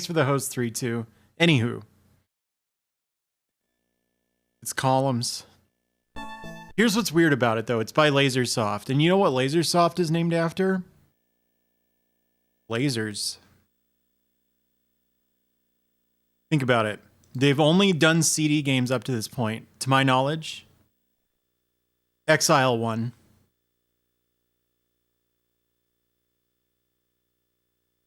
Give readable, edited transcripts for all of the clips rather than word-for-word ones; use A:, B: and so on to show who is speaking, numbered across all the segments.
A: for the host 3-2. Anywho. It's Columns. Here's what's weird about it, though. It's by Lasersoft. And you know what Lasersoft is named after? Lasers. Think about it. They've only done CD games up to this point. To my knowledge. Exile 1.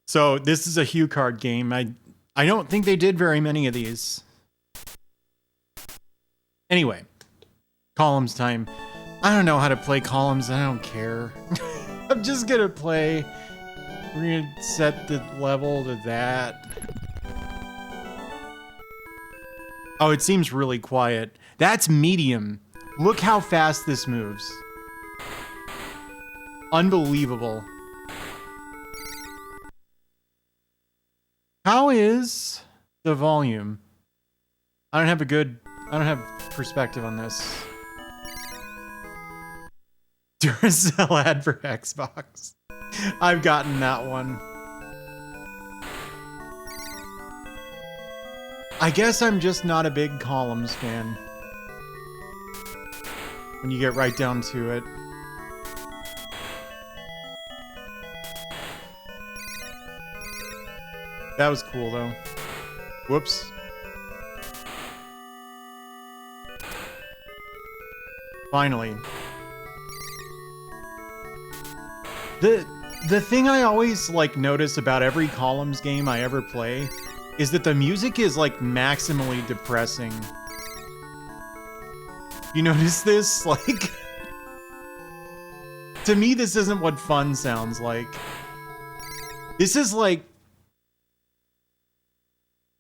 A: So this is a HuCard game. I don't think they did very many of these. Anyway, Columns time. I don't know how to play Columns. I don't care. I'm just gonna play. We're gonna set the level to that. Oh, it seems really quiet. That's medium. Look how fast this moves. Unbelievable. How is the volume? I don't have perspective on this. Duracell ad for Xbox. I've gotten that one. I guess I'm just not a big Columns fan. When you get right down to it. That was cool, though. Whoops. Finally. The thing I always notice about every Columns game I ever play is that the music is maximally depressing. You notice this? To me, this isn't what fun sounds like. This is like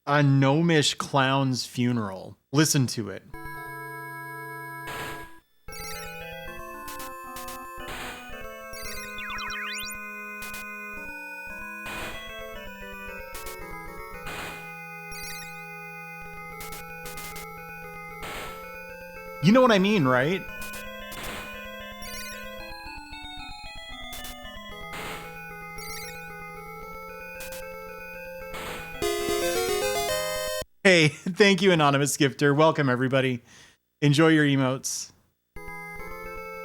A: a gnomish clown's funeral. Listen to it. You know what I mean, right? Hey, thank you, Anonymous Gifter. Welcome, everybody. Enjoy your emotes.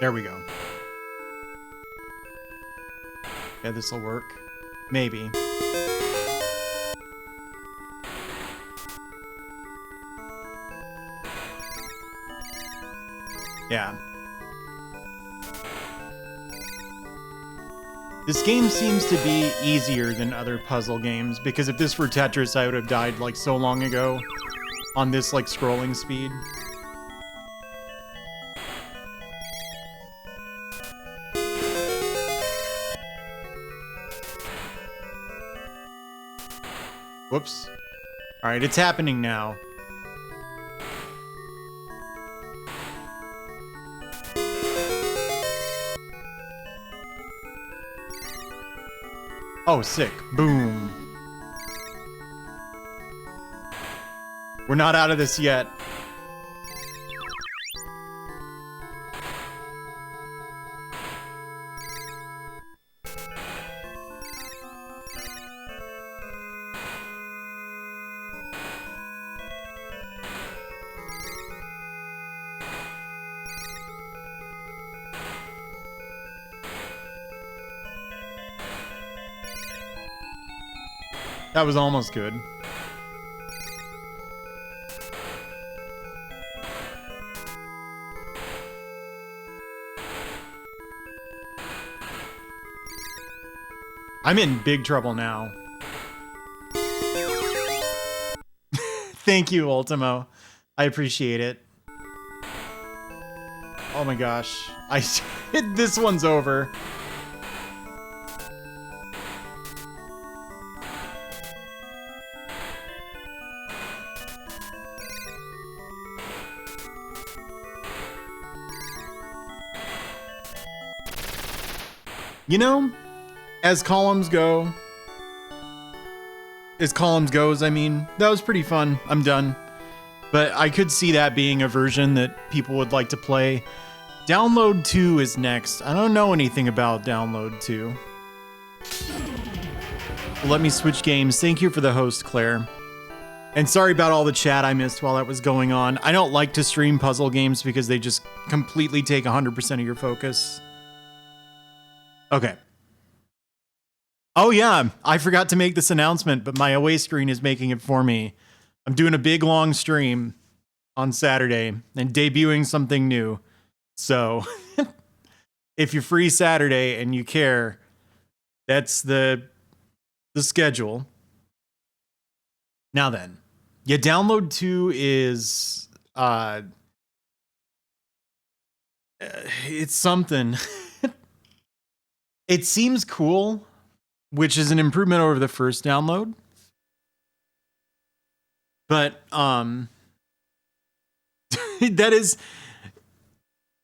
A: There we go. Yeah, this'll work. Maybe. Yeah. This game seems to be easier than other puzzle games, because if this were Tetris, I would have died so long ago on this scrolling speed. Whoops. All right, it's happening now. Oh, sick. Boom. We're not out of this yet. That was almost good. I'm in big trouble now. Thank you, Ultimo. I appreciate it. Oh my gosh. This one's over. You know, as Columns goes, I mean, that was pretty fun. I'm done. But I could see that being a version that people would like to play. Download 2 is next. I don't know anything about Download 2. Let me switch games. Thank you for the host, Claire. And sorry about all the chat I missed while that was going on. I don't like to stream puzzle games because they just completely take 100% of your focus. Okay. Oh yeah, I forgot to make this announcement, but my away screen is making it for me. I'm doing a big long stream on Saturday and debuting something new. So if you're free Saturday and you care, that's the schedule. Now then, yeah, Download 2 is it's something. It seems cool, which is an improvement over the first download. But that is,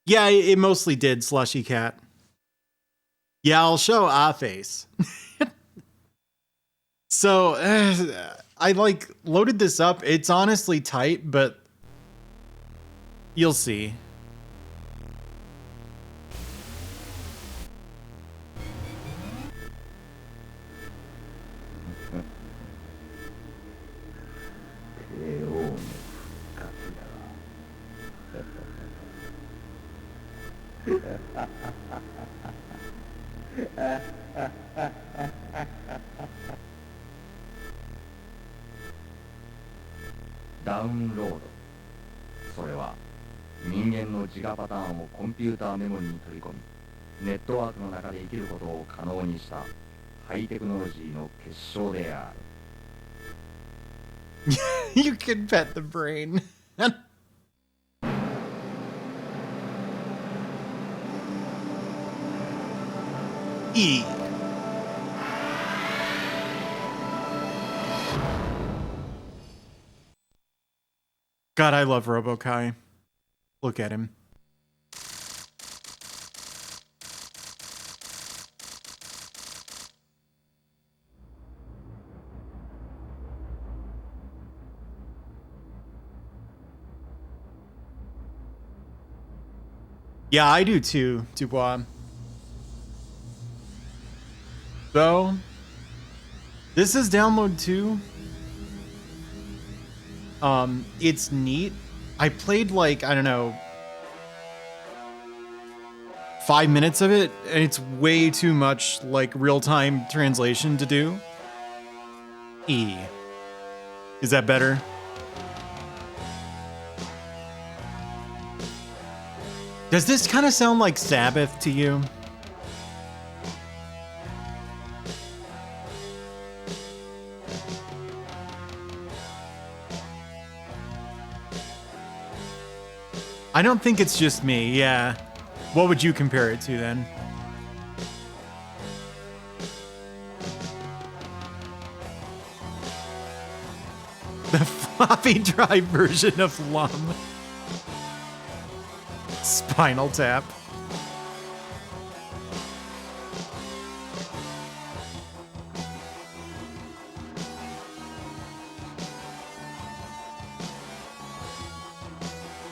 A: yeah, it mostly did, Slushy Cat. Yeah, I'll show a face. So I like loaded this up. It's honestly tight, but you'll see.
B: Download それは人間の自我パターンをコンピューターメモリに取り込みネットワークの中で生きることを可能にしたハイテクノロジーの結晶である
A: You can pet the brain. E. God, I love RoboKai. Look at him. Yeah, I do too, Dubois. So, this is Download 2. It's neat. I played like, I don't know, 5 minutes of it, and it's way too much like real-time translation to do. E. Is that better? Does this kind of sound like Sabbath to you? I don't think it's just me, yeah. What would you compare it to then? The floppy drive version of Lum. Spinal Tap.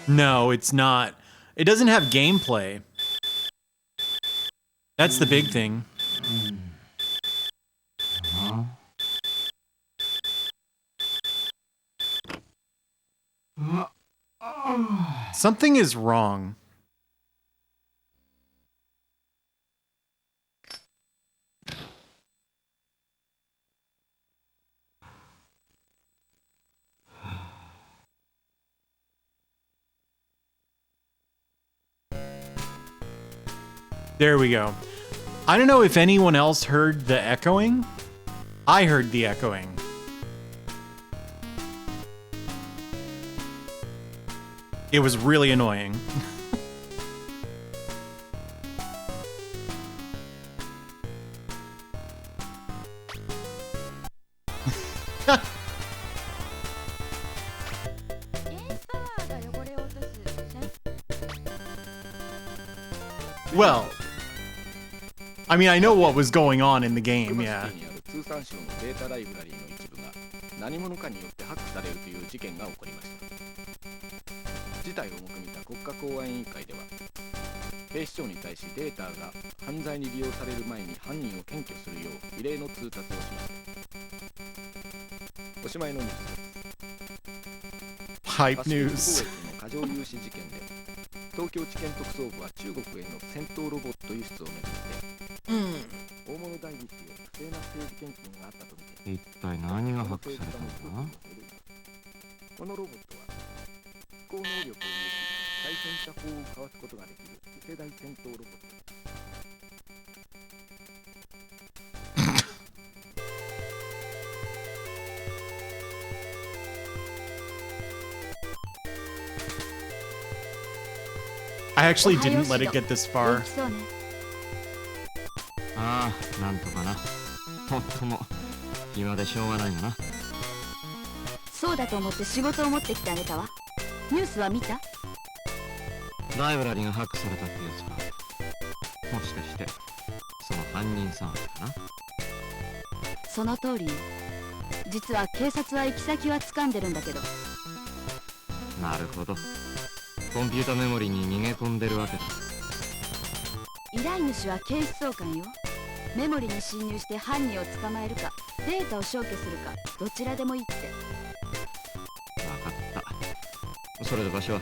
A: No, it's not. It doesn't have gameplay. That's the big thing. Something is wrong. There we go. I don't know if anyone else heard the echoing. I heard the echoing. It was really annoying. Well, I mean, I know what was going on in the game, yeah.
C: 通産省のデータライブラリーの一部が何者かによってハックされるという事件が起こりました。事態を重く見た国家公安委員会では、警視庁に対しデータが犯罪に利用される前に犯人を検挙するよう異例の通達をしました。おしまいのニュースです。
A: Hype
C: パシフィック
A: news.
C: 貿易の過剰融資事件で東京地検特捜部は中国への戦闘ロボット輸出をめぐって大物代議士へ不正な政治献金があったとみて
D: 一体何が発掘されたんだ？
C: このロボットは飛行能力を有し対戦車砲をかわすことができる次世代戦闘ロボットです。
A: I actually didn't let it get this far.
E: そうね。
D: ああ、なんとかな。ほんとも暇でしょうがないよな。
E: そうだと思って仕事を持ってきてあげたわ。ニュースは見た？
D: ライブラリがハックされたってやつか。もしかしてその犯人騒ぎかな。
E: その通り。実は警察は行き先は掴んでるんだけど。
D: なるほど。コンピュータメモリに逃げ込んでるわけだ。
E: 依頼主は警視総監よ。メモリに侵入して犯人を捕まえるかデータを消去するかどちらでもいいって。
D: わかった。それで場所は？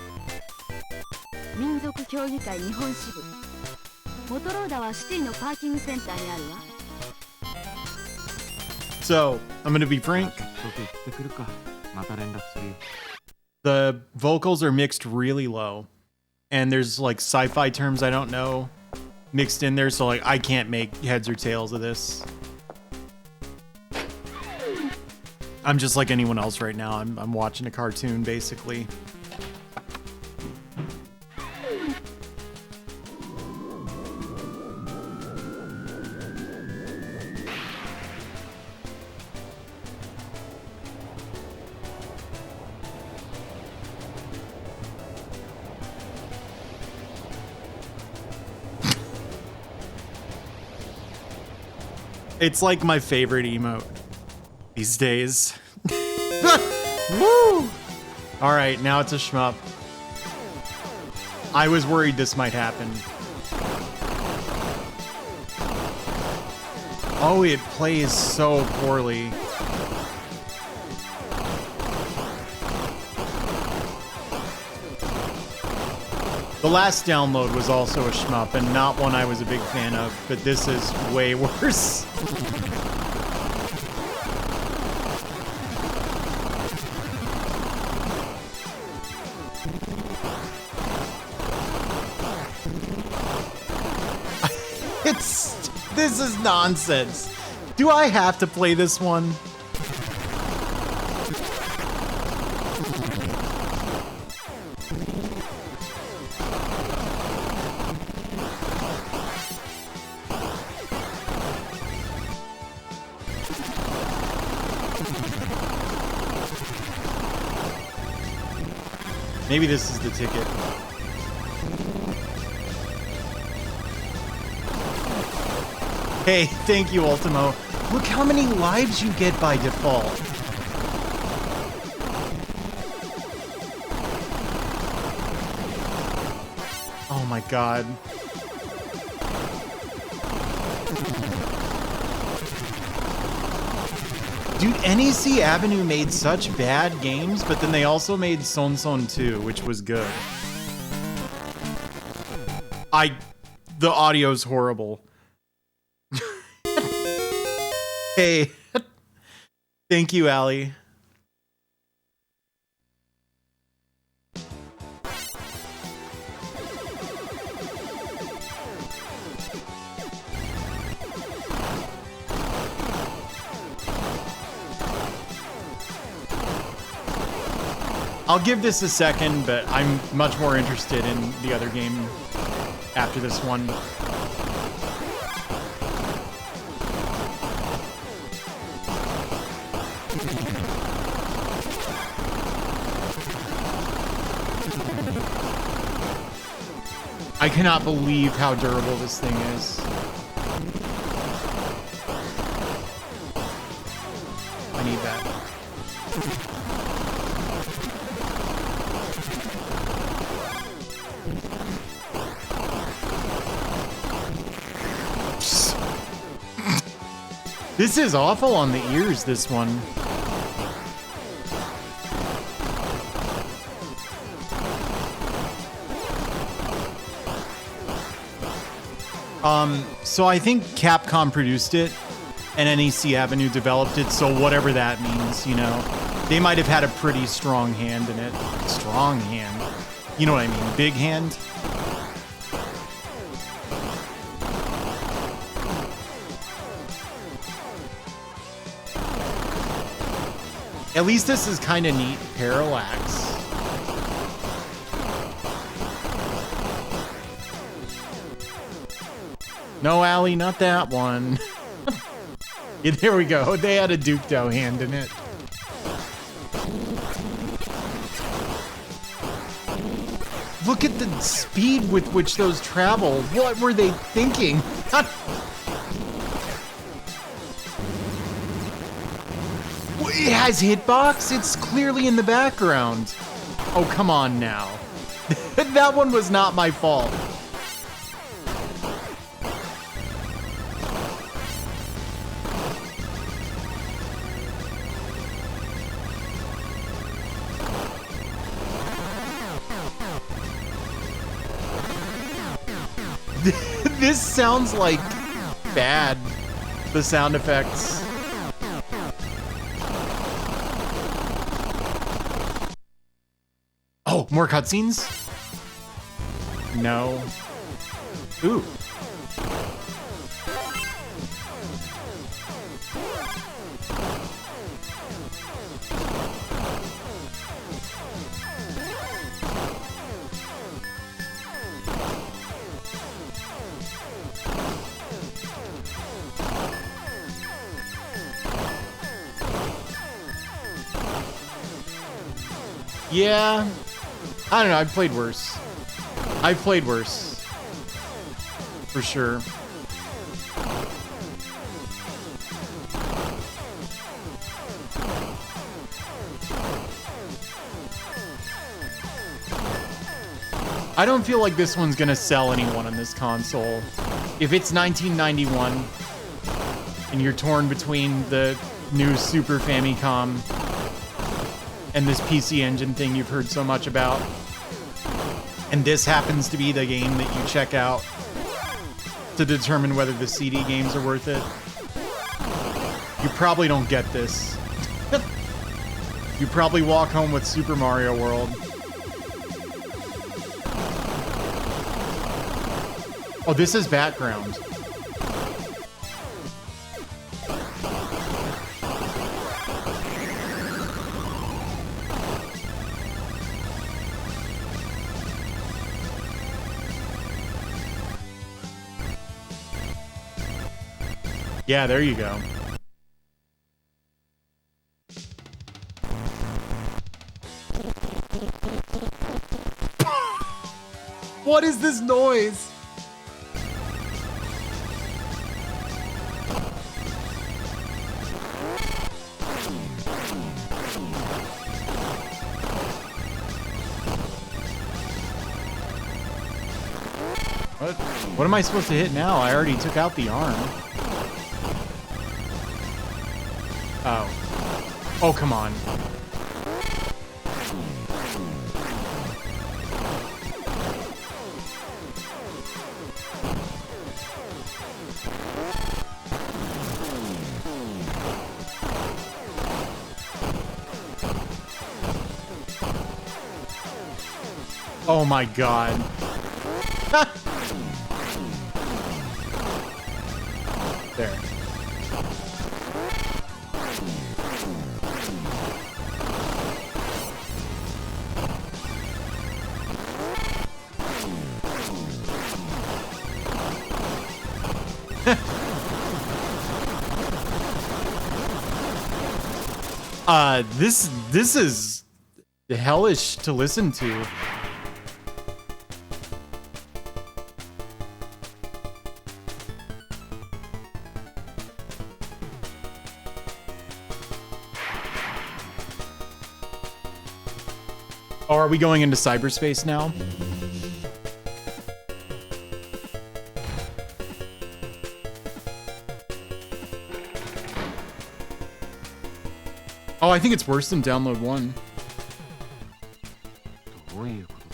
E: 民族協議会日本支部。モトローダはシティのパーキングセンターにあるわ。
A: So, I'm gonna be frank.
D: 早速行ってくるか。また連絡するよ。
A: The vocals are mixed really low. And there's like sci-fi terms I don't know mixed in there, so like I can't make heads or tails of this. I'm just like anyone else right now. I'm watching a cartoon basically. It's like my favorite emote these days. Woo! Alright, now it's a shmup. I was worried this might happen. Oh, it plays so poorly. The last download was also a shmup, and not one I was a big fan of, but this is way worse. This is nonsense. Do I have to play this one? Maybe this is the ticket. Hey, thank you, Ultimo. Look how many lives you get by default. Oh my god. Dude, NEC Avenue made such bad games, but then they also made Son Son 2, which was good. The audio's horrible. Hey. Thank you, Allie. I'll give this a second, but I'm much more interested in the other game after this one. I cannot believe how durable this thing is. I need that. This is awful on the ears, this one. So I think Capcom produced it and NEC Avenue developed it, so whatever that means, you know. They might have had a pretty strong hand in it. Strong hand. You know what I mean? Big hand. At least this is kind of neat. Parallax. No, Allie, not that one. Yeah, there we go. They had a Duke-Do hand in it. Look at the speed with which those travel. What were they thinking? It has hitbox? It's clearly in the background. Oh, come on now. That one was not my fault. This sounds like bad, the sound effects. Oh, more cutscenes? No. Ooh. Yeah, I don't know, I've played worse. I've played worse. For sure. I don't feel like this one's gonna sell anyone on this console. If it's 1991 and you're torn between the new Super Famicom and this PC Engine thing you've heard so much about, and this happens to be the game that you check out to determine whether the CD games are worth it, you probably don't get this. You probably walk home with Super Mario World. Oh, this is background. Yeah, there you go. What is this noise? What am I supposed to hit now? I already took out the arm. Oh. Oh, come on. Oh my god. There. This is hellish to listen to. Oh, are we going into cyberspace now? I think it's worse than download 1.
D: どういうことだ。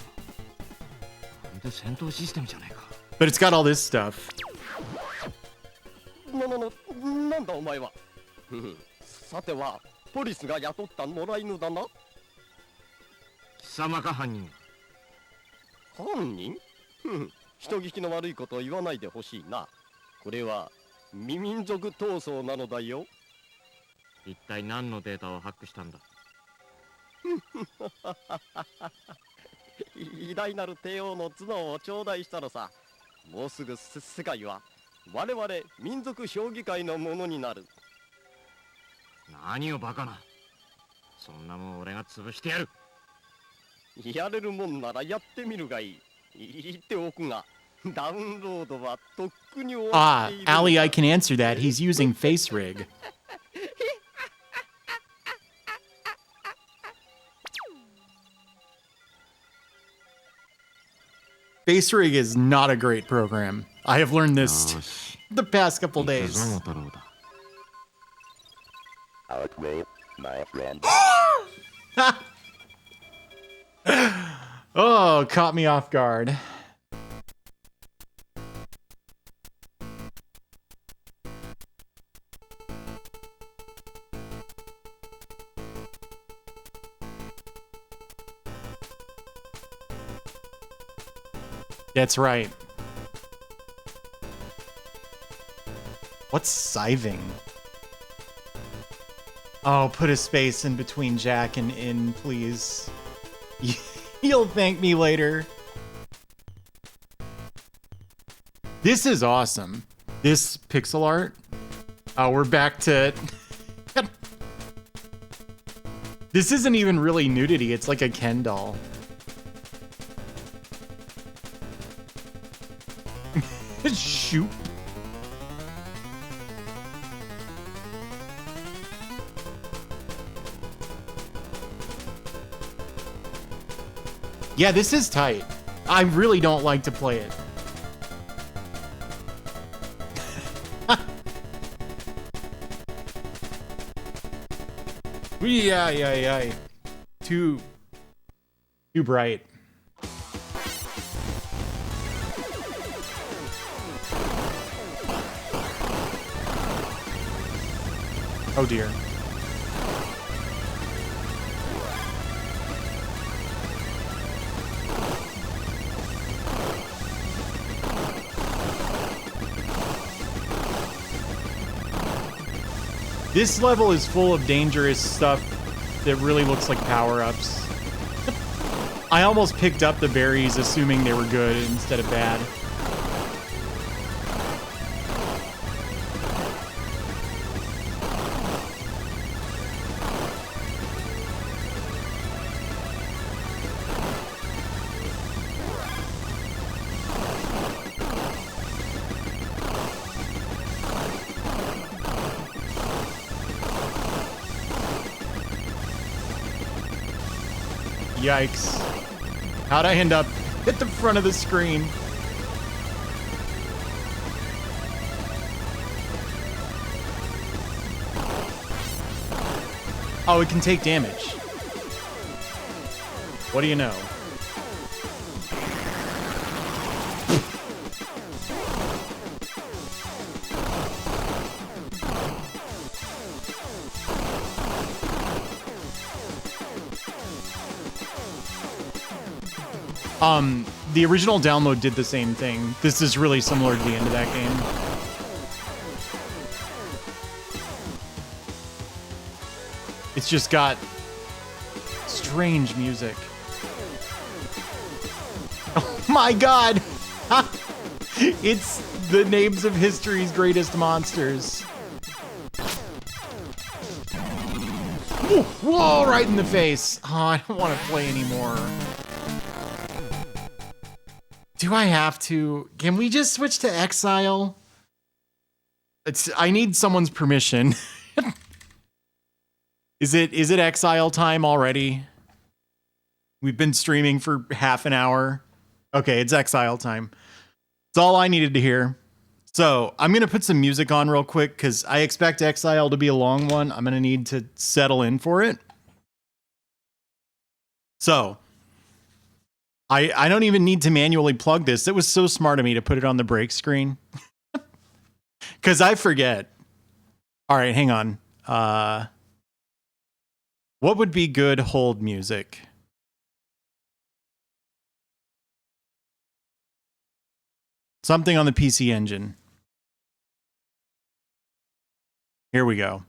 D: まるで戦闘システムじゃないか。
A: But it's got all this stuff.
F: なんだお前は。さてはポリスが雇った野良犬だな。
D: 貴様か犯人は。
F: 犯人？人聞きの悪いことを言わないでほしいな。これは未民族闘争なのだよ。
D: 一体何のデータをハックしたんだ。
F: 偉大なる帝王の頭脳を頂戴したのさ。もうすぐ世界は我々民族評議会のものになる。
D: 何をバカな。そんなもん俺が潰してやる。
F: やれるもんならやってみるがいい。言っておくが、ダウンロードはとっくに終わっている。
A: Ali, I can answer that. He's using FaceRig. FaceRig is not a great program. I have learned this
D: よし。
A: the past couple
D: 行く
A: days.
D: ぞモトローだ。
F: Outway, my friend.
A: Oh, caught me off guard. That's right. What's scything? Oh, put a space in between Jack and in, please. You'll thank me later. This is awesome. This pixel art. Oh, we're back to... This isn't even really nudity. It's like a Ken doll. Shoot. Yeah, this is tight. I really don't like to play it. Yeah. Too bright. Oh dear. This level is full of dangerous stuff that really looks like power-ups. I almost picked up the berries assuming they were good instead of bad. Yikes. How'd I end up at the front of the screen? Oh, it can take damage. What do you know? The original download did the same thing. This is really similar to the end of that game. It's just got strange music. Oh my god! It's the names of history's greatest monsters. Whoa, right in the face. Oh, I don't want to play anymore. Do I have to? Can we just switch to Exile? I need someone's permission. Is it Exile time already? We've been streaming for half an hour. Okay, it's Exile time. It's all I needed to hear. So I'm going to put some music on real quick because I expect Exile to be a long one. I'm going to need to settle in for it. So I don't even need to manually plug this. It was so smart of me to put it on the break screen because I forget. All right, hang on. What would be good hold music? Something on the PC Engine. Here we go.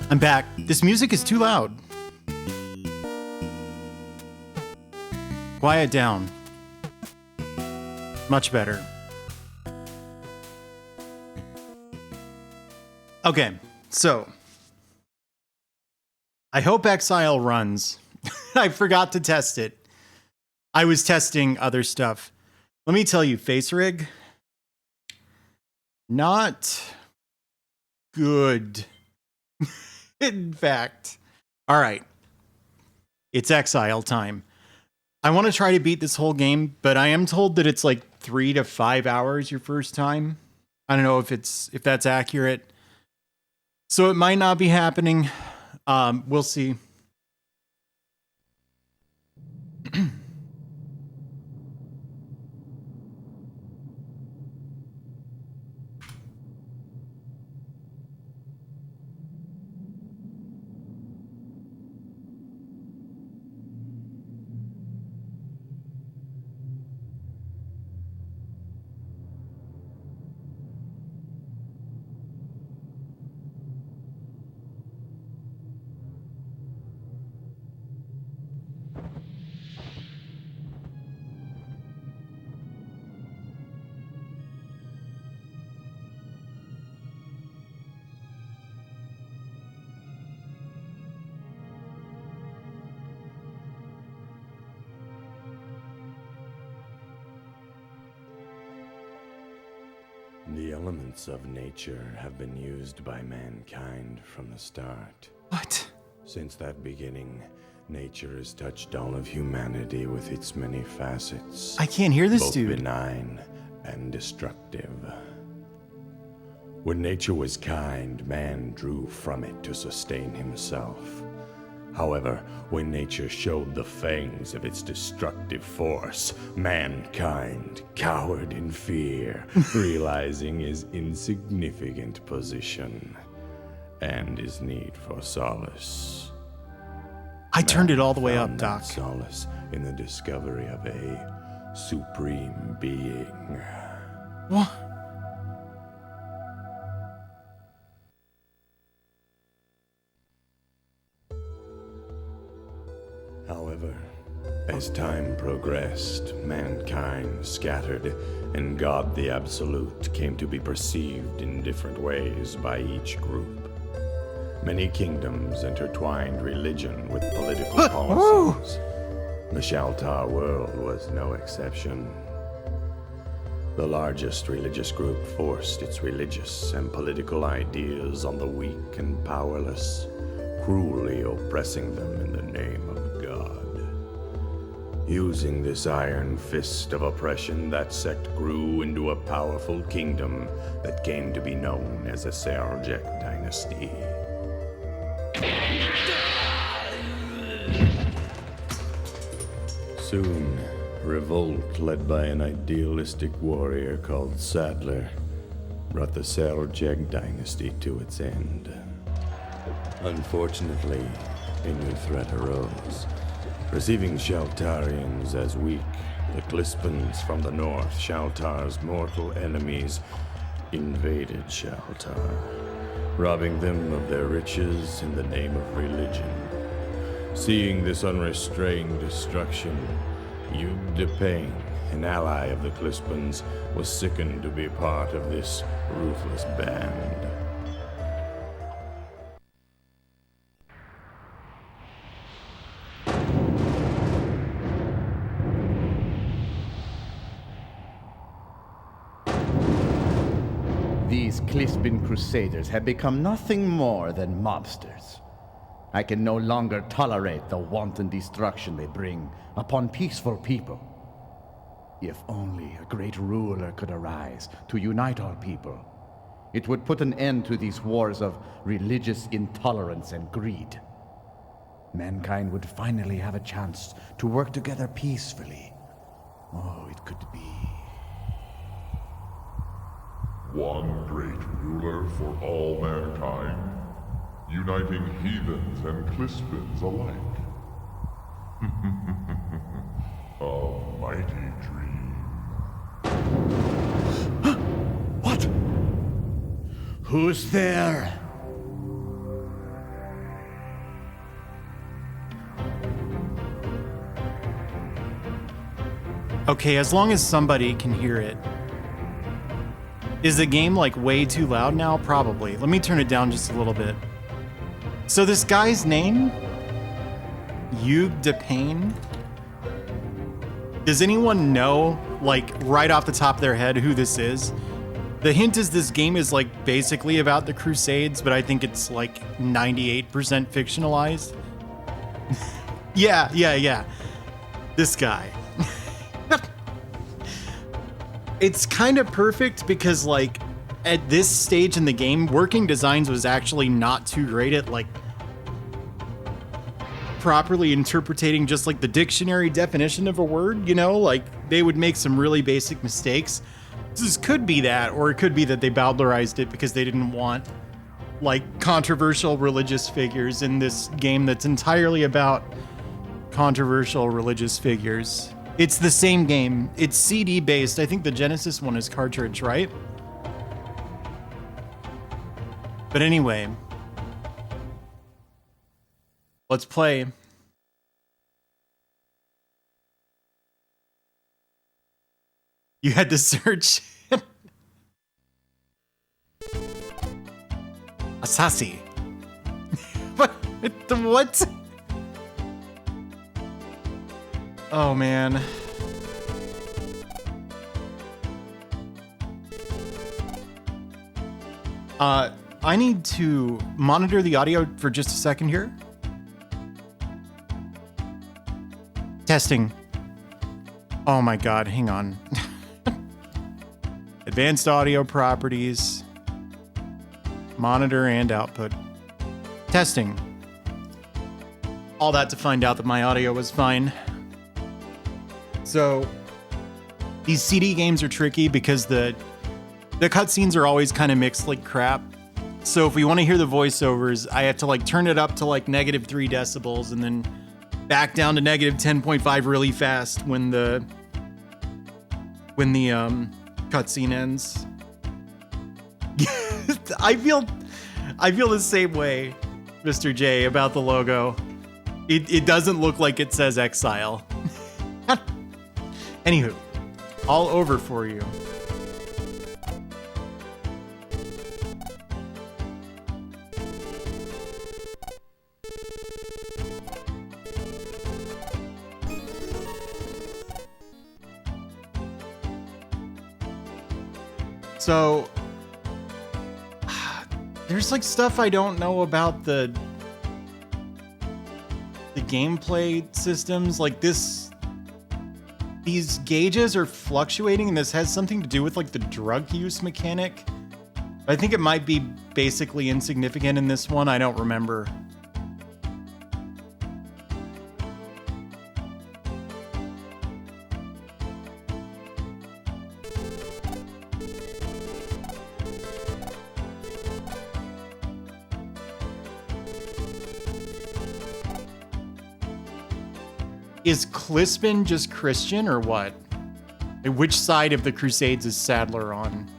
A: I'm back. This music is too loud. Quiet down. Much better. Okay, so I hope Exile runs. I forgot to test it. I was testing other stuff. Let me tell you, FaceRig, not good. In fact. All right. It's Exile time. I want to try to beat this whole game, but I am told that it's like 3 to 5 hours your first time. I don't know if that's accurate. So it might not be happening. We'll see.
G: elements of nature have been used by mankind from the start.
A: What?
G: Since that beginning, nature has touched all of humanity with its many facets.
A: I can't hear this
G: both
A: dude.
G: benign and destructive. When nature was kind, man drew from it to sustain himself. However, when nature showed the fangs of its destructive force, mankind cowered in fear, realizing his insignificant position and his need for solace.
A: I turned it all the way up,
G: Found
A: Doc.
G: that solace in the discovery of a supreme being.
A: What?
G: However, as time progressed, mankind scattered, and God the Absolute came to be perceived in different ways by each group. Many kingdoms intertwined religion with political policies. The Shaltar world was no exception. The largest religious group forced its religious and political ideas on the weak and powerless, cruelly oppressing them in the name of God. Using this iron fist of oppression, that sect grew into a powerful kingdom that came to be known as the Seljuk dynasty. Soon, revolt led by an idealistic warrior called Sadler brought the Seljuk dynasty to its end. Unfortunately, a new threat arose. Perceiving Shaltarians as weak, the Klispans from the north, Shaltar's mortal enemies, invaded Shaltar, robbing them of their riches in the name of religion. Seeing this unrestrained destruction, Yug Depane, an ally of the Klispans, was sickened to be part of this ruthless band.
H: These Klispin Crusaders have become nothing more than mobsters. I can no longer tolerate the wanton destruction they bring upon peaceful people. If only a great ruler could arise to unite our people, it would put an end to these wars of religious intolerance and greed. Mankind would finally have a chance to work together peacefully. Oh, it could be.
I: One great ruler for all mankind, uniting heathens and Klispins alike. A mighty dream.
H: What? Who's there?
A: Okay, as long as somebody can hear it. Is the game like way too loud now? Probably. Let me turn it down just a little bit. So this guy's name? Yug Depane? Does anyone know, like, right off the top of their head who this is? The hint is this game is like basically about the Crusades, but I think it's like 98% fictionalized. Yeah. This guy. It's kind of perfect because, like, at this stage in the game, Working Designs was actually not too great at, like, properly interpreting just, like, the dictionary definition of a word, you know? Like, they would make some really basic mistakes. This could be that, or it could be that they bowdlerized it because they didn't want, like, controversial religious figures in this game that's entirely about controversial religious figures. It's the same game. It's CD based. I think the Genesis one is cartridge, right? But anyway, let's play. You had to search. Asasi. What? Oh, man. I need to monitor the audio for just a second here. Testing. Oh my God, hang on. Advanced audio properties. Monitor and output. Testing. All that to find out that my audio was fine. So, these CD games are tricky because the cutscenes are always kind of mixed like crap. So if we want to hear the voiceovers, I have to like turn it up to like -3 decibels and then back down to -10.5 really fast when the cutscene ends. I feel the same way, Mr. J, about the logo. It doesn't look like it says Exile. Anywho, all over for you. So, there's like stuff I don't know about the gameplay systems. Like these gauges are fluctuating, and this has something to do with like the drug use mechanic. I think it might be basically insignificant in this one. I don't remember. Is Clispin just Christian or what? Which side of the Crusades is Sadler on?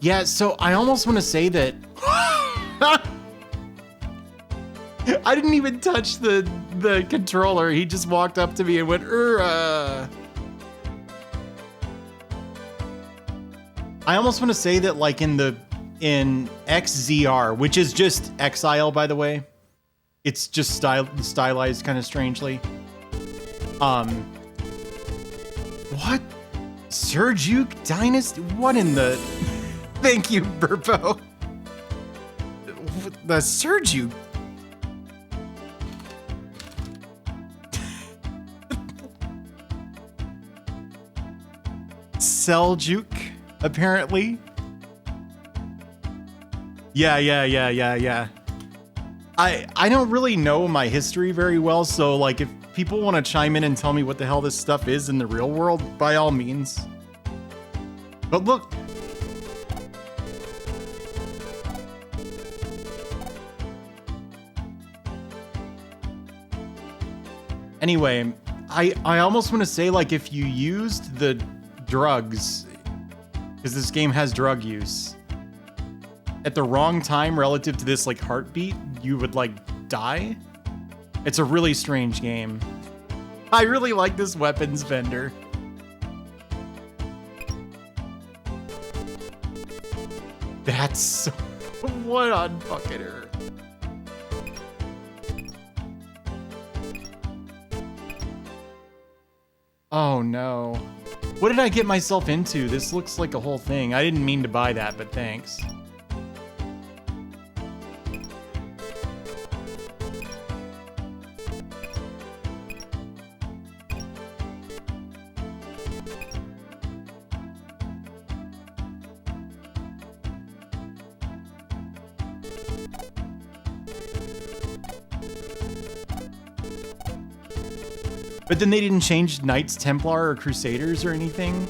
A: Yeah, so I almost want to say that I didn't even touch the controller. He just walked up to me and went, I almost want to say that like in XZR, which is just Exile, by the way. It's just stylized kind of strangely. What? Serjuke Dynasty? What in the... Thank you, Burpo. The Serjuke... Seljuk, apparently. Yeah. I don't really know my history very well, so like if people want to chime in and tell me what the hell this stuff is in the real world, by all means. But look. Anyway, I almost want to say like if you used the drugs, because this game has drug use, at the wrong time relative to this like heartbeat, you would like die. It's a really strange game. I really like this weapons vendor. That's so... What on fucking earth? Oh no. What did I get myself into? This looks like a whole thing. I didn't mean to buy that, but thanks. But then they didn't change Knights Templar or Crusaders or anything?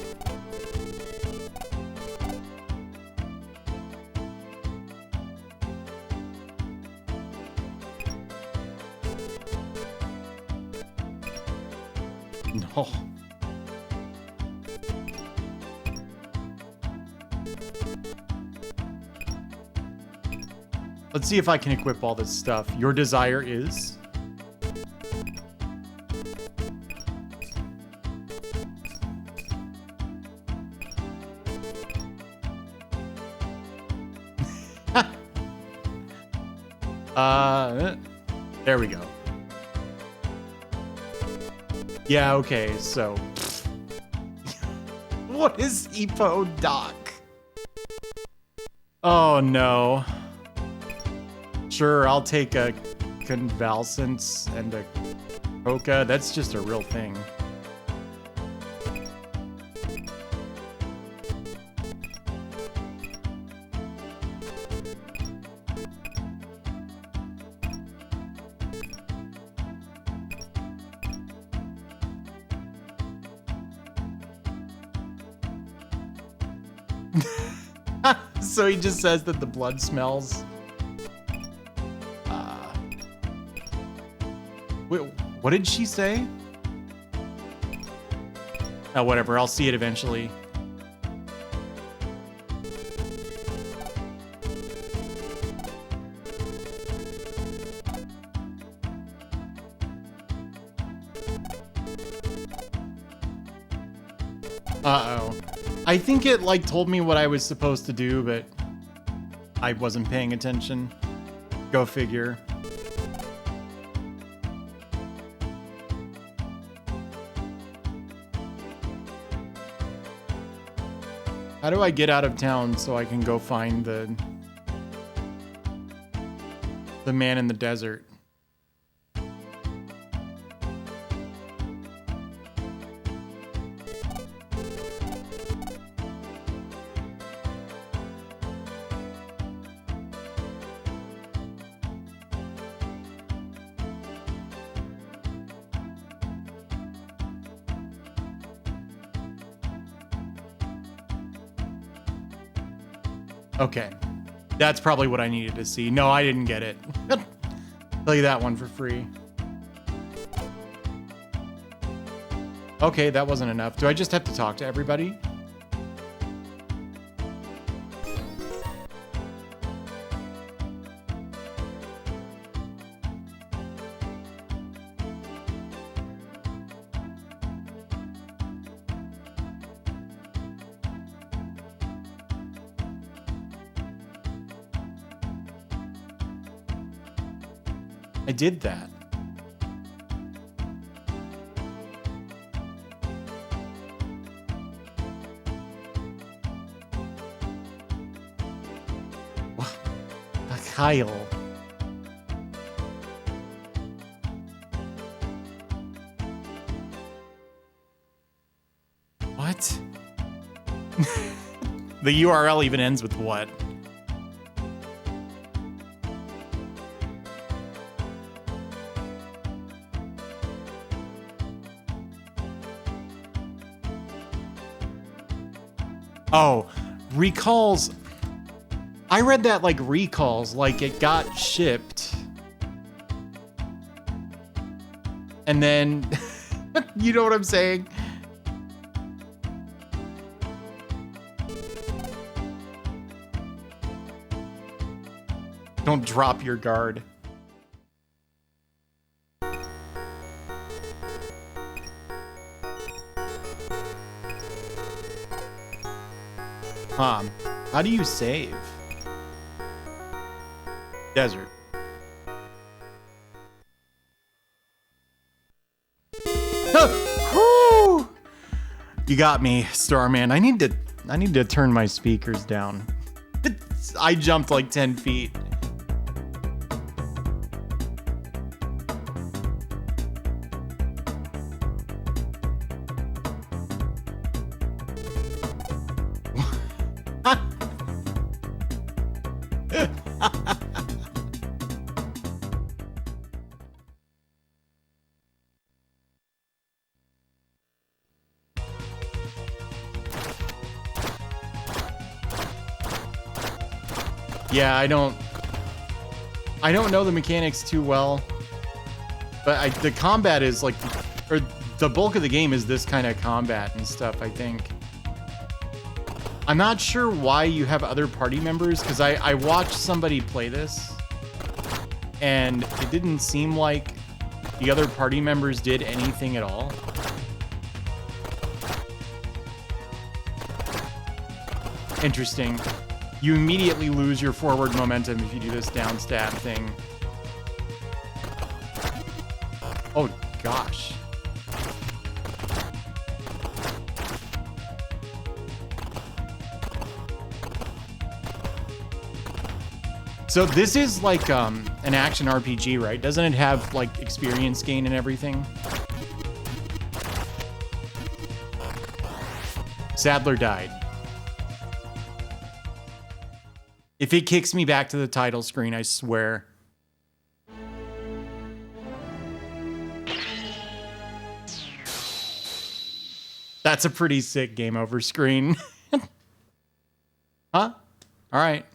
A: No. Let's see if I can equip all this stuff. Your desire is... There we go. Yeah, okay, so... What is Epo Doc? Oh no. Sure, I'll take a convalescence and a coca. That's just a real thing. So he just says that the blood smells. Wait, what did she say? Oh, whatever. I'll see it eventually. Uh-oh. I think it, like, told me what I was supposed to do, but I wasn't paying attention. Go figure. How do I get out of town so I can go find the man in the desert? Okay, that's probably what I needed to see. No, I didn't get it. Tell you that one for free. Okay, that wasn't enough. Do I just have to talk to everybody? I did that. What? Kyle. What? The URL even ends with what? Oh, recalls. I read that like recalls, like it got shipped. And then, you know what I'm saying? Don't drop your guard. How do you save? Desert. Whew! You got me, Starman. I need to turn my speakers down. I jumped like 10 feet. Yeah, I don't know the mechanics too well, but the combat is like, or the bulk of the game is this kind of combat and stuff, I think. I'm not sure why you have other party members, because I watched somebody play this, and it didn't seem like the other party members did anything at all. Interesting. You immediately lose your forward momentum if you do this down stab thing. Oh, gosh. So this is like an action RPG, right? Doesn't it have like experience gain and everything? Sadler died. If it kicks me back to the title screen, I swear. That's a pretty sick game over screen. Huh? All right.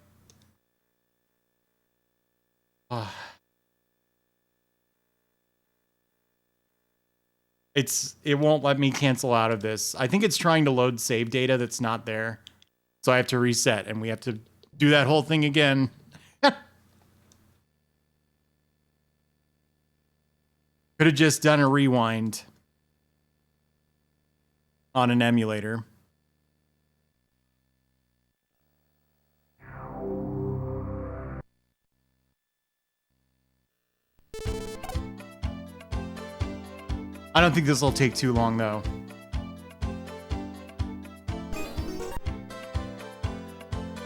A: It won't let me cancel out of this. I think it's trying to load save data that's not there. So I have to reset and we have to do that whole thing again. Could have just done a rewind on an emulator. I don't think this will take too long, though.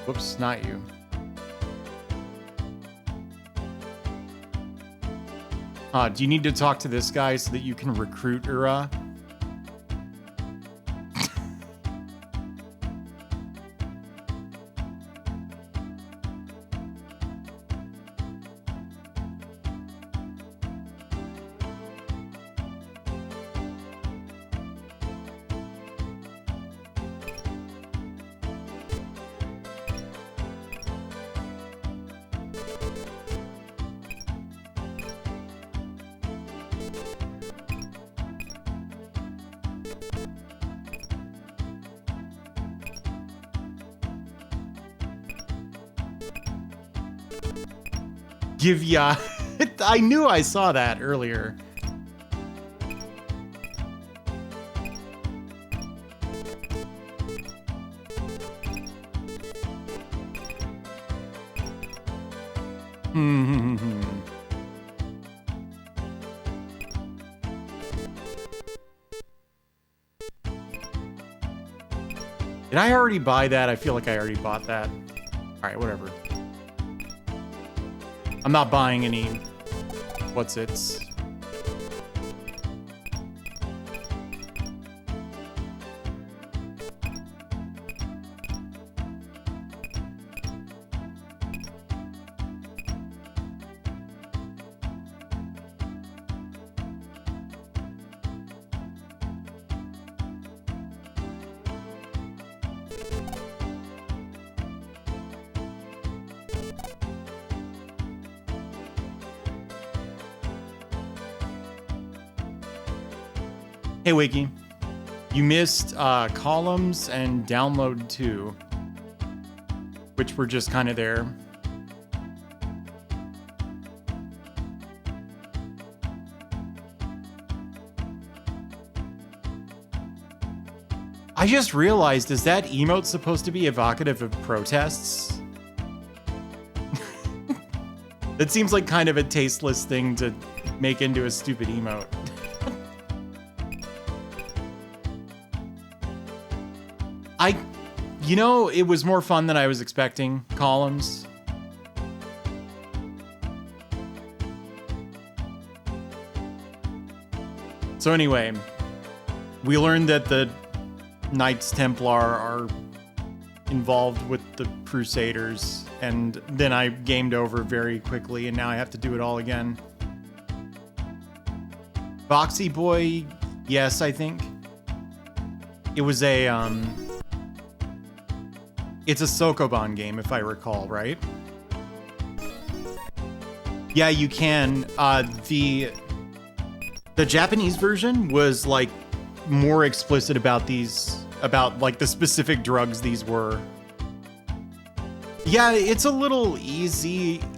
A: Whoops, not you. Do you need to talk to this guy so that you can recruit Ura? Give ya. I knew I saw that earlier. Did I already buy that? I feel like I already bought that. All right, whatever. I'm not buying any. What's its? Hey, Wiki. You missed Columns and Download 2, which were just kind of there. I just realized, is that emote supposed to be evocative of protests? That seems like kind of a tasteless thing to make into a stupid emote. You know, it was more fun than I was expecting, Columns. So anyway, we learned that the Knights Templar are involved with the Crusaders, and then I gamed over very quickly, and now I have to do it all again. Boxy Boy, yes, I think. It was a, it's a Sokoban game, if I recall, right? Yeah, you can. The Japanese version was like more explicit about these, about like the specific drugs these were. Yeah, it's a little easy-like,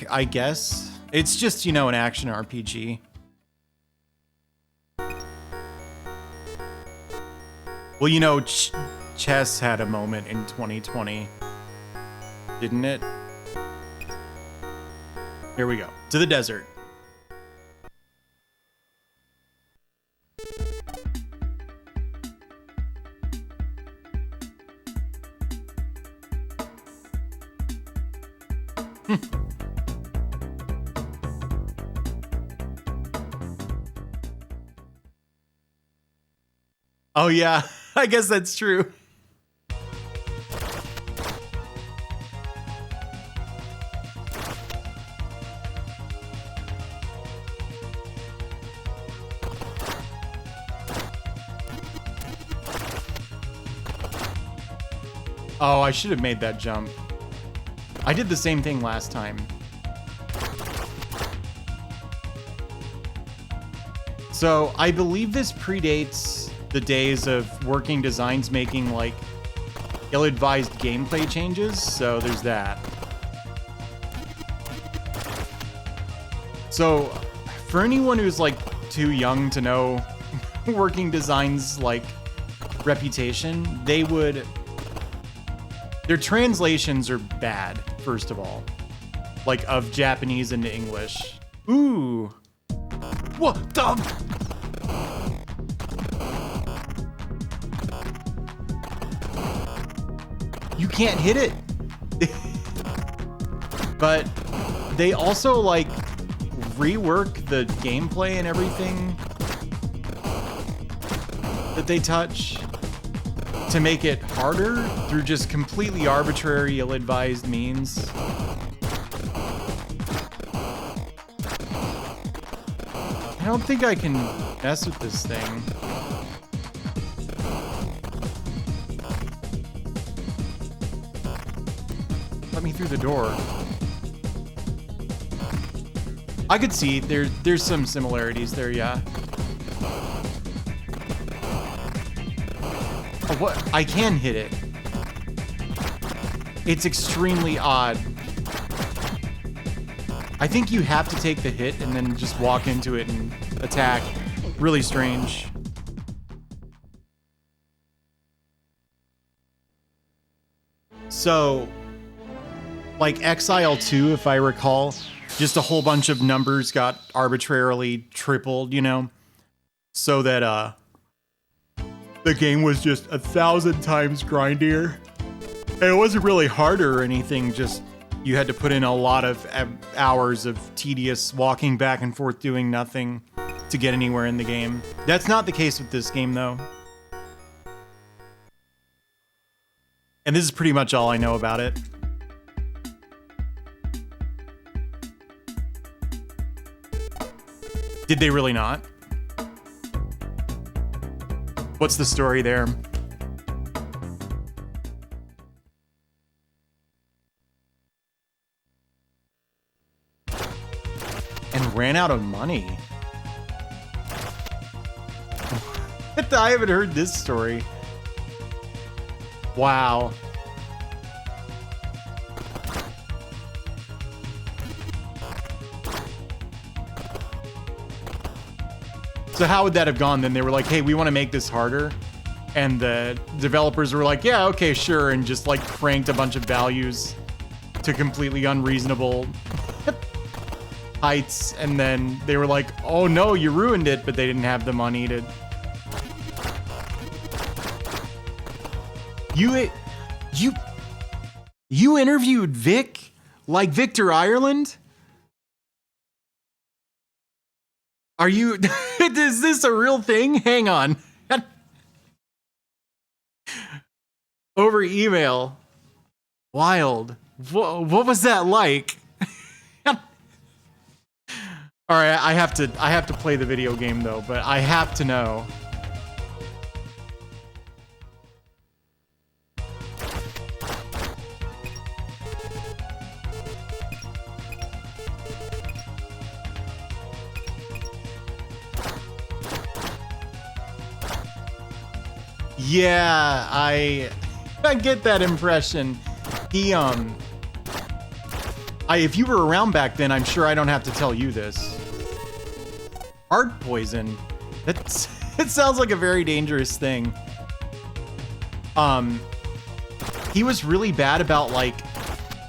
A: I guess. It's just, you know, an action RPG. Well, you know, chess had a moment in 2020, didn't it? Here we go. To the desert. Oh yeah, I guess that's true. Oh, I should have made that jump. I did the same thing last time. So I believe this predates the days of working designs making like ill-advised gameplay changes, so there's that. So for anyone who's like too young to know working designs like reputation, their translations are bad, first of all. Like of Japanese into English. Ooh. What the? You can't hit it. But they also like rework the gameplay and everything that they touch to make it harder through just completely arbitrary, ill-advised means. I don't think I can mess with this thing. Let me through the door. I could see there's some similarities there, yeah. Oh, what? I can hit it. It's extremely odd. I think you have to take the hit and then just walk into it and attack. Really strange. So, like Exile 2, if I recall, just a whole bunch of numbers got arbitrarily tripled, you know? So that, the game was just 1,000 times grindier. And it wasn't really harder or anything, just you had to put in a lot of hours of tedious walking back and forth doing nothing to get anywhere in the game. That's not the case with this game, though. And this is pretty much all I know about it. Did they really not? What's the story there? And ran out of money. I haven't heard this story. Wow. So how would that have gone then? They were like, hey, we want to make this harder. And the developers were like, yeah, okay, sure. And just like cranked a bunch of values to completely unreasonable heights. And then they were like, oh no, you ruined it. But they didn't have the money to... You interviewed Vic? Like Victor Ireland? Are you... Is this a real thing? Hang on. Over email. Wild. What was that like? All right, I have to play the video game though, but I have to know. Yeah, I get that impression. He, if you were around back then, I'm sure I don't have to tell you this. Heart poison. It sounds like a very dangerous thing. He was really bad about, like,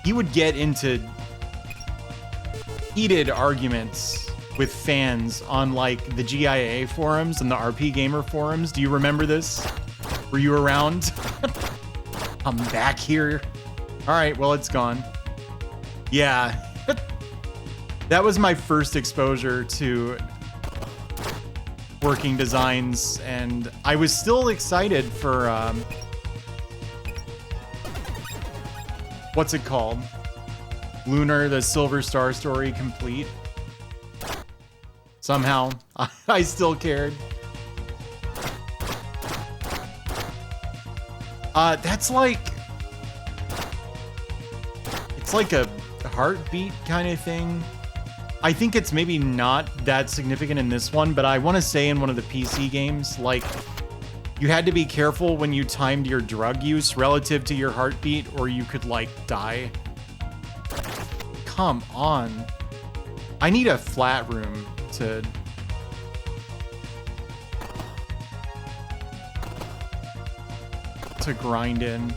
A: he would get into heated arguments with fans on, like, the GIA forums and the RP Gamer forums. Do you remember this? Were you around? I'm back here. All right, well, it's gone. Yeah. That was my first exposure to working designs, and I was still excited for what's it called? Lunar, the Silver Star Story complete. Somehow, I still cared. That's like... It's like a heartbeat kind of thing. I think it's maybe not that significant in this one, but I want to say in one of the PC games, like, you had to be careful when you timed your drug use relative to your heartbeat, or you could, like, die. Come on. I need a flat room to... grind in.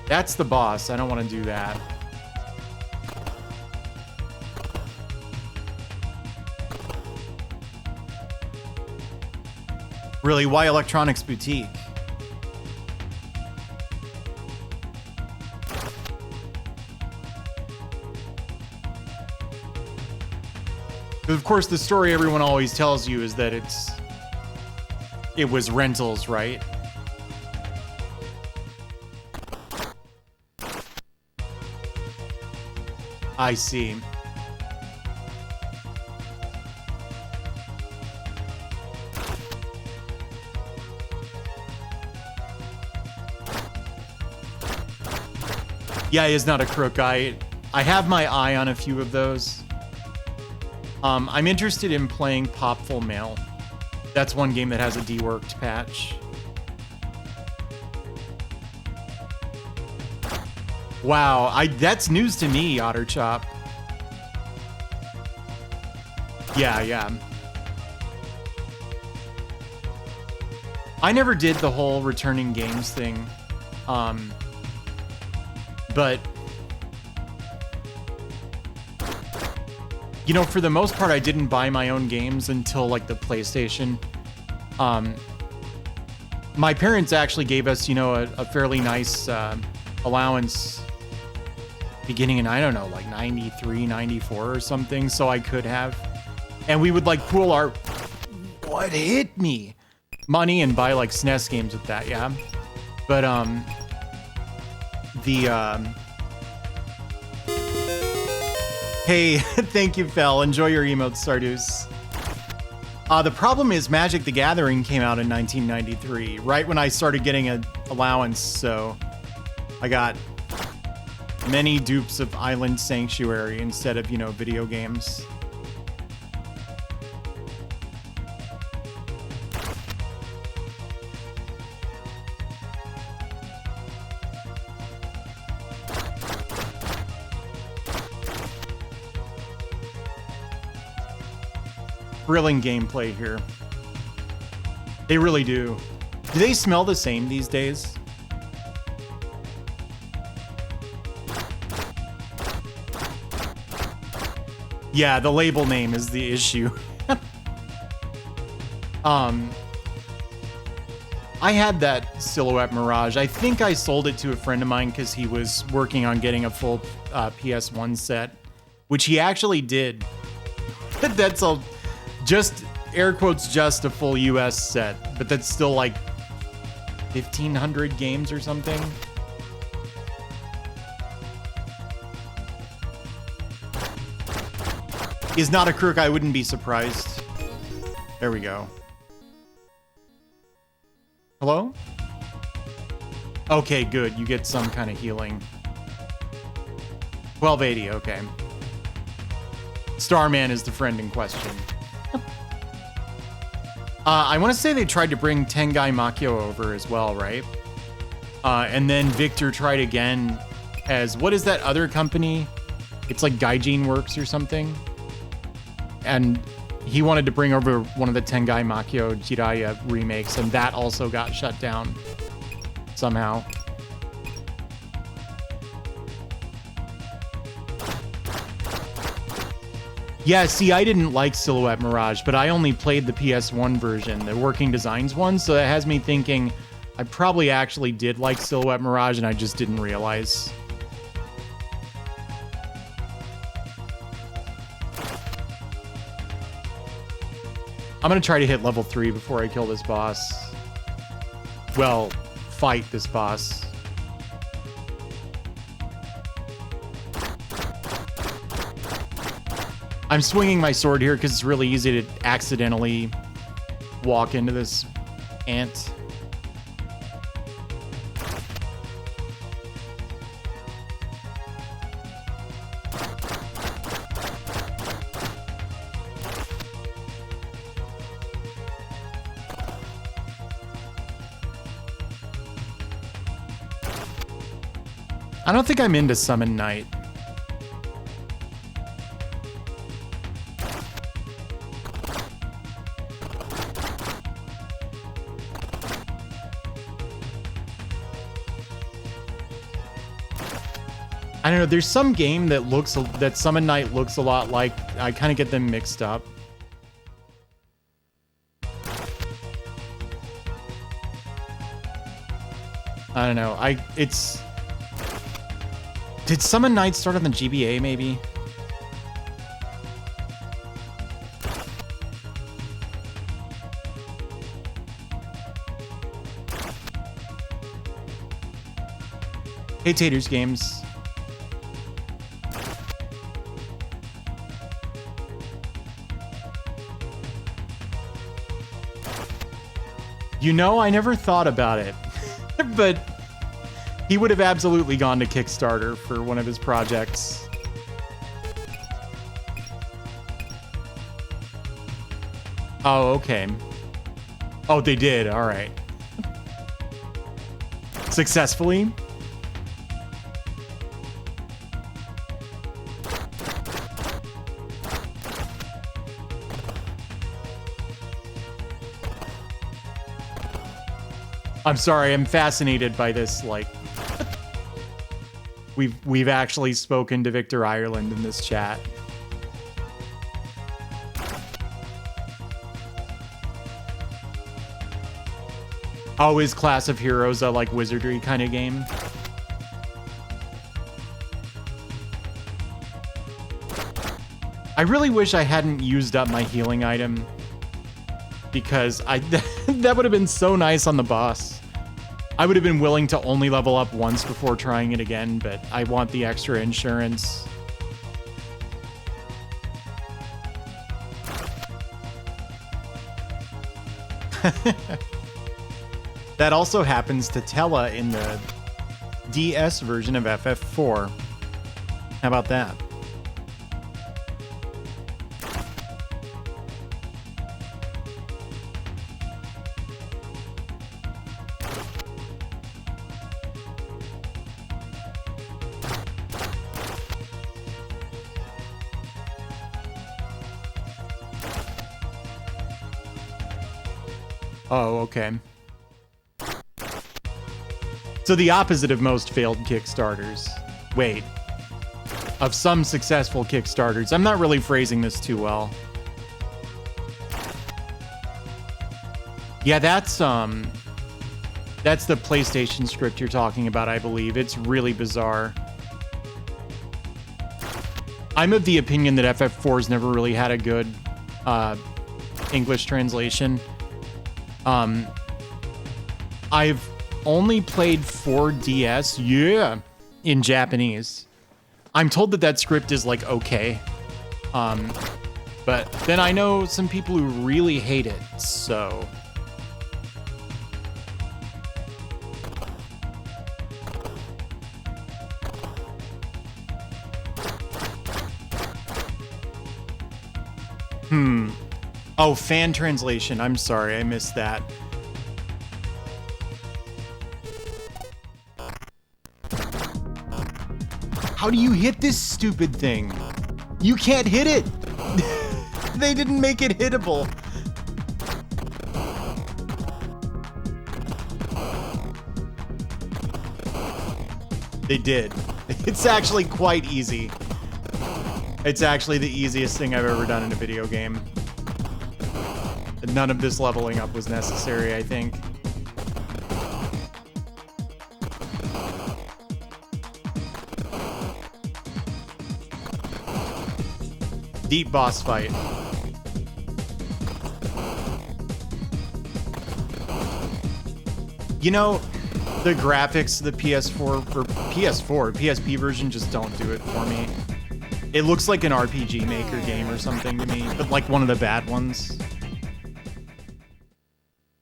A: That's the boss. I don't want to do that. Really, why Electronics Boutique? Of course, the story everyone always tells you is that it was rentals, right? I see. Yeah, he's not a crook. I have my eye on a few of those. I'm interested in playing Popful Mail. That's one game that has a deworked patch. Wow, that's news to me, Otterchop. Yeah. I never did the whole returning games thing. But you know, for the most part, I didn't buy my own games until like the PlayStation. My parents actually gave us, you know, a fairly nice allowance beginning in, I don't know, like 93, 94 or something, so I could have. And we would like pool our what hit me money and buy like SNES games with that, yeah. But hey, thank you, Fel. Enjoy your emotes, Sardus. The problem is Magic the Gathering came out in 1993, right when I started getting an allowance, so I got many dupes of Island Sanctuary instead of, you know, video games. Thrilling gameplay here. They really do. Do they smell the same these days? Yeah, the label name is the issue. I had that Silhouette Mirage. I think I sold it to a friend of mine because he was working on getting a full PS1 set, which he actually did. That's a just air quotes just a full US set, but that's still like 1,500 games or something. Is not a crook, I wouldn't be surprised. There we go. Hello? Okay, good. You get some kind of healing. 1280, okay. Starman is the friend in question. I want to say they tried to bring Tengai Makyo over as well, right? And then Victor tried again as, what is that other company? It's like Gaijin Works or something. And he wanted to bring over one of the Tengai Makyo Jiraiya remakes, and that also got shut down somehow. Yeah, see, I didn't like Silhouette Mirage, but I only played the PS1 version, the Working Designs one, so that has me thinking I probably actually did like Silhouette Mirage and I just didn't realize. I'm gonna try to hit level 3 before I kill this boss. Well, fight this boss. I'm swinging my sword here because it's really easy to accidentally walk into this ant. I don't think I'm into Summon Knight. I don't know, there's some game that Summon Knight looks a lot like. I kind of get them mixed up. I don't know. Did Summon Knight start on the GBA maybe? Hey, Taters Games. You know, I never thought about it, but he would have absolutely gone to Kickstarter for one of his projects. Oh, okay. Oh, they did. All right. Successfully? I'm sorry, I'm fascinated by this, like... We've actually spoken to Victor Ireland in this chat. Oh, is Class of Heroes a, like, wizardry kind of game? I really wish I hadn't used up my healing item, because that would have been so nice on the boss. I would have been willing to only level up once before trying it again, but I want the extra insurance. That also happens to Tella in the DS version of FF4. How about that? Oh, okay. So the opposite of most failed Kickstarters. Wait. Of some successful Kickstarters. I'm not really phrasing this too well. Yeah, that's the PlayStation script you're talking about, I believe. It's really bizarre. I'm of the opinion that FF4's never really had a good English translation. I've only played 4DS, yeah, in Japanese. I'm told that script is like okay. But then I know some people who really hate it, so. Oh, fan translation. I'm sorry, I missed that. How do you hit this stupid thing? You can't hit it! They didn't make it hittable. They did. It's actually quite easy. It's actually the easiest thing I've ever done in a video game. None of this leveling up was necessary, I think. Deep boss fight. You know, the graphics of the PSP version just don't do it for me. It looks like an RPG Maker game or something to me, but like one of the bad ones.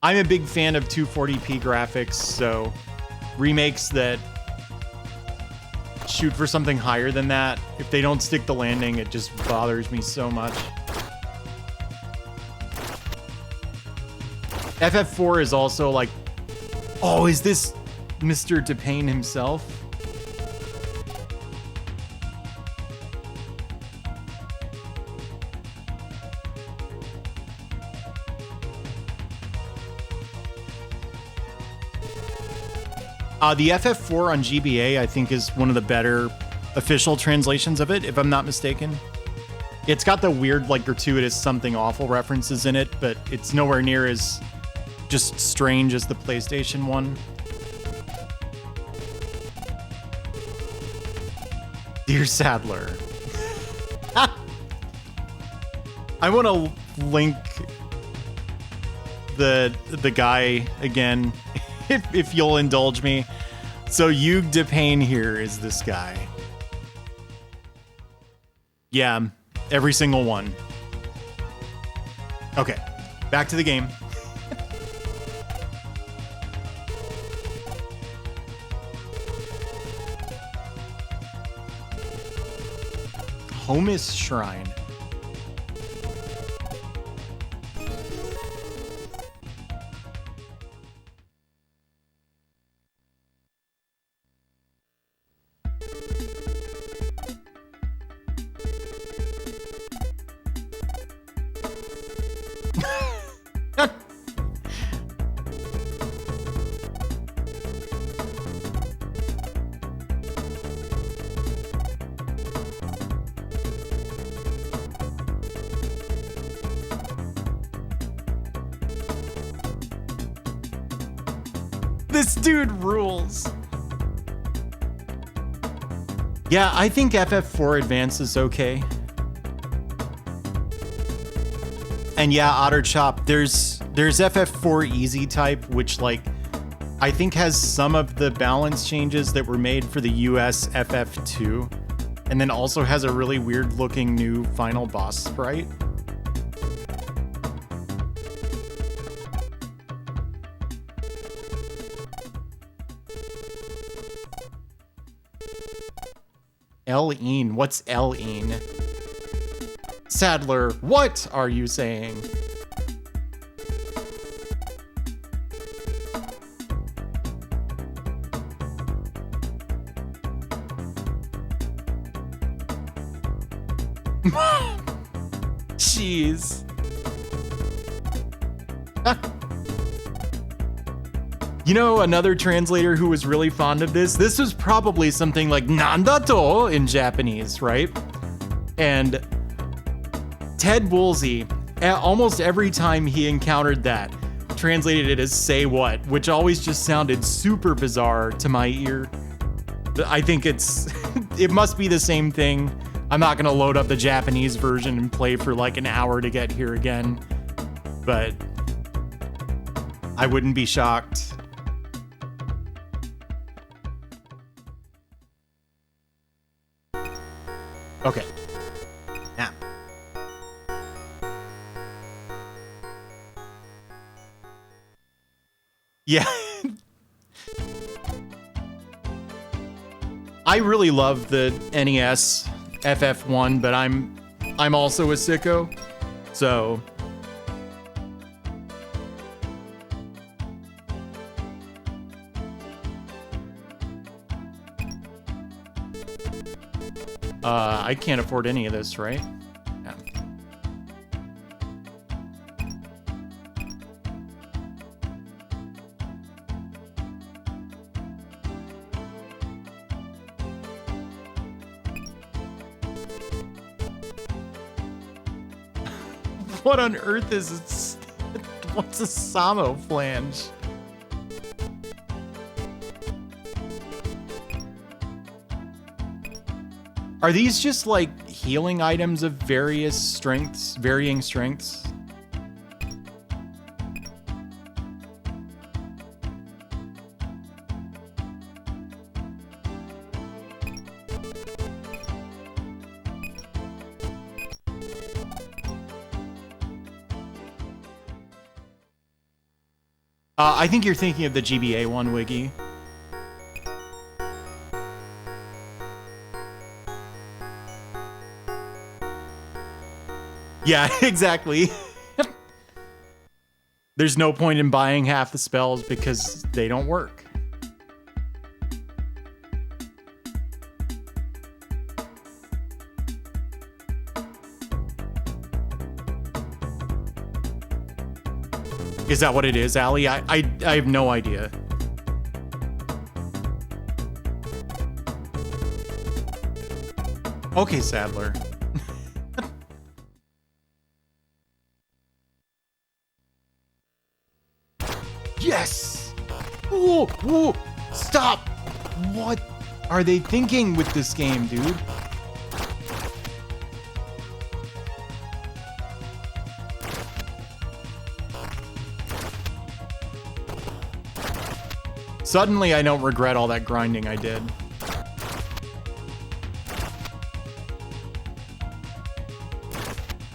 A: I'm a big fan of 240p graphics, so remakes that shoot for something higher than that, if they don't stick the landing, it just bothers me so much. FF4 is also like, oh, is this Mr. DePayne himself? The FF4 on GBA, I think, is one of the better official translations of it, if I'm not mistaken. It's got the weird, like, gratuitous something awful references in it, but it's nowhere near as just strange as the PlayStation one. Dear Sadler. I want to link the guy again, if you'll indulge me. So Hugh DePayne here is this guy. Yeah, every single one. Okay, back to the game. Homus Shrine. This dude rules. Yeah, I think FF4 Advance is okay. And yeah, Otterchop, there's FF4 Easy Type, which like I think has some of the balance changes that were made for the US FF2, and then also has a really weird looking new final boss sprite. L-Een. What's L-Een? Sadler, what are you saying? Jeez. You know, another translator who was really fond of this was probably something like Nandato in Japanese, right? And Ted Woolsey, almost every time he encountered that, translated it as say what, which always just sounded super bizarre to my ear. I think it must be the same thing. I'm not gonna load up the Japanese version and play for like an hour to get here again, but I wouldn't be shocked. Okay. Now. Yeah. I really love the NES FF1, but I'm also a sicko. So I can't afford any of this, right? Yeah. What on earth is it? What's a Samo flange? Are these just like healing items of varying strengths? I think you're thinking of the GBA one, Wiggy. Yeah, exactly. There's no point in buying half the spells because they don't work. Is that what it is, Allie? I have no idea. Okay, Sadler. Yes! Whoa, whoa, stop! What are they thinking with this game, dude? Suddenly, I don't regret all that grinding I did.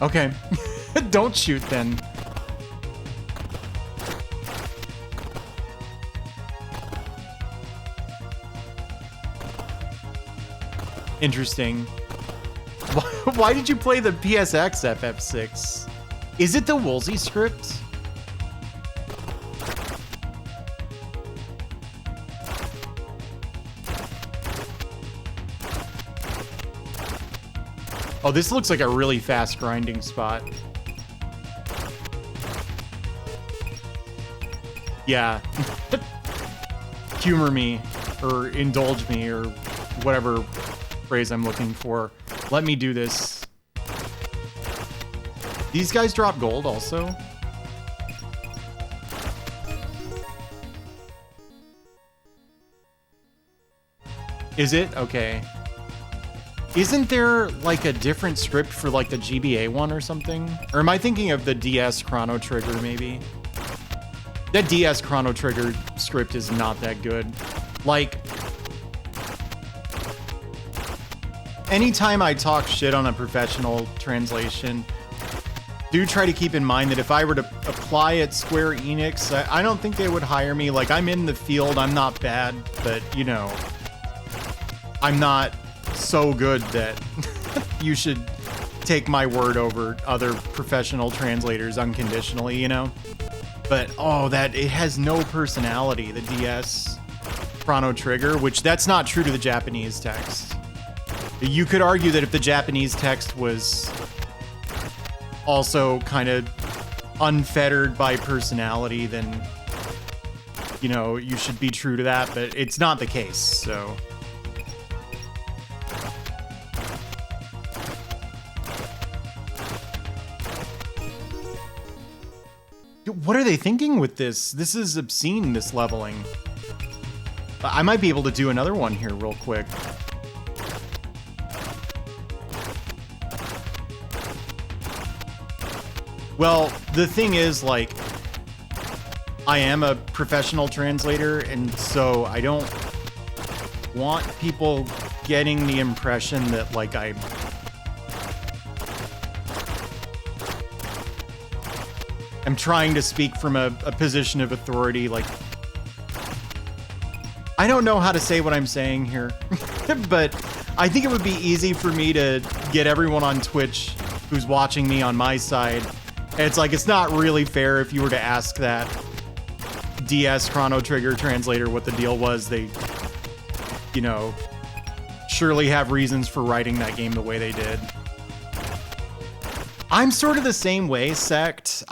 A: Okay. Don't shoot, then. Interesting. Why did you play the PSX FF6? Is it the Woolsey script? Oh, this looks like a really fast grinding spot. Yeah. Humor me, or indulge me, or whatever phrase I'm looking for. Let me do this. These guys drop gold also? Is it? Okay. Isn't there like a different script for like the GBA one or something? Or am I thinking of the DS Chrono Trigger maybe? That DS Chrono Trigger script is not that good. Like, anytime I talk shit on a professional translation, do try to keep in mind that if I were to apply at Square Enix, I don't think they would hire me. Like, I'm in the field, I'm not bad, but you know, I'm not so good that you should take my word over other professional translators unconditionally, you know? But, oh, that it has no personality, the DS Chrono Trigger, which that's not true to the Japanese text. You could argue that if the Japanese text was also kind of unfettered by personality, then, you know, you should be true to that, but it's not the case, so... What are they thinking with this? This is obscene, this leveling. I might be able to do another one here real quick. Well, the thing is, like, I am a professional translator, and so I don't want people getting the impression that, like, I'm trying to speak from a position of authority. Like, I don't know how to say what I'm saying here, but I think it would be easy for me to get everyone on Twitch who's watching me on my side. And it's like, it's not really fair if you were to ask that DS Chrono Trigger translator what the deal was. They, you know, surely have reasons for writing that game the way they did. I'm sort of the same way, Sect.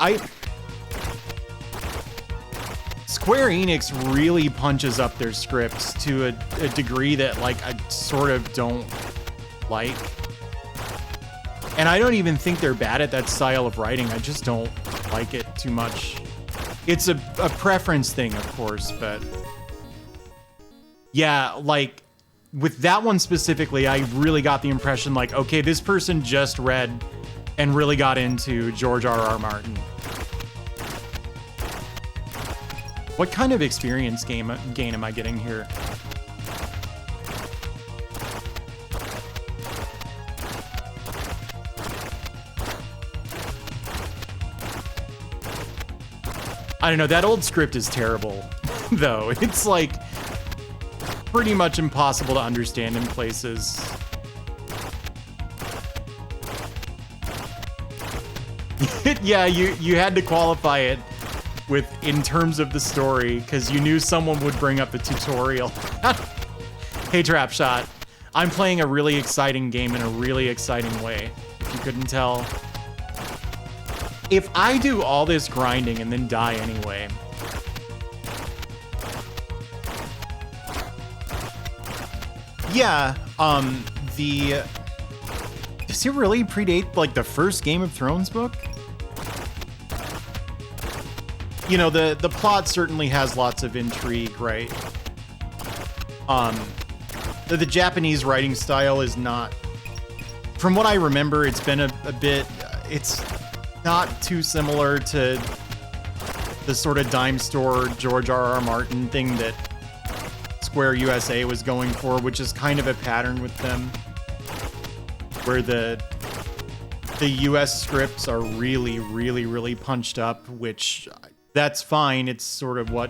A: Square Enix really punches up their scripts to a degree that, like, I sort of don't like. And I don't even think they're bad at that style of writing. I just don't like it too much. It's a preference thing, of course, but... Yeah, like, with that one specifically, I really got the impression, like, okay, this person just read and really got into George R.R. Martin. What kind of experience gain am I getting here? I don't know, that old script is terrible, though. It's like pretty much impossible to understand in places. Yeah, you had to qualify it with in terms of the story because you knew someone would bring up the tutorial. Hey, Trapshot, I'm playing a really exciting game in a really exciting way, if you couldn't tell. If I do all this grinding and then die anyway, yeah, does it really predate like the first Game of Thrones book? You know, the plot certainly has lots of intrigue, right? The Japanese writing style is not, from what I remember, it's been a bit, it's not too similar to the sort of dime store George R.R. Martin thing that Square USA was going for, which is kind of a pattern with them, where the US scripts are really, really, really punched up, which that's fine. It's sort of what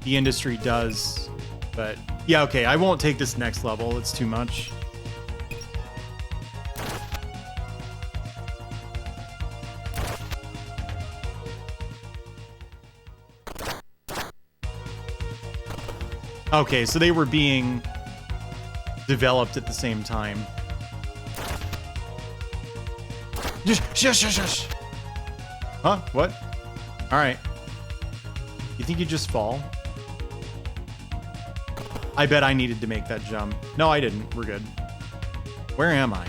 A: the industry does. But yeah, okay, I won't take this next level. It's too much. Okay, so they were being developed at the same time. Shush. Huh? What? Alright. You think you just fall? I bet I needed to make that jump. No, I didn't. We're good. Where am I?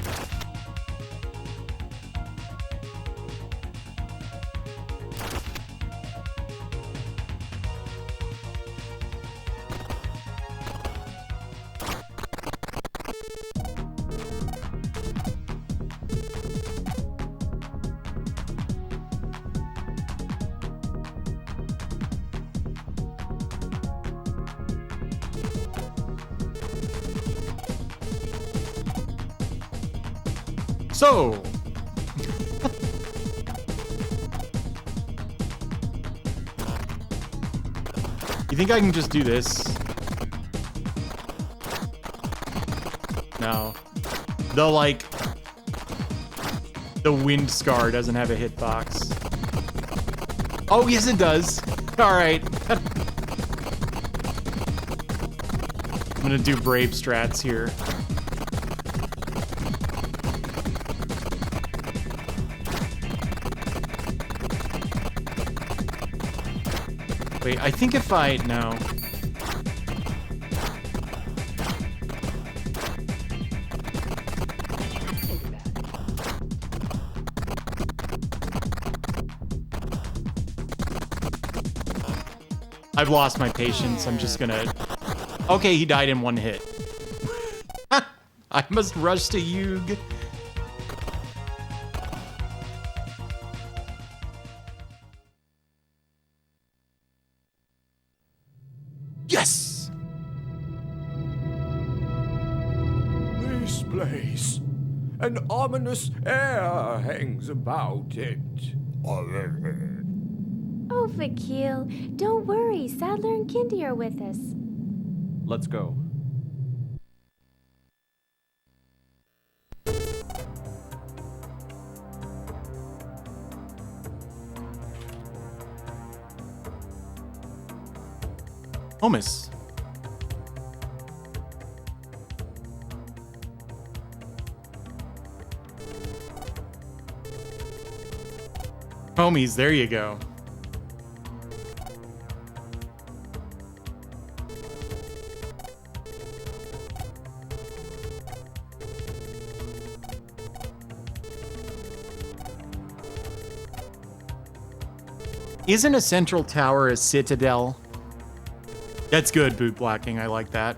A: So, you think I can just do this? No. The wind scar doesn't have a hitbox. Oh, yes it does. All right. I'm gonna do brave strats here. Wait, I think if I... No. I've lost my patience. I'm just gonna... Okay, he died in one hit. I must rush to Yug. Yes!
J: This place. An ominous air hangs about it.
K: Oh, Vakil, don't worry. Sadler and Kindy are with us.
C: Let's go.
A: Homus. Homies, there you go. Isn't a central tower a citadel? That's good, boot blocking. I like that.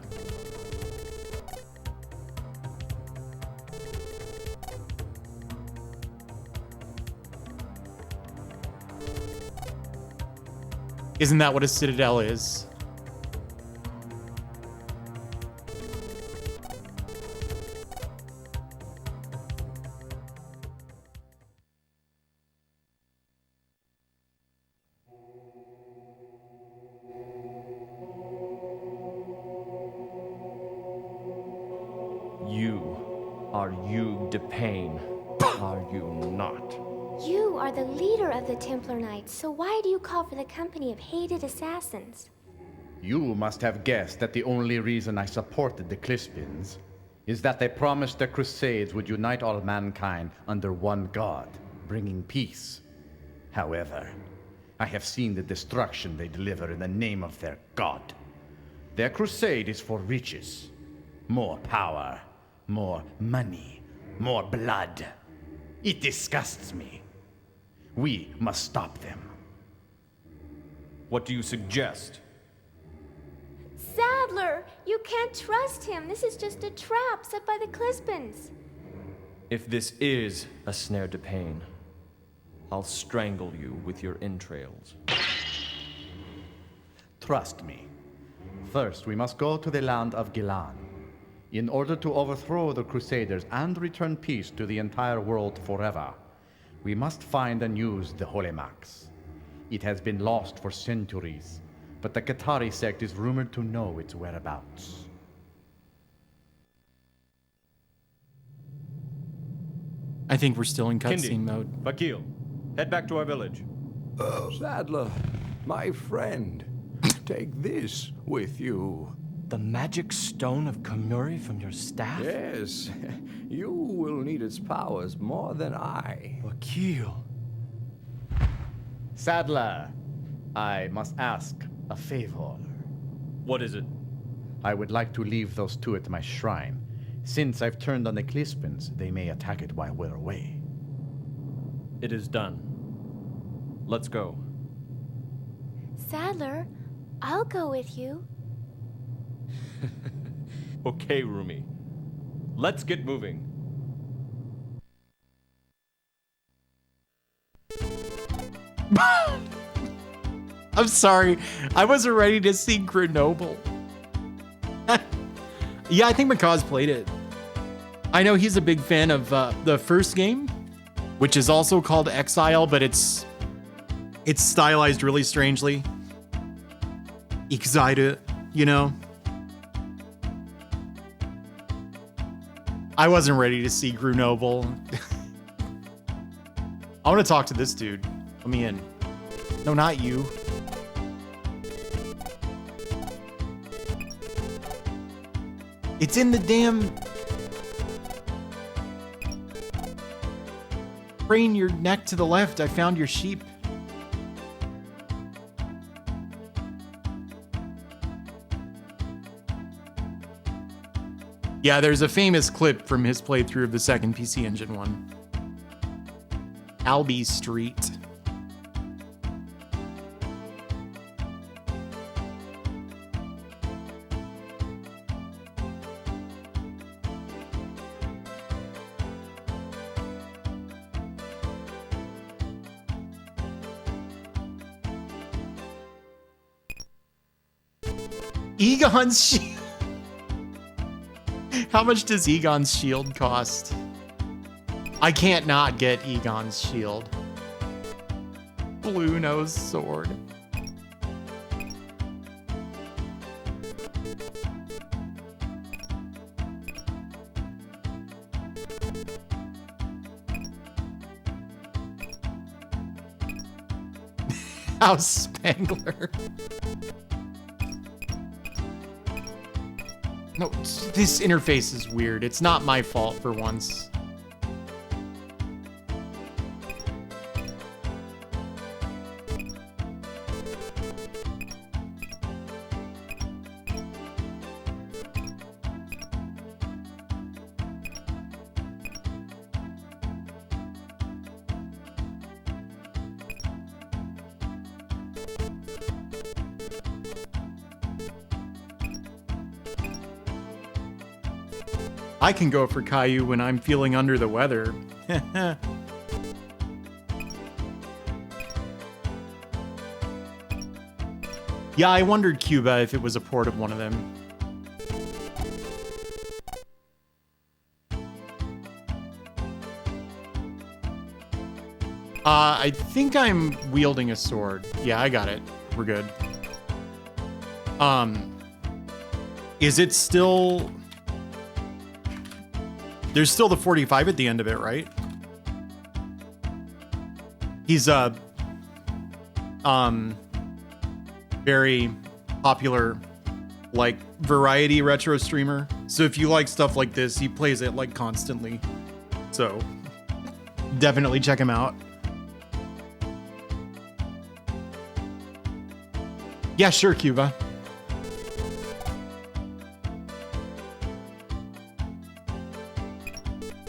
A: Isn't that what a citadel is?
L: You are Hugh DePayne, are you not?
K: You are the leader of the Templar Knights, so why do you call for the company of hated assassins?
H: You must have guessed that the only reason I supported the Clispins is that they promised their crusades would unite all mankind under one god, bringing peace. However, I have seen the destruction they deliver in the name of their god. Their crusade is for riches, more power, more money, more blood. It disgusts me. We must stop them.
L: What do you suggest?
K: Sadler, you can't trust him. This is just a trap set by the Clispins.
L: If this is a snare to pain, I'll strangle you with your entrails.
H: Trust me. First, we must go to the land of Gilan. In order to overthrow the Crusaders and return peace to the entire world forever, we must find and use the Holy Max. It has been lost for centuries, but the Qatari sect is rumored to know its whereabouts.
A: I think we're still in cutscene mode.
L: Vakil, head back to our village.
J: Sadler, my friend, take this with you.
L: The magic stone of Kamuri from your staff?
J: Yes, you will need its powers more than I.
L: Vakil.
H: Sadler, I must ask a favor.
L: What is it?
H: I would like to leave those two at my shrine. Since I've turned on the Clispins, they may attack it while we're away.
L: It is done. Let's go.
K: Sadler, I'll go with you.
L: Okay, Rumi. Let's get moving.
A: I'm sorry. I wasn't ready to see Grenoble. Yeah, I think Makaz played it. I know he's a big fan of the first game, which is also called Exile, but it's stylized really strangely. Excited, you know? I wasn't ready to see Grenoble. I want to talk to this dude. Let me in. No, not you. It's in the damn... Crane your neck to the left. I found your sheep. Yeah, there's a famous clip from his playthrough of the second PC Engine one. Albee Street. Egon's shield. How much does Egon's shield cost? I can't not get Egon's shield. Blue nose sword. House Spangler. No, this interface is weird. It's not my fault for once. I can go for Caillou when I'm feeling under the weather. Yeah, I wondered, Cuba, if it was a port of one of them. I think I'm wielding a sword. Yeah, I got it. We're good. Is it still... There's still the 45 at the end of it, right? He's a very popular like variety retro streamer. So if you like stuff like this, he plays it like constantly. So definitely check him out. Yeah, sure, Cuba.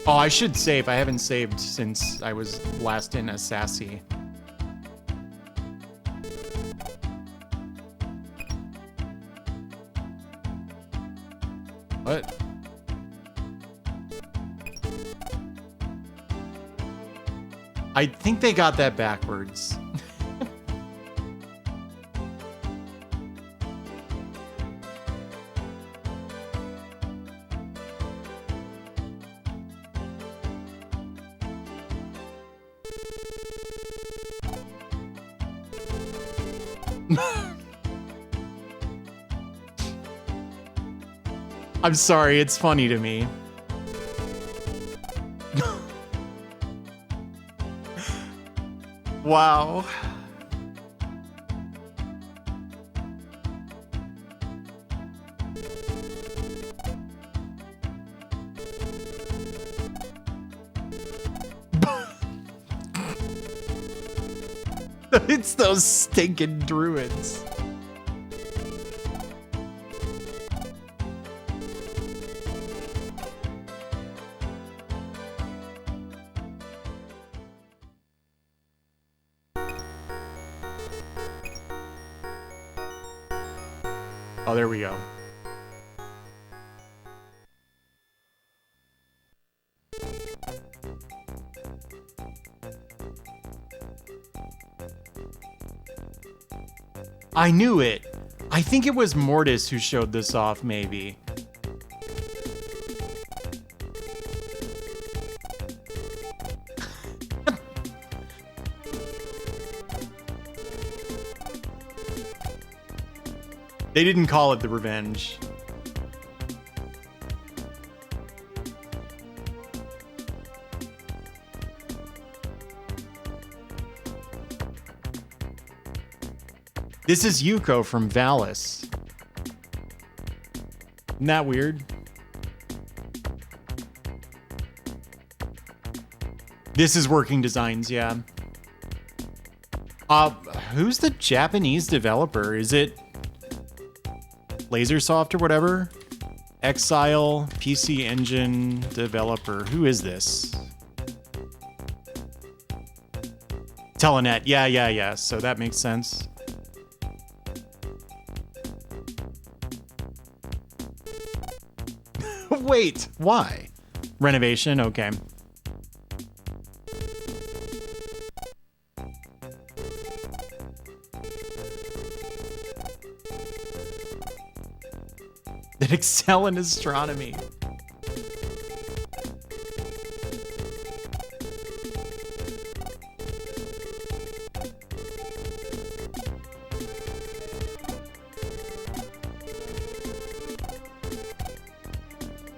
A: Oh, I should save. I haven't saved since I was last in Assassi. What? I think they got that backwards. I'm sorry, it's funny to me. Wow. It's those stinking druids. Oh, there we go. I knew it. I think it was Mortis who showed this off, maybe. They didn't call it the Revenge. This is Yuko from Valis. Isn't that weird? This is Working Designs, yeah. Who's the Japanese developer? Is it Lasersoft or whatever? Exile, PC Engine developer. Who is this? Telenet. Yeah. So that makes sense. Wait, why? Renovation, okay. That excel in astronomy.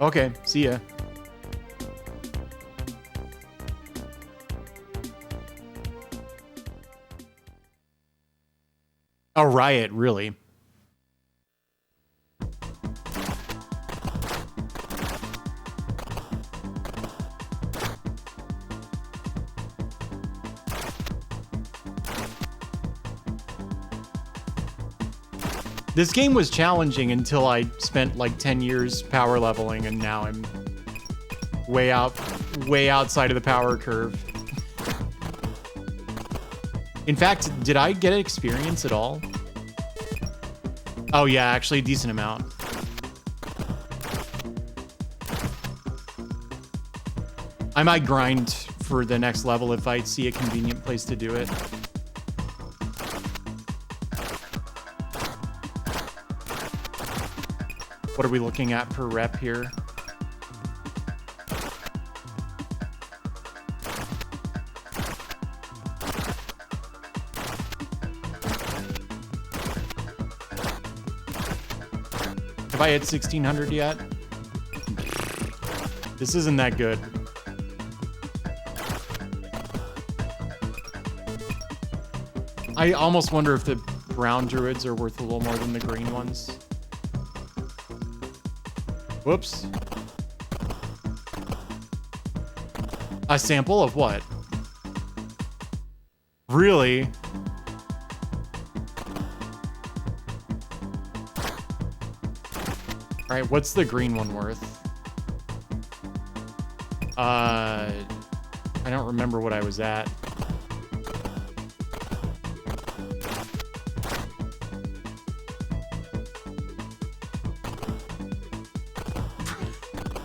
A: Okay, see ya. A riot, really. This game was challenging until I spent like 10 years power leveling, and now I'm way outside of the power curve. In fact, did I get experience at all? Oh yeah, actually a decent amount. I might grind for the next level if I see a convenient place to do it. What are we looking at per rep here? Have I hit 1600 yet? This isn't that good. I almost wonder if the brown druids are worth a little more than the green ones. Whoops. A sample of what? Really? All right, what's the green one worth? I don't remember what I was at.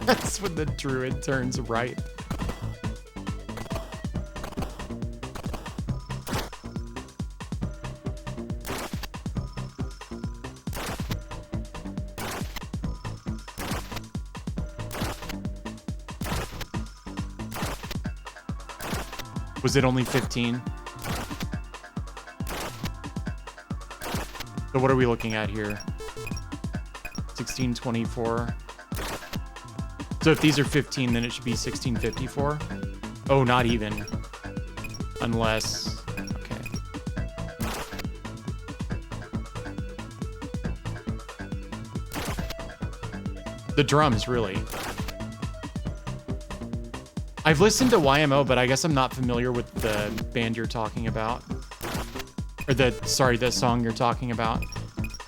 A: That's when the druid turns right. Was it only 15? So what are we looking at here? 1624. So if these are 15, then it should be 1654. Oh, not even. Unless, okay. The drums, really. I've listened to YMO, but I guess I'm not familiar with the band you're talking about. Or the song you're talking about.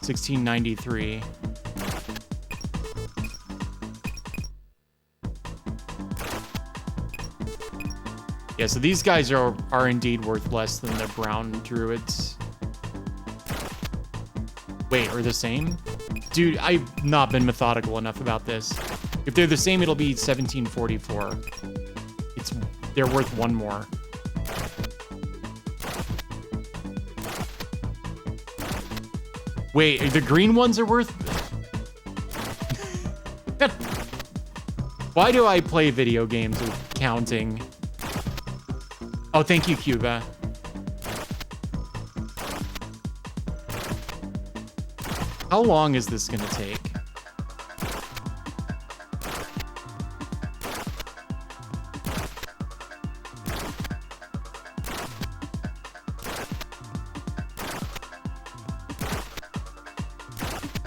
A: 1693. Yeah, so these guys are indeed worth less than the brown druids. Wait, are the same? Dude, I've not been methodical enough about this. If they're the same, it'll be 1744. They're worth one more. Wait, the green ones are worth... Why do I play video games with counting? Oh, thank you, Cuba. How long is this gonna take?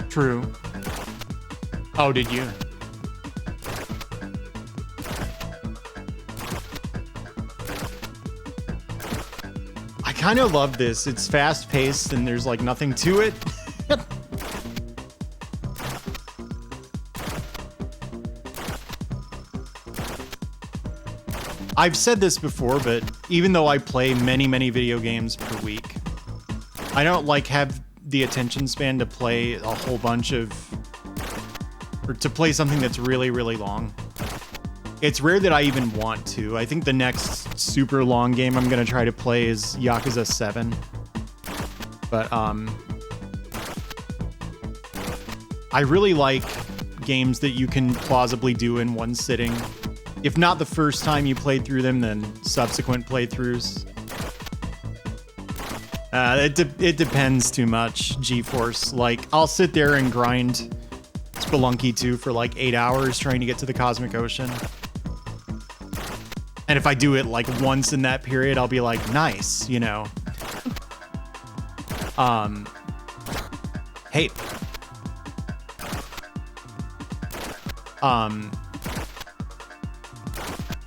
A: True. Oh, did you? I kind of love this. It's fast paced and there's like nothing to it. I've said this before, but even though I play many, many video games per week, I don't like have the attention span to play a whole bunch of, or to play something that's really, really long. It's rare that I even want to. I think the next super long game I'm gonna try to play is Yakuza 7. But I really like games that you can plausibly do in one sitting. If not the first time you played through them, then subsequent playthroughs. It depends too much, GeForce. Like, I'll sit there and grind Spelunky 2 for like 8 hours trying to get to the Cosmic Ocean. And if I do it like once in that period, I'll be like, nice, you know. Hey.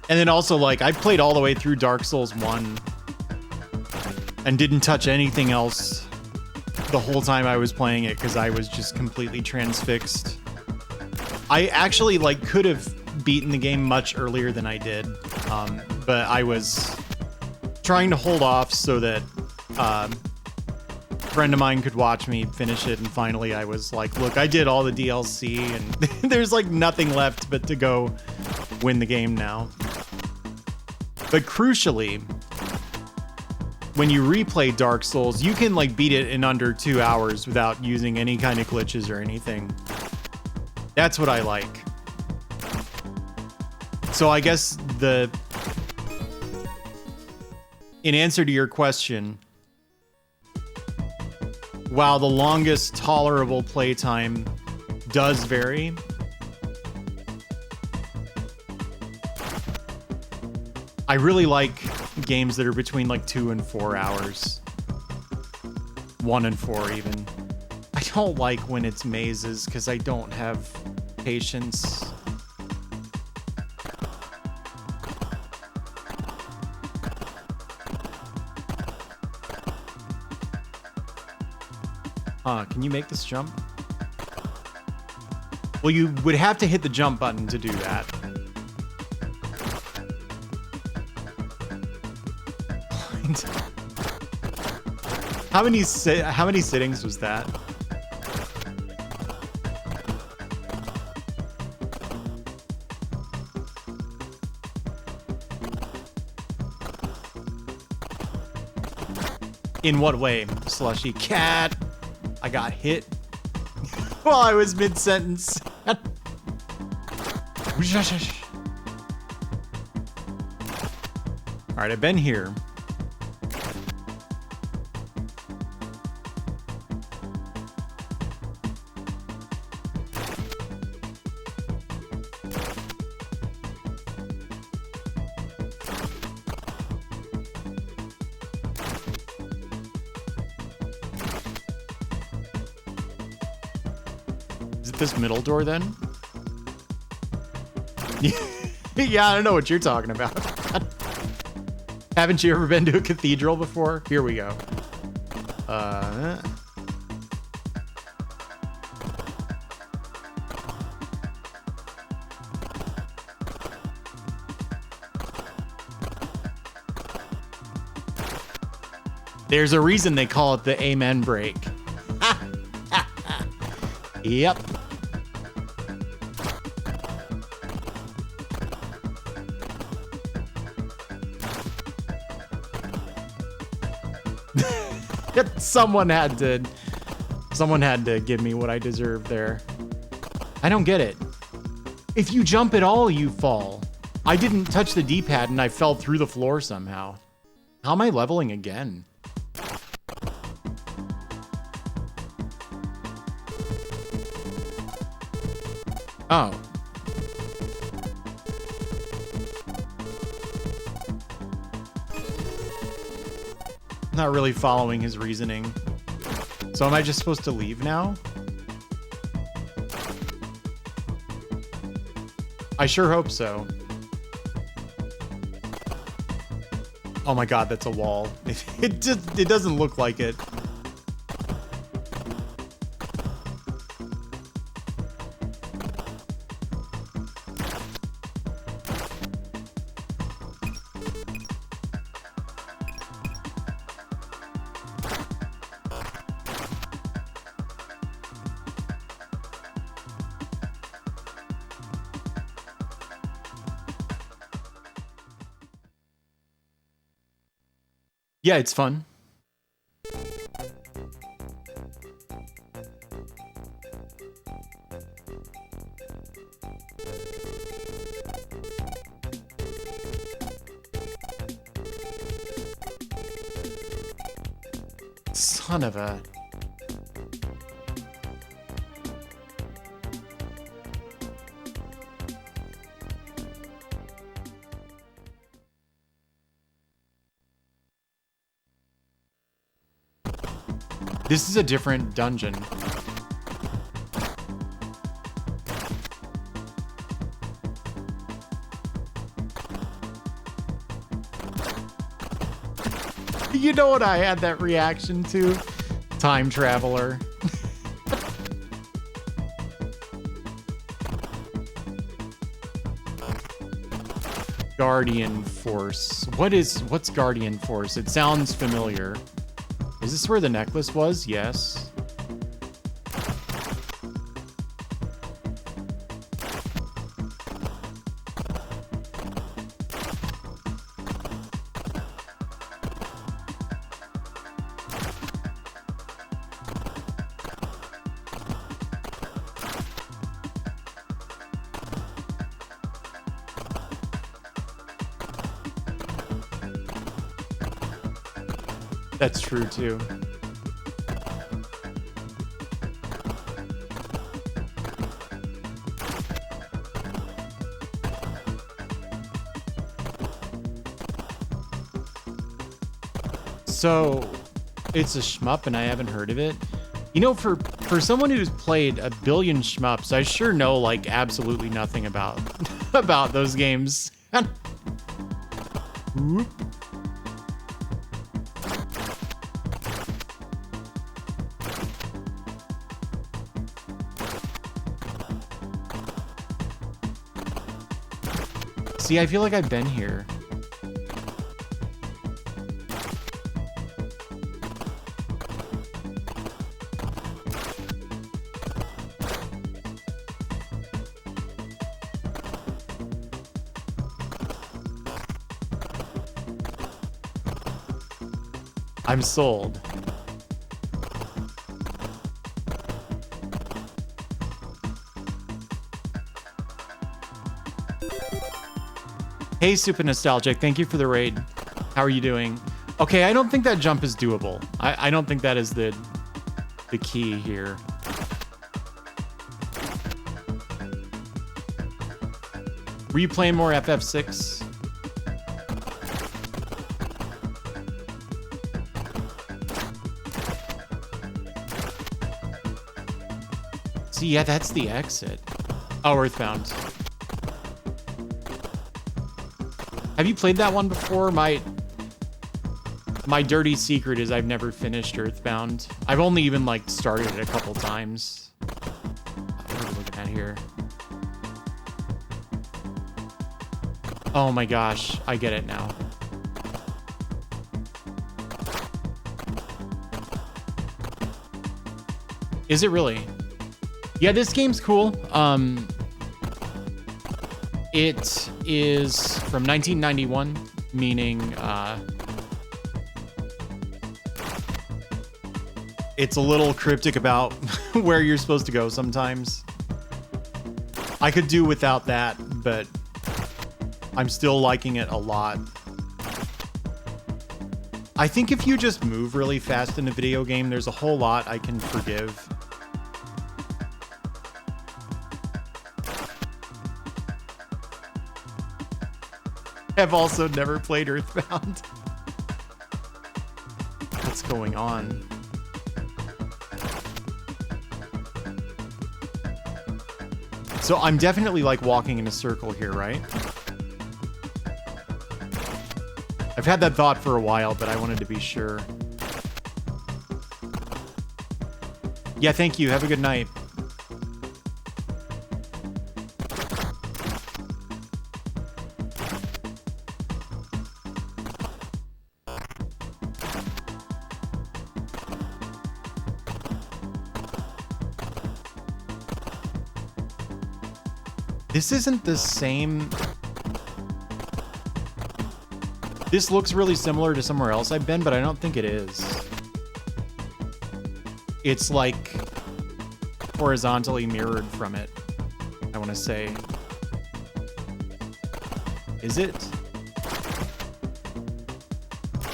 A: And then also, like, I played all the way through Dark Souls 1 and didn't touch anything else the whole time I was playing it because I was just completely transfixed. I actually, like, could have beaten the game much earlier than I did, but I was trying to hold off so that a friend of mine could watch me finish it, and finally I was like, look, I did all the DLC, and there's, like, nothing left but to go win the game now. But crucially, when you replay Dark Souls, you can like beat it in under 2 hours without using any kind of glitches or anything. That's what I like. So I guess in answer to your question, while the longest tolerable playtime does vary, I really like games that are between like 2 and 4 hours. 1 and 4 even. I don't like when it's mazes because I don't have patience. Can you make this jump? Well, you would have to hit the jump button to do that. How many sittings was that? In what way, Slushy Cat? I got hit while I was mid-sentence. All right, I've been here. Is it this middle door then? Yeah, I don't know what you're talking about. Haven't you ever been to a cathedral before? Here we go. There's a reason they call it the amen break. Yep. Someone had to give me what I deserved there. I don't get it. If you jump at all, you fall. I didn't touch the D-pad and I fell through the floor somehow. How am I leveling again? Oh. Not really following his reasoning. So am I just supposed to leave now? I sure hope so. Oh my god, that's a wall. It doesn't look like it. Yeah, it's fun. Son of a... This is a different dungeon. You know what I had that reaction to? Time Traveler. Guardian Force. What's Guardian Force? It sounds familiar. Is this where the necklace was? Yes. That's true too. So it's a shmup and I haven't heard of it. You know, for someone who's played a billion shmups, I sure know like absolutely nothing about about those games. Whoop. See, I feel like I've been here. I'm sold. Hey, Super Nostalgic, thank you for the raid. How are you doing? Okay, I don't think that jump is doable. I don't think that is the key here. Were you playing more FF6? See, yeah, that's the exit. Oh, Earthbound. Have you played that one before? My dirty secret is I've never finished Earthbound. I've only even like started it a couple times. What are we looking at here? Oh my gosh, I get it now. Is it really? Yeah, this game's cool. It is from 1991, meaning it's a little cryptic about where you're supposed to go sometimes. I could do without that, but I'm still liking it a lot. I think if you just move really fast in a video game, there's a whole lot I can forgive. I've also never played Earthbound. What's going on? So I'm definitely like walking in a circle here, right? I've had that thought for a while, but I wanted to be sure. Yeah, thank you. Have a good night. This isn't the same. This looks really similar to somewhere else I've been, but I don't think it is. It's like horizontally mirrored from it, I want to say. Is it?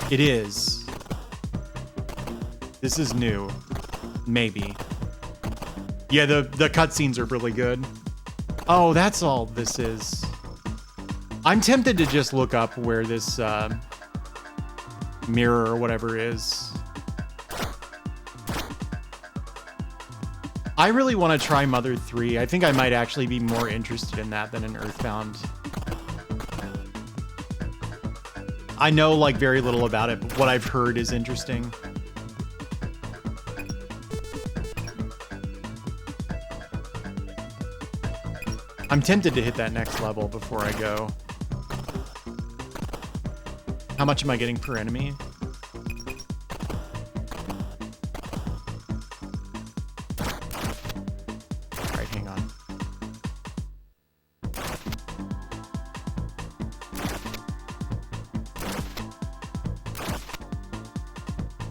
A: It is. This is new. Maybe. Yeah, the cutscenes are really good. Oh, that's all this is. I'm tempted to just look up where this mirror or whatever is. I really want to try Mother 3. I think I might actually be more interested in that than in Earthbound. I know like very little about it, but what I've heard is interesting. I'm tempted to hit that next level before I go. How much am I getting per enemy? All right, hang on.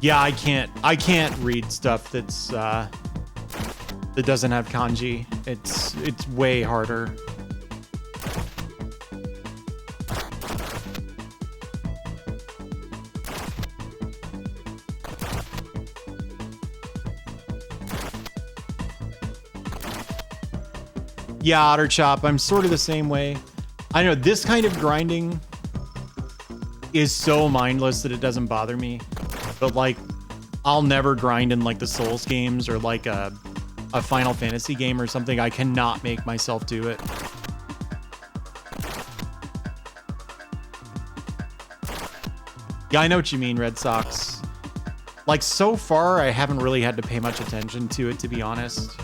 A: Yeah, I can't read stuff that's that doesn't have kanji. It's way harder. Yeah, Otter Chop, I'm sort of the same way. I know this kind of grinding is so mindless that it doesn't bother me. But like, I'll never grind in like the Souls games or like a Final Fantasy game or something. I cannot make myself do it. Yeah, I know what you mean, Red Sox. Like, so far, I haven't really had to pay much attention to it, to be honest.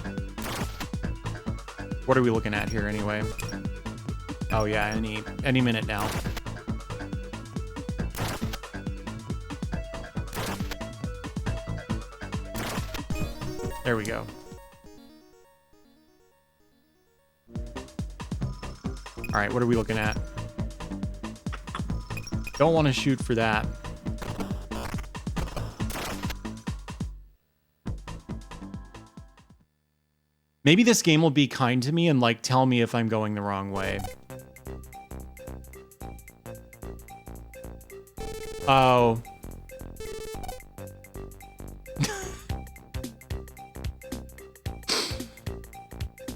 A: What are we looking at here, anyway? Oh, yeah, any minute now. There we go. All right, what are we looking at? Don't want to shoot for that. Maybe this game will be kind to me and like tell me if I'm going the wrong way. Oh.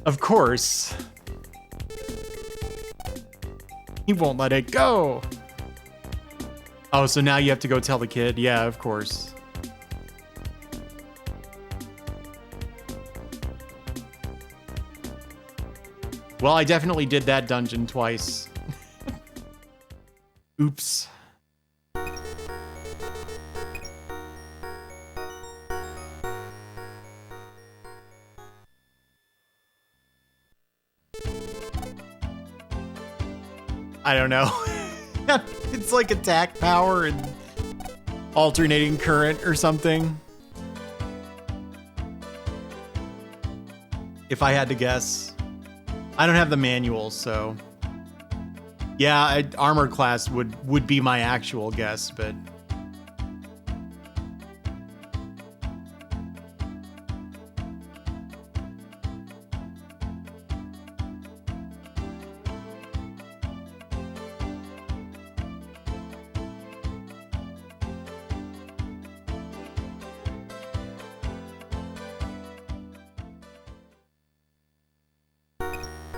A: Of course. He won't let it go. Oh, so now you have to go tell the kid? Yeah, of course. Well, I definitely did that dungeon twice. Oops. I don't know. It's like attack power and alternating current or something. If I had to guess. I don't have the manual, so... Yeah, armor class would be my actual guess, but...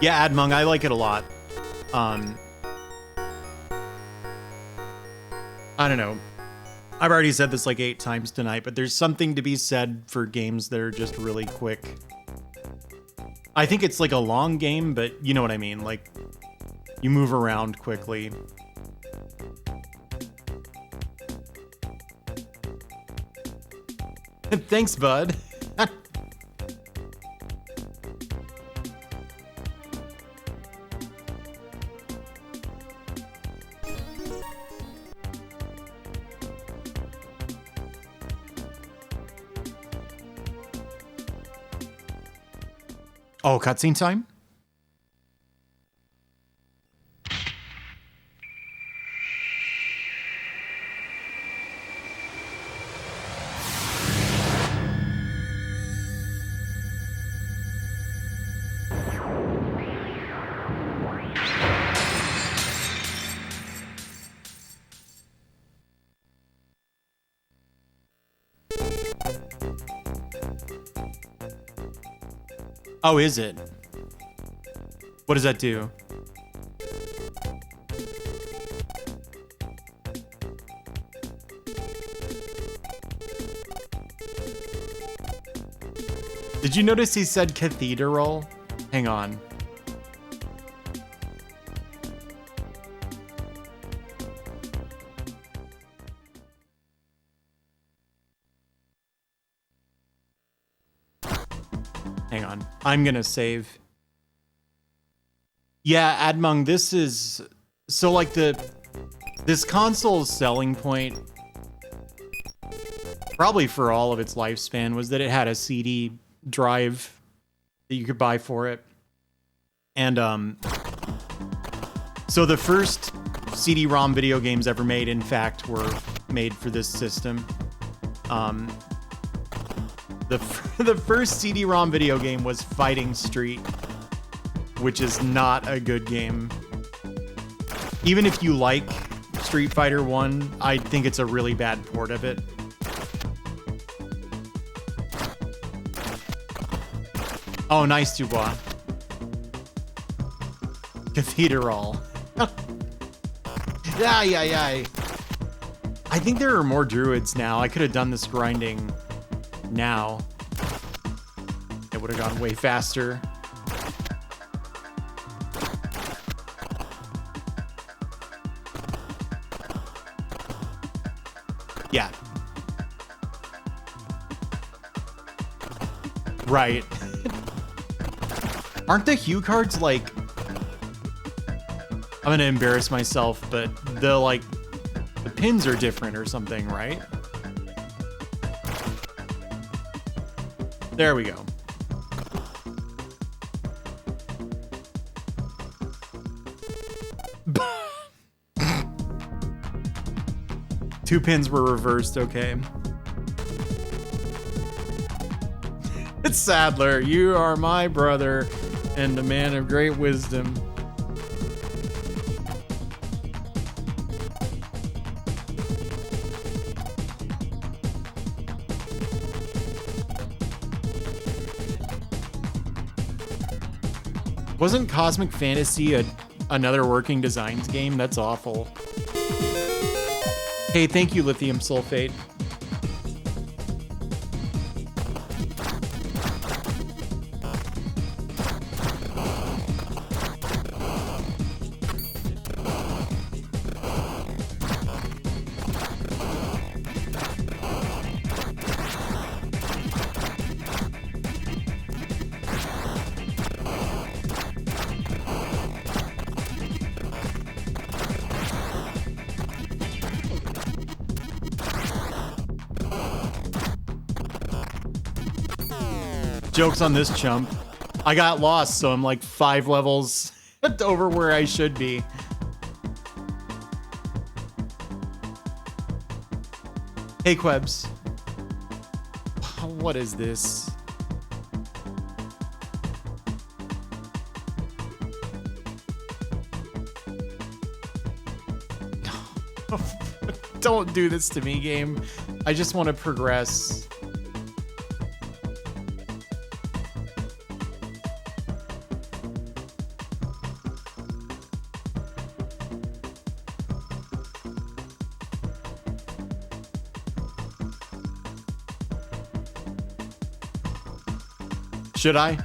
A: Yeah, Admung, I like it a lot. I don't know. I've already said this like 8 times tonight, but there's something to be said for games that are just really quick. I think it's like a long game, but you know what I mean. Like, you move around quickly. Thanks, bud. Oh, cutscene time? Oh, is it? What does that do? Did you notice he said cathedral? Hang on. Hang on. I'm gonna save. Yeah, Admung, this is... So, like, this console's selling point, probably for all of its lifespan, was that it had a CD drive that you could buy for it. And, so the first CD-ROM video games ever made, in fact, were made for this system. The first CD-ROM video game was Fighting Street, which is not a good game. Even if you like Street Fighter 1, I think it's a really bad port of it. Oh, nice, Dubois. Cathedral. Yeah. I think there are more druids now. I could have done this grinding now. It would have gone way faster. Yeah. Right. Aren't the hue cards like... I'm gonna embarrass myself, but the pins are different or something, right? There we go. Two pins were reversed, okay. It's Sadler, you are my brother and a man of great wisdom. Wasn't Cosmic Fantasy another Working Designs game? That's awful. Hey, thank you, Lithium Sulfate. Joke's on this chump. I got lost, so I'm like 5 levels over where I should be. Hey, Quebs. What is this? Don't do this to me, game. I just want to progress. Should I?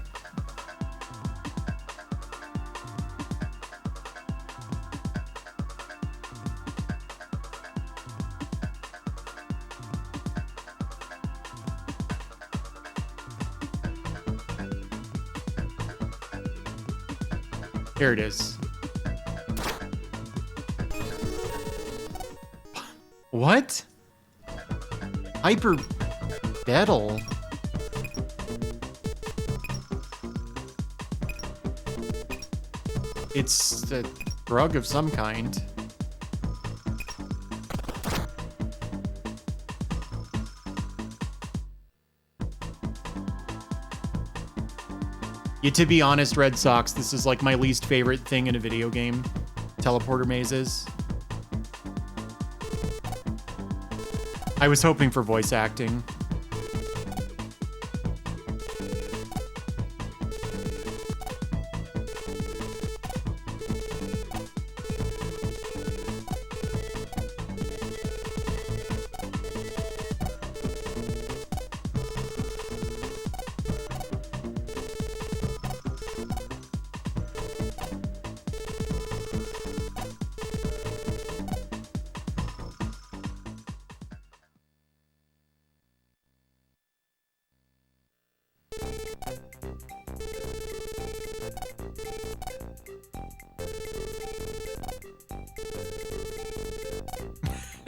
A: Here it is. What? Hyper Battle. It's a drug of some kind. Yeah, to be honest, Red Sox, this is like my least favorite thing in a video game. Teleporter mazes. I was hoping for voice acting.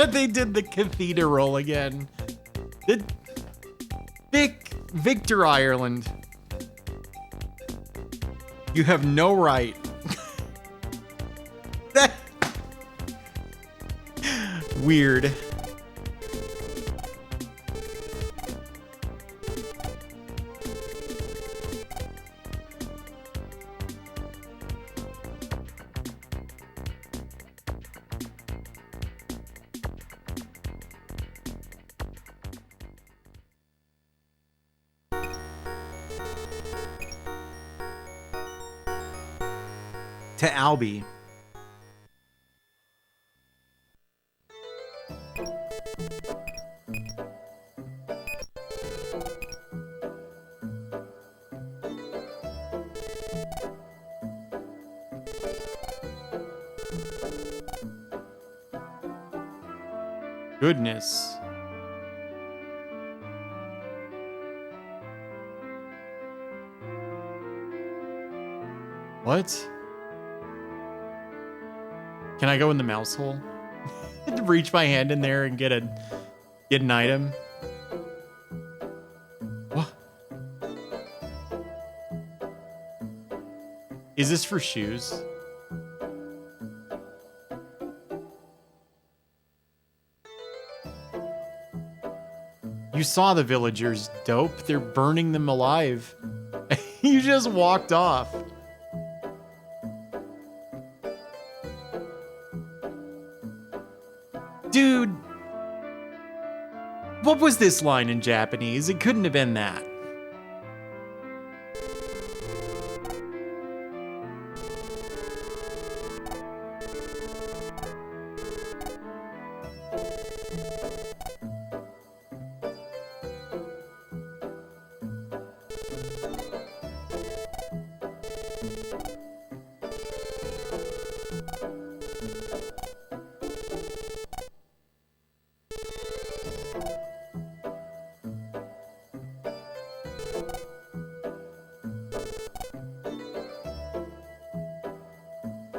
A: They did the cathedral roll again. Victor Ireland. You have no right. Weird. To Albie. goodness. What? Can I go in the mouse hole? Reach my hand in there and get an item? What? Is this for shoes? You saw the villagers, dope. They're burning them alive. You just walked off. Dude, what was this line in Japanese? It couldn't have been that.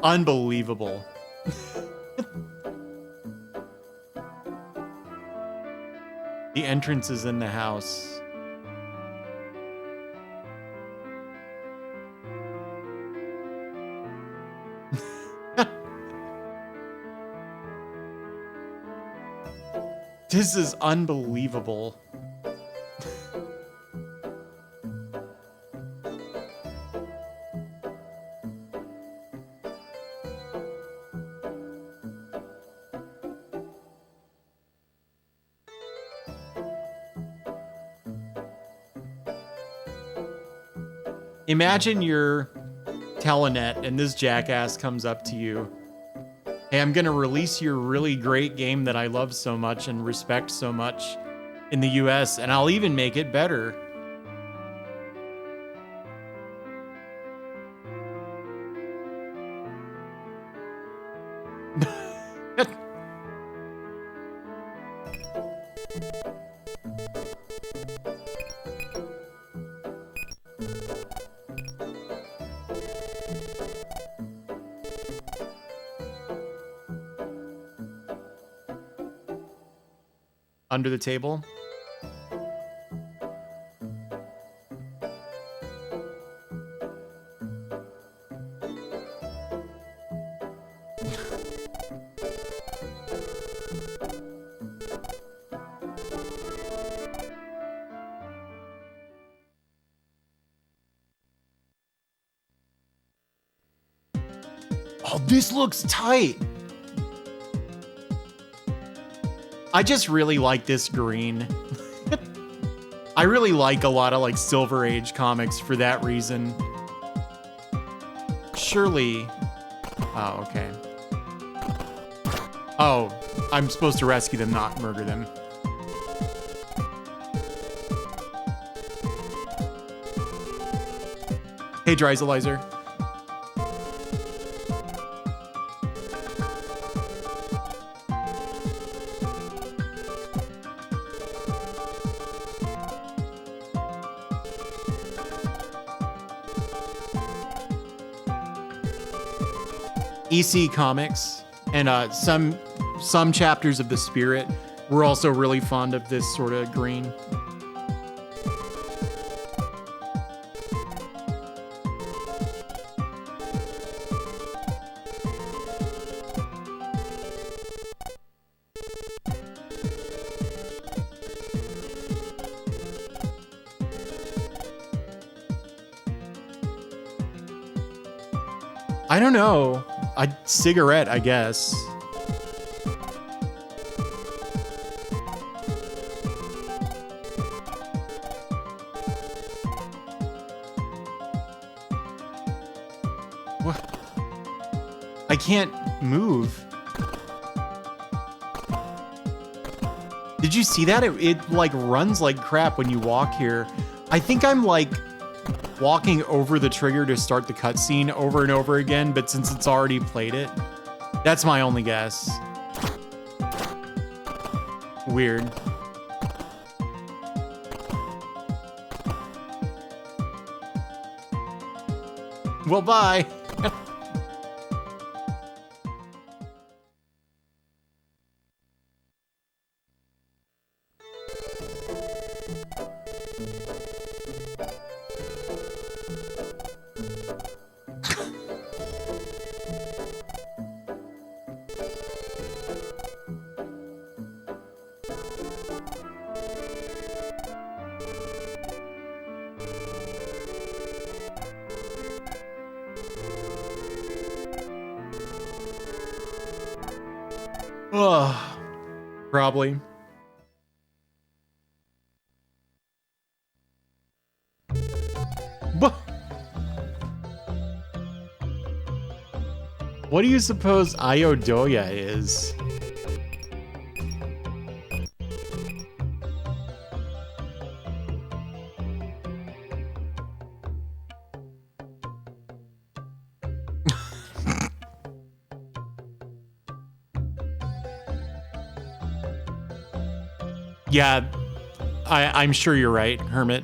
A: Unbelievable. The entrance is in the house. This is unbelievable. Imagine you're Telenet and this jackass comes up to you. Hey, I'm gonna release your really great game that I love so much and respect so much in the US, and I'll even make it better. Under the table. Oh, this looks tight. I just really like this green. I really like a lot of like Silver Age comics for that reason. Surely. Oh, okay. Oh, I'm supposed to rescue them, not murder them. Hey, Dryzalizer. EC Comics and some chapters of The Spirit were also really fond of this sort of green. I don't know. A cigarette, I guess. What? I can't move. Did you see that? It like runs like crap when you walk here. I think I'm like walking over the trigger to start the cutscene over and over again, but since it's already played it, that's my only guess. Weird. Well, bye. Oh, probably. What do you suppose Iodoya is? Yeah, I'm sure you're right, Hermit.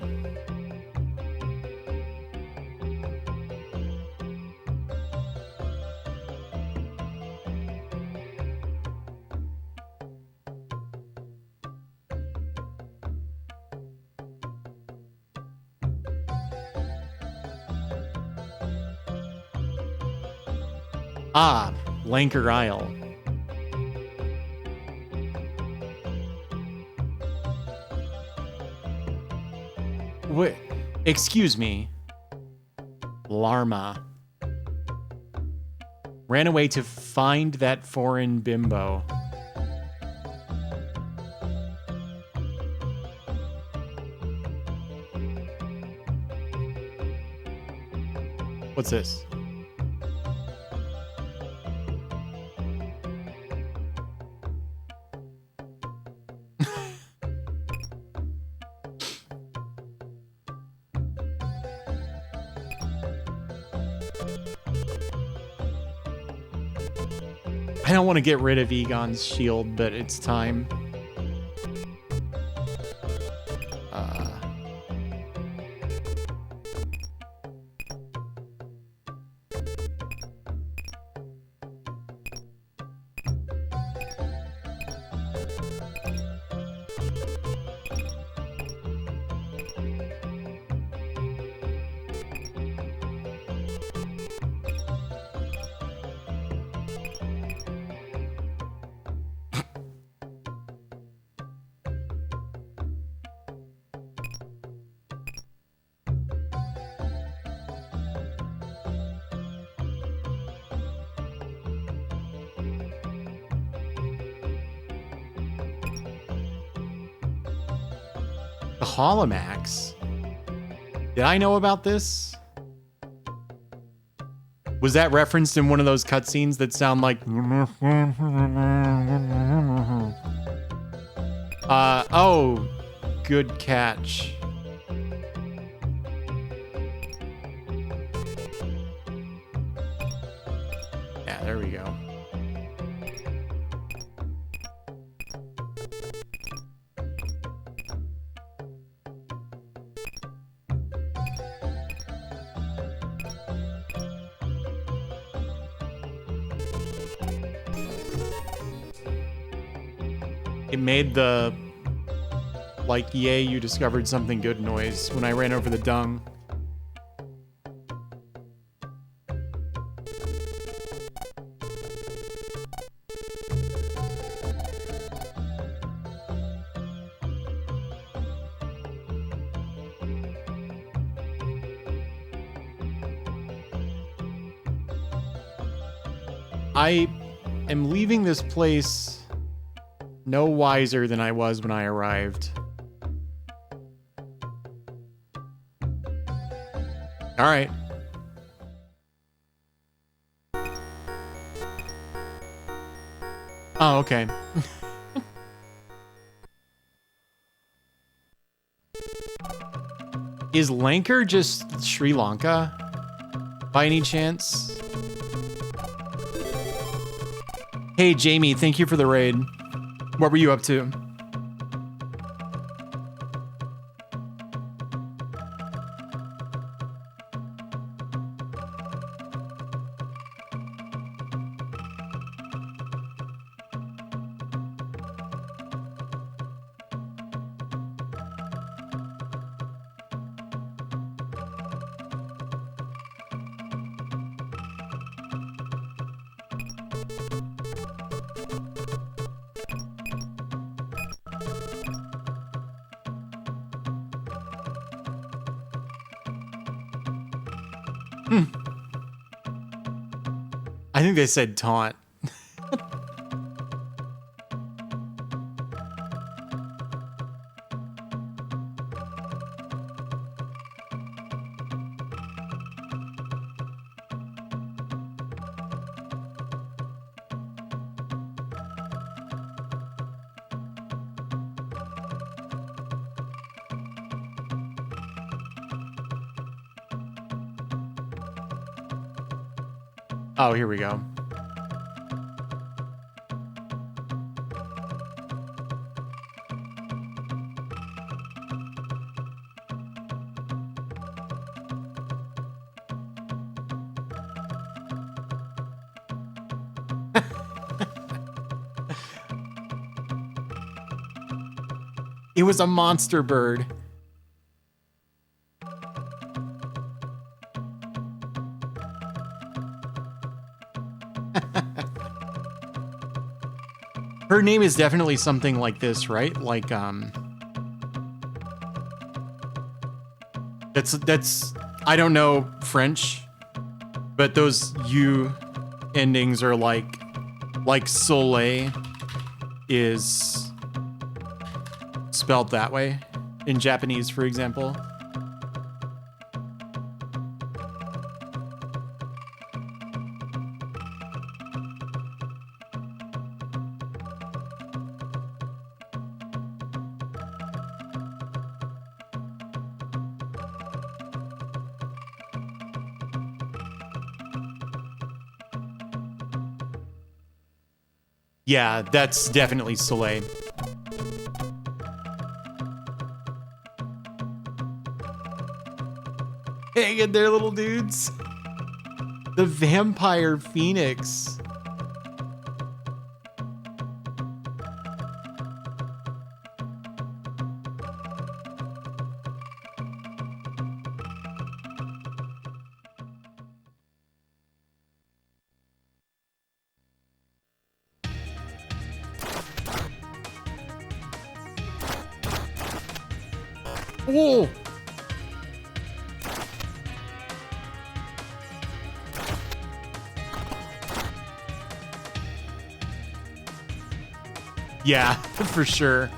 A: Ah, Lanker Isle. Wait, excuse me. Larma ran away to find that foreign bimbo. What's this? I don't want to get rid of Egon's shield, but it's time. The Holomax? Did I know about this? Was that referenced in one of those cutscenes that sound like... oh, good catch. Yeah, there we go. It made the, like, yay, you discovered something good noise when I ran over the dung. I am leaving this place no wiser than I was when I arrived. All right. Oh, okay. Is Lanker just Sri Lanka by any chance? Hey, Jamie, thank you for the raid. What were you up to? I think they said taunt. Oh, here we go. It was a monster bird. Her name is definitely something like this, right? Like, that's I don't know French, but those U endings are like Soleil is spelled that way in Japanese, for example. Yeah, that's definitely Soleil. Hang in there, little dudes. The Vampire Phoenix. Whoa! Yeah, for sure.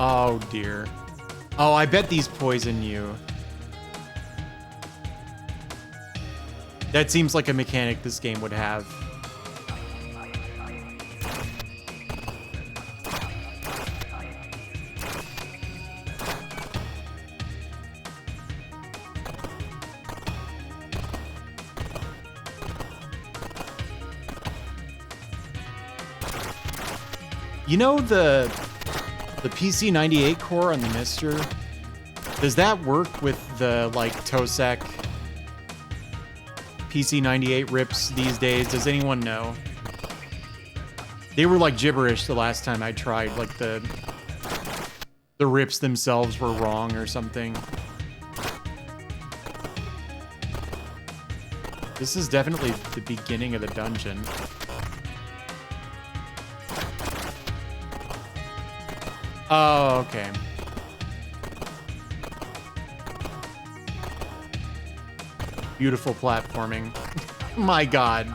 A: Oh dear. Oh, I bet these poison you. That seems like a mechanic this game would have. You know the PC98 core on the Mister? Does that work with the like Tosec PC98 rips these days? Does anyone know? They were like gibberish the last time I tried. Like the rips themselves were wrong or something. This is definitely the beginning of the dungeon. Oh, okay. Beautiful platforming. My God.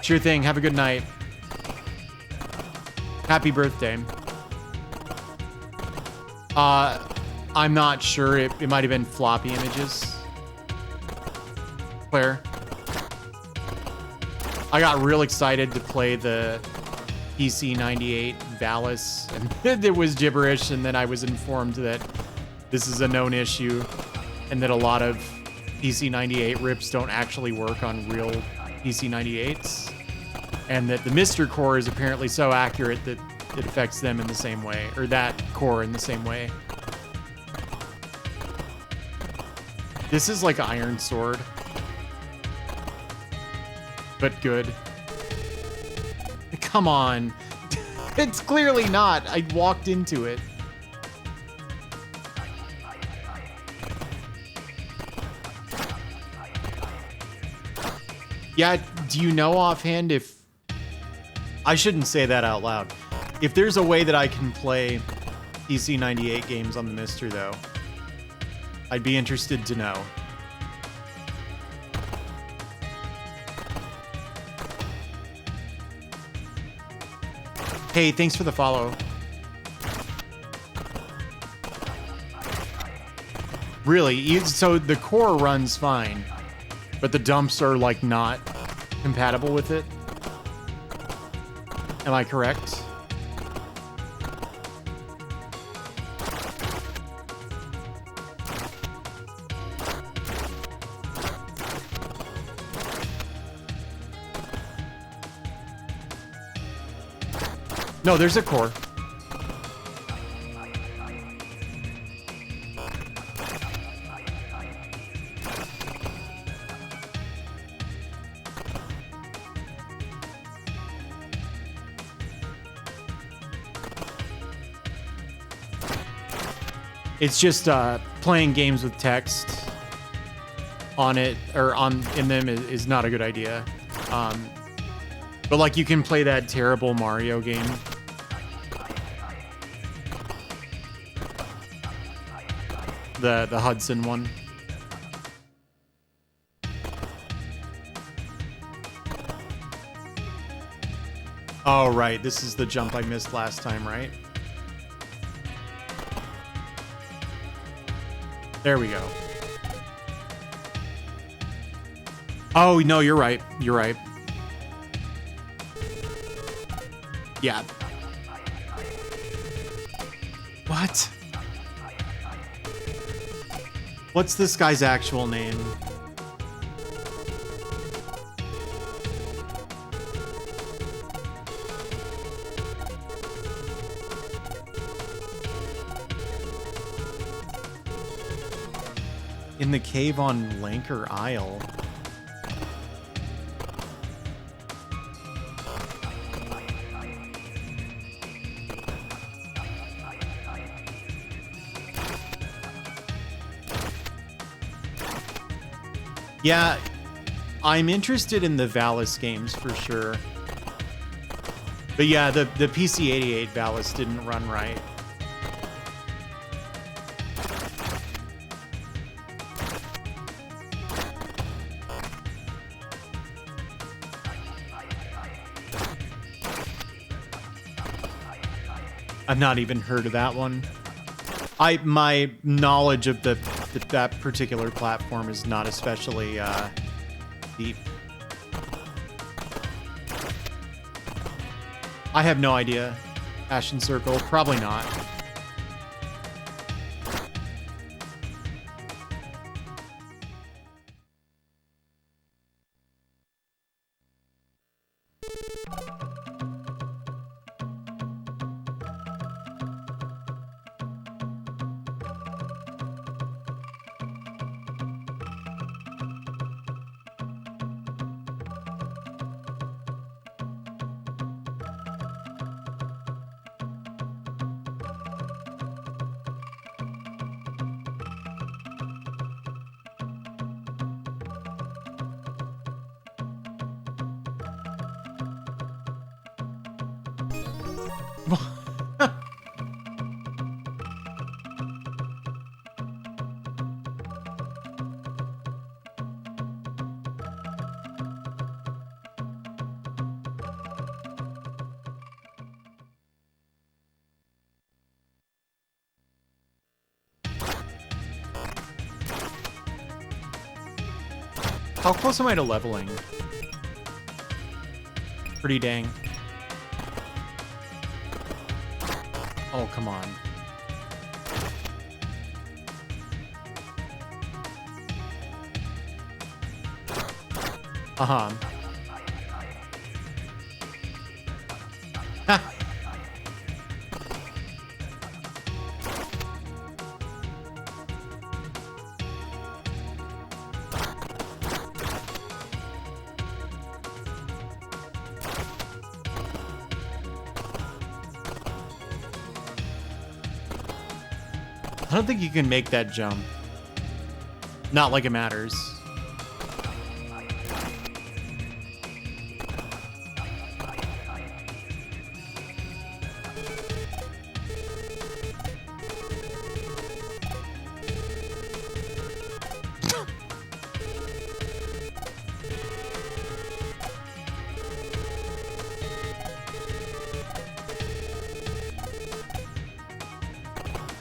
A: Sure thing. Have a good night. Happy birthday. I'm not sure. It might have been floppy images. Claire. I got real excited to play the PC98 Valis, and it was gibberish, and then I was informed that this is a known issue, and that a lot of PC98 rips don't actually work on real PC98s, and that the Mister core is apparently so accurate that it affects them in the same way, or that core in the same way. This is like Iron Sword. But good. Come on. It's clearly not. I walked into it. Yeah, do you know offhand if... I shouldn't say that out loud. If there's a way that I can play PC98 games on the Mister, though, I'd be interested to know. Hey, thanks for the follow. Really? So the core runs fine, but the dumps are like not compatible with it? Am I correct? No, there's a core. It's just playing games with text on it or in them is not a good idea. But like you can play that terrible Mario game. The Hudson one. Oh, right. This is the jump I missed last time, right? There we go. Oh, no, you're right. You're right. Yeah. What? What's this guy's actual name? In the cave on Lanker Isle. Yeah, I'm interested in the Valis games for sure. But yeah, the PC88 Valis didn't run right. I've not even heard of that one. My knowledge of that particular platform is not especially deep. I have no idea. Ashen Circle, probably not. How close am I to leveling? Pretty dang. Oh, come on. Uh-huh. I don't think you can make that jump. Not like it matters.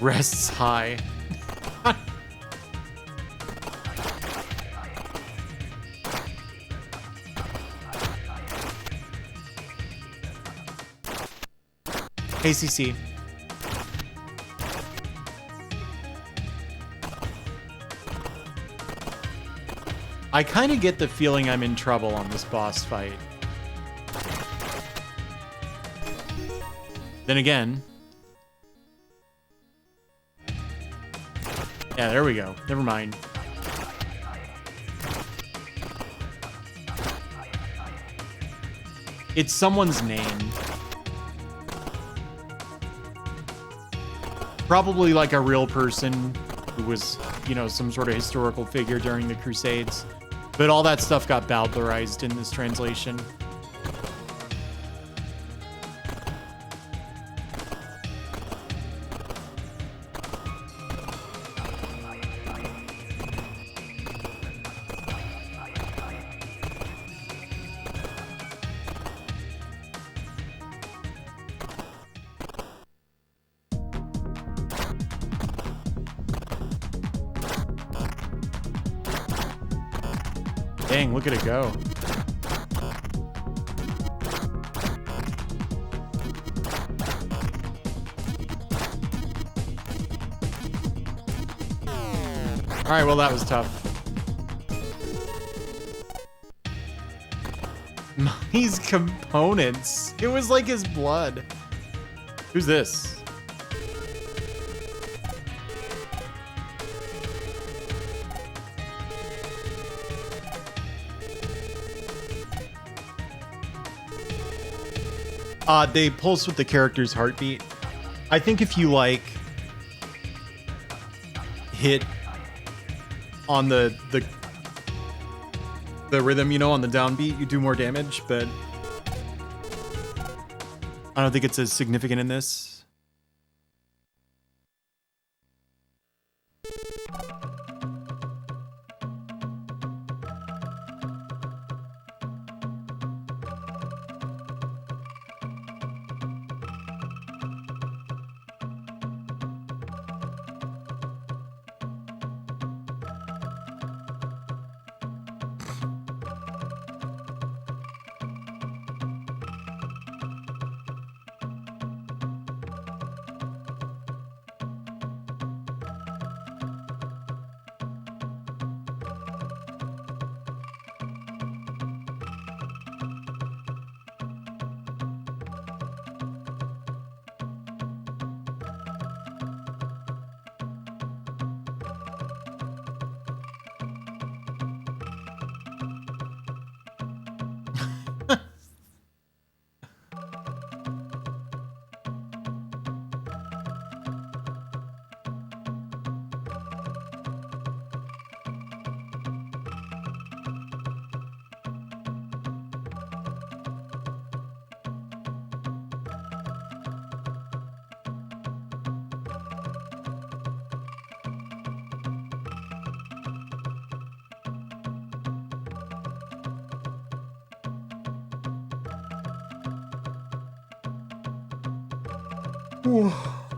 A: Rests high. ACC. I kind of get the feeling I'm in trouble on this boss fight. Then again... Yeah, there we go. Never mind. It's someone's name. Probably like a real person who was, you know, some sort of historical figure during the Crusades. But all that stuff got bowdlerized in this translation. Dang, look at it go. All right, well, that was tough. These components. It was like his blood. Who's this? They pulse with the character's heartbeat. I think if you like hit on the rhythm, you know, on the downbeat, you do more damage, but I don't think it's as significant in this.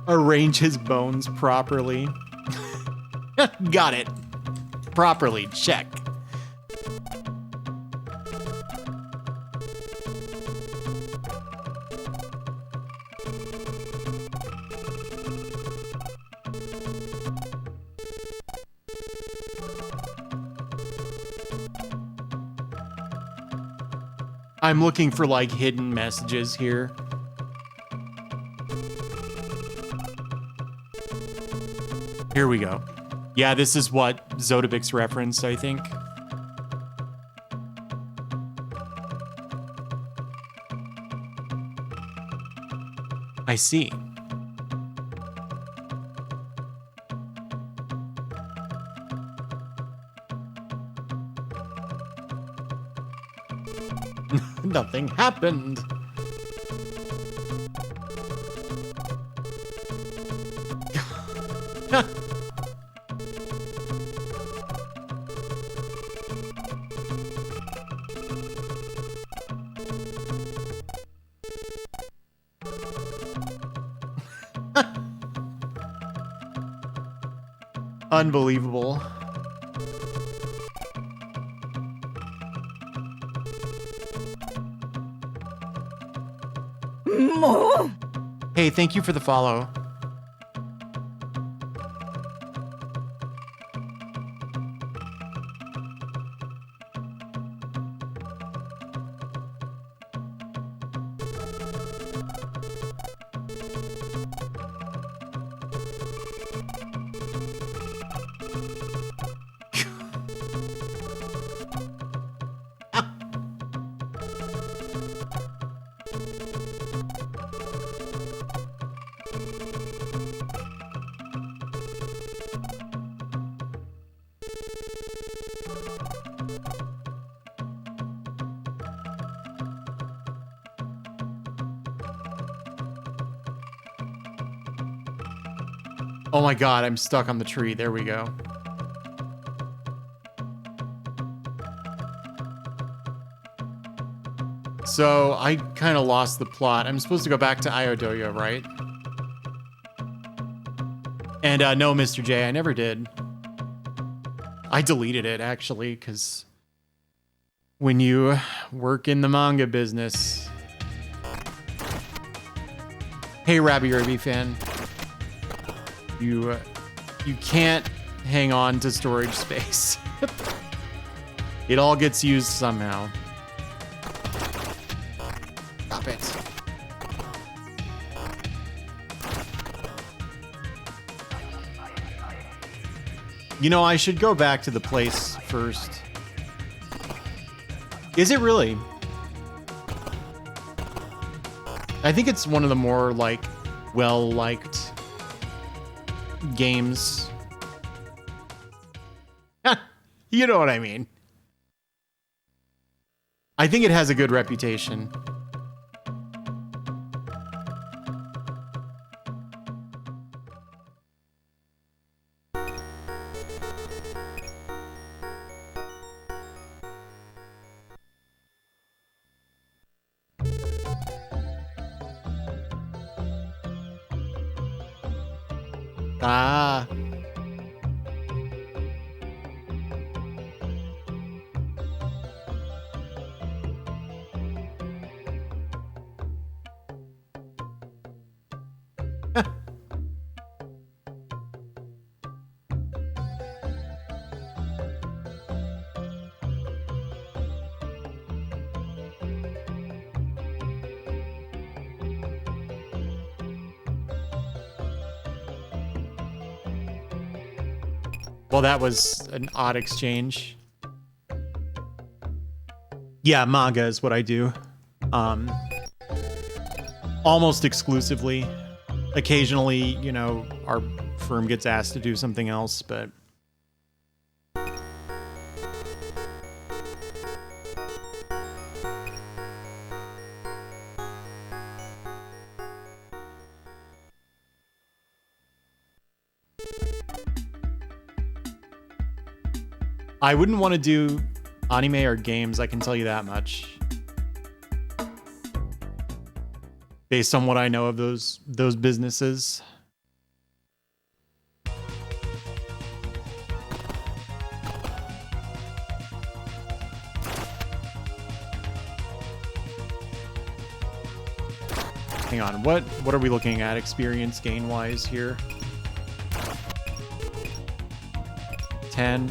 A: Arrange his bones properly. Got it. Properly, check. I'm looking for like hidden messages here. Here we go. Yeah, this is what Zodabix referenced, I think. I see. Nothing happened. Unbelievable. Hey, thank you for the follow. Oh my god, I'm stuck on the tree. There we go. So, I kind of lost the plot. I'm supposed to go back to Iodoyo, right? And no, Mr. J, I never did. I deleted it, actually, because when you work in the manga business... Hey, Rabby Ruby fan. You can't hang on to storage space. It all gets used somehow. Stop it. You know, I should go back to the place first. Is it really? I think it's one of the more, like, well-liked games. You know what I mean. I think it has a good reputation. Ah. Well, that was an odd exchange. Yeah, manga is what I do. Almost exclusively. Occasionally, you know, our firm gets asked to do something else, but... I wouldn't want to do anime or games, I can tell you that much. Based on what I know of those businesses. Hang on, what are we looking at experience gain-wise here? 10.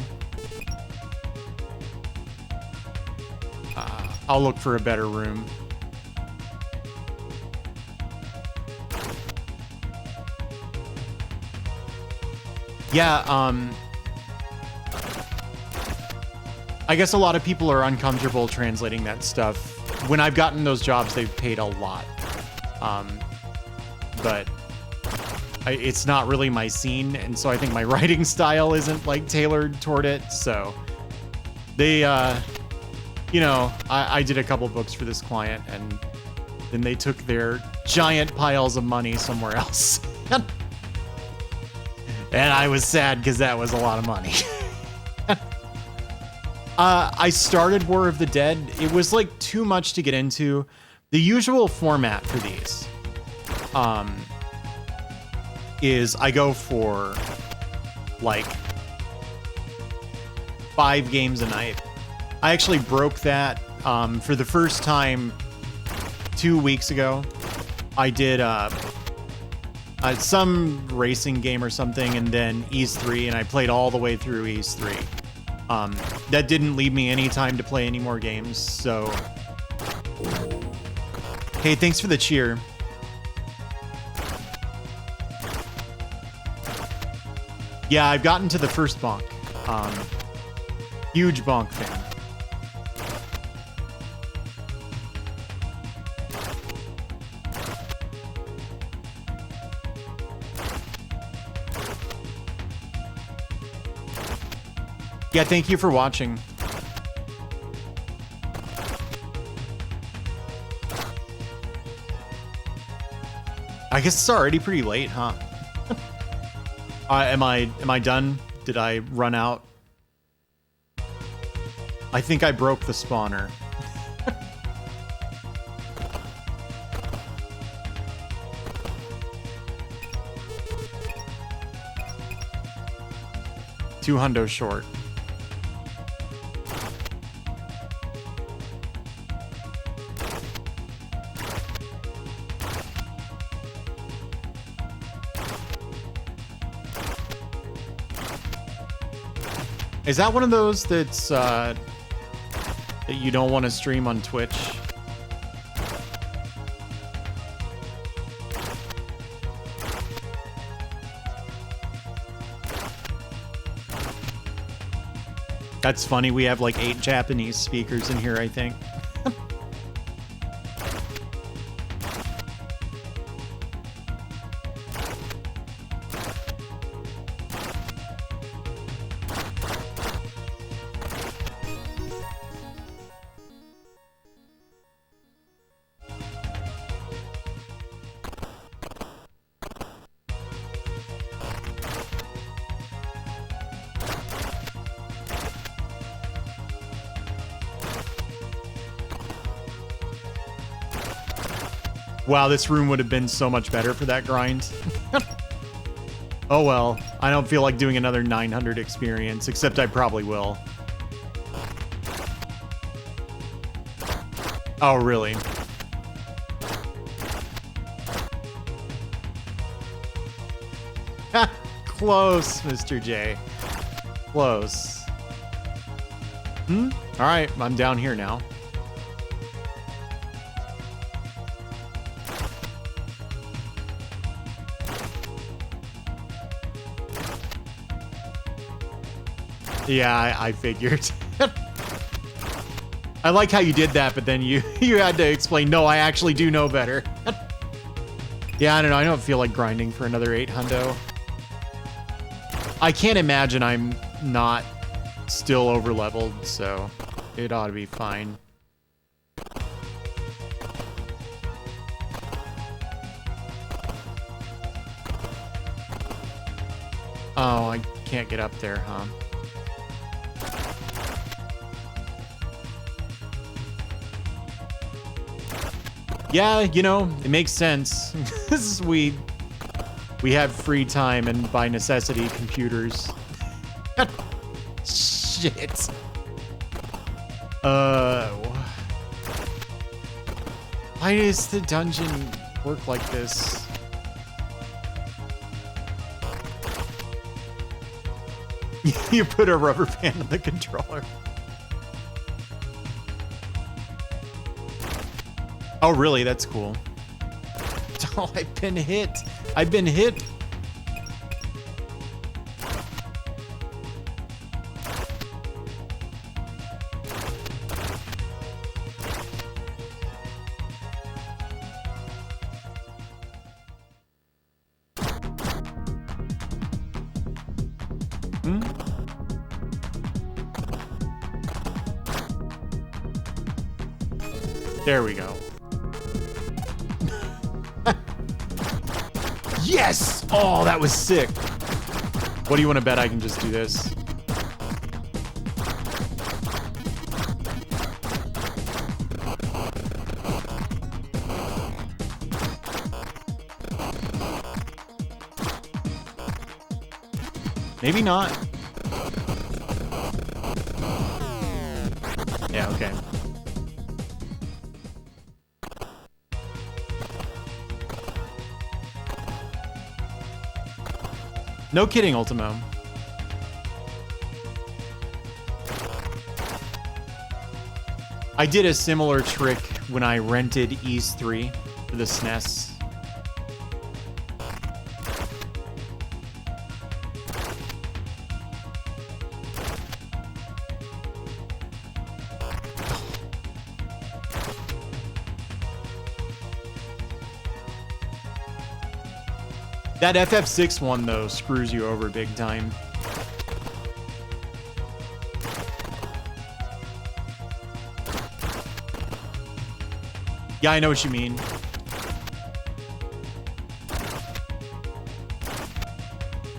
A: I'll look for a better room. Yeah, I guess a lot of people are uncomfortable translating that stuff. When I've gotten those jobs, they've paid a lot. But it's not really my scene, and so I think my writing style isn't like tailored toward it, so they you know, I did a couple books for this client, and then they took their giant piles of money somewhere else. And I was sad because that was a lot of money. I started War of the Dead. It was like too much to get into. The usual format for these is I go for like 5 games a night. I actually broke that for the first time 2 weeks ago. I did some racing game or something, and then Ys 3, and I played all the way through Ys 3. That didn't leave me any time to play any more games, so... Hey, thanks for the cheer. Yeah, I've gotten to the first bonk. Huge bonk fan. Yeah, thank you for watching. I guess it's already pretty late, huh? Am I done? Did I run out? I think I broke the spawner. $200 short. Is that one of those that's that you don't want to stream on Twitch? That's funny. We have like 8 Japanese speakers in here, I think. Wow, this room would have been so much better for that grind. Oh well, I don't feel like doing another 900 experience, except I probably will. Oh, really? Close, Mr. J. Close. Alright, I'm down here now. Yeah, I figured. I like how you did that, but then you had to explain, no, I actually do know better. Yeah, I don't know. I don't feel like grinding for another 800. I can't imagine I'm not still over leveled, so it ought to be fine. Oh, I can't get up there, huh? Yeah, you know, it makes sense. we have free time and by necessity computers. Shit. Why does the dungeon work like this? You put a rubber band on the controller. Oh, really? That's cool. Oh, I've been hit. I've been hit. There we go. Yes! Oh, that was sick. What do you want to bet I can just do this? Maybe not. Yeah, okay. No kidding, Ultimo. I did a similar trick when I rented Ys 3 for the SNES. That FF6 one, though, screws you over big time. Yeah, I know what you mean.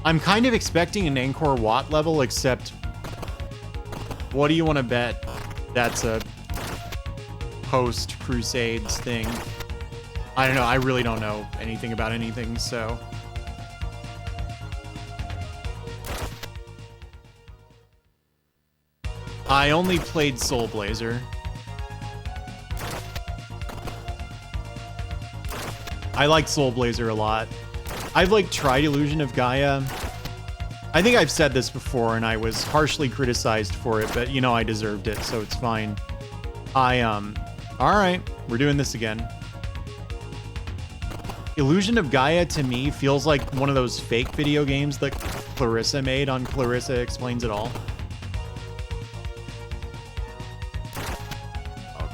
A: I'm kind of expecting an Angkor Wat level, except... What do you want to bet that's a post-Crusades thing? I don't know. I really don't know anything about anything, so... I only played Soul Blazer. I like Soul Blazer a lot. I've like tried Illusion of Gaia. I think I've said this before and I was harshly criticized for it, but you know I deserved it, so it's fine. Alright, we're doing this again. Illusion of Gaia to me feels like one of those fake video games that Clarissa made on Clarissa Explains It All.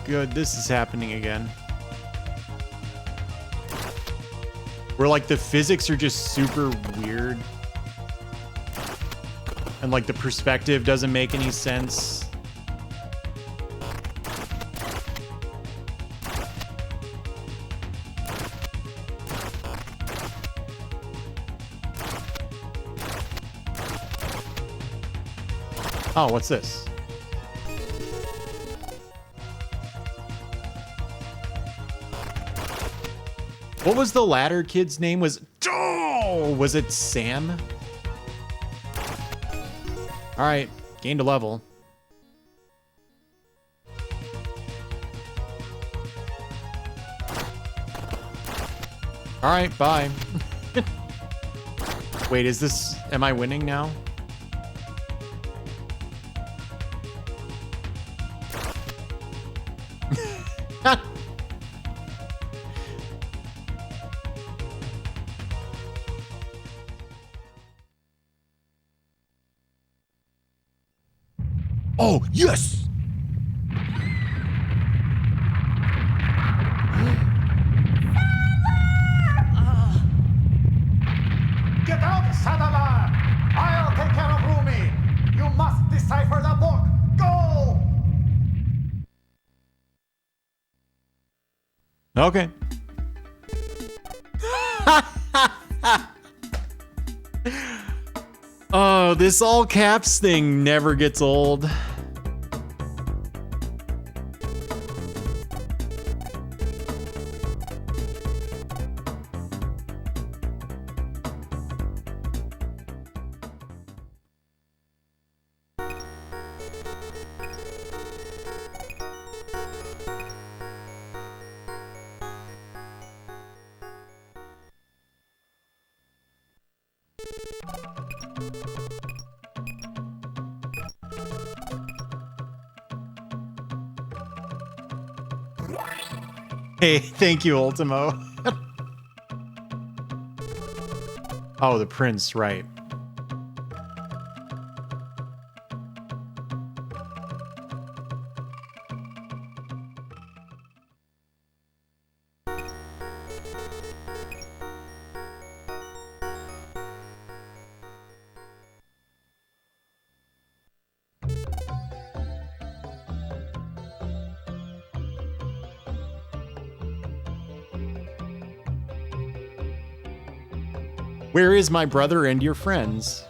A: Good, this is happening again. Where like the physics are just super weird. And like the perspective doesn't make any sense. Oh, what's this? What was the latter kid's name? Was it Sam? All right, gained a level. All right, bye. Wait, is this... Am I winning now? Oh, yes!
M: Get out, Sadala! I'll take care of Rumi! You must decipher the book! Go!
A: Okay. Oh, this all caps thing never gets old. Hey, thank you, Ultimo. Oh, the prince, right. Where is my brother and your friends?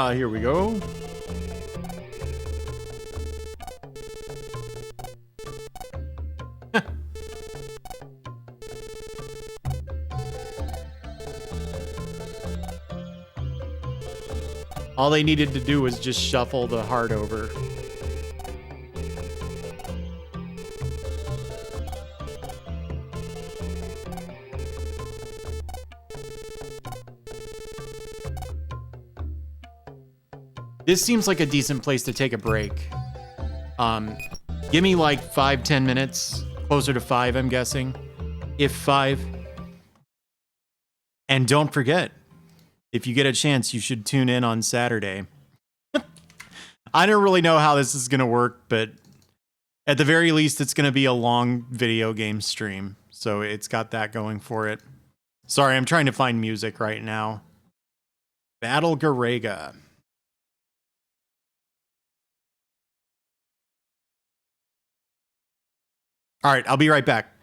A: Here we go. All they needed to do was just shuffle the heart over. This seems like a decent place to take a break. Give me like 5-10 minutes, closer to 5, I'm guessing, if 5. And don't forget, if you get a chance, you should tune in on Saturday. I don't really know how this is going to work, but at the very least, it's going to be a long video game stream. So it's got that going for it. Sorry, I'm trying to find music right now. Battle Garega. All right, I'll be right back.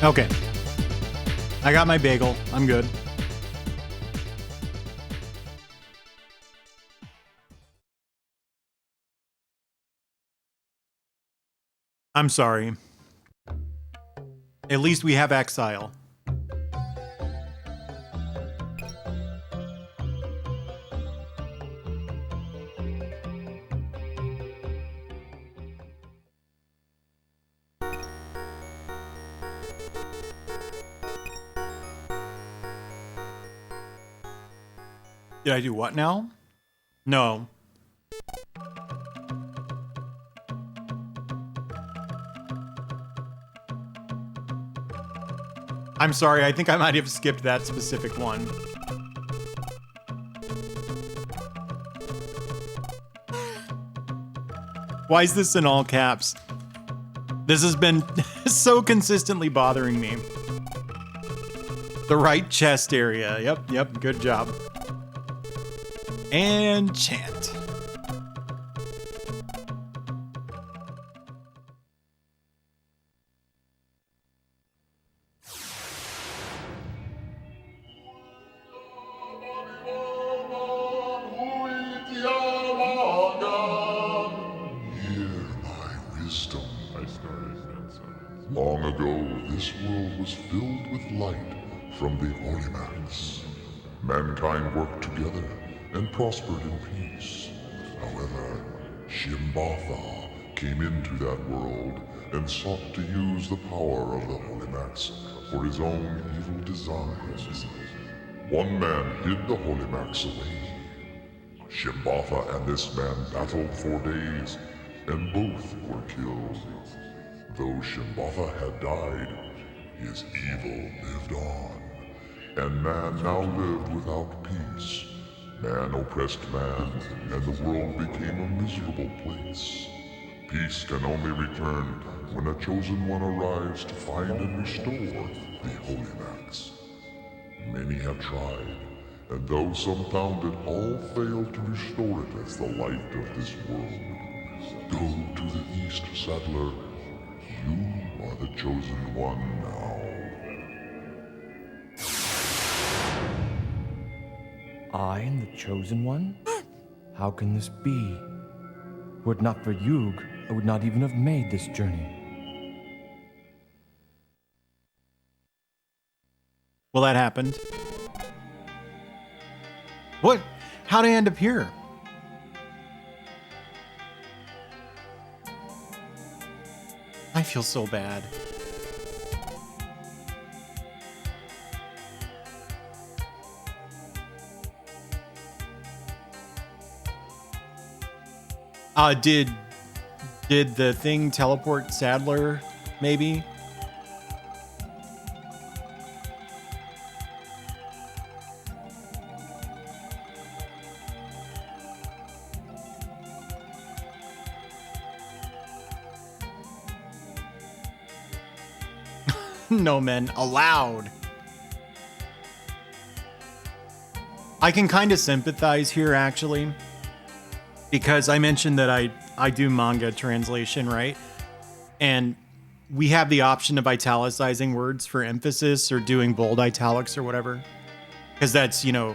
A: Okay. I got my bagel. I'm good. I'm sorry. At least we have Exile. Did I do what now? No. I'm sorry, I think I might have skipped that specific one. Why is this in all caps? This has been so consistently bothering me. The right chest area. Yep, good job. And chant.
I: Long ago, this world was filled with light from the Holimax. Mankind worked together and prospered in peace. However, Shimbatha came into that world and sought to use the power of the Holimax for his own evil designs. One man hid the Holimax away. Shimbatha and this man battled for days, and both were killed. Though Shimbatha had died, his evil lived on, and man now lived without peace. Man oppressed man, and the world became a miserable place. Peace can only return when a chosen one arrives to find and restore the Holimax. Many have tried, and though some found it, all failed to restore it as the light of this world. Go to the east, Saddler. You are the chosen one now.
L: I am the chosen one? How can this be? Were it not for Yug, I would not even have made this journey.
A: Well, that happened. What? How'd I end up here? I feel so bad. Did the thing teleport Saddler, maybe? No men allowed. I can kind of sympathize here, actually, because I mentioned that I do manga translation, right? And we have the option of italicizing words for emphasis or doing bold italics or whatever, because that's, you know,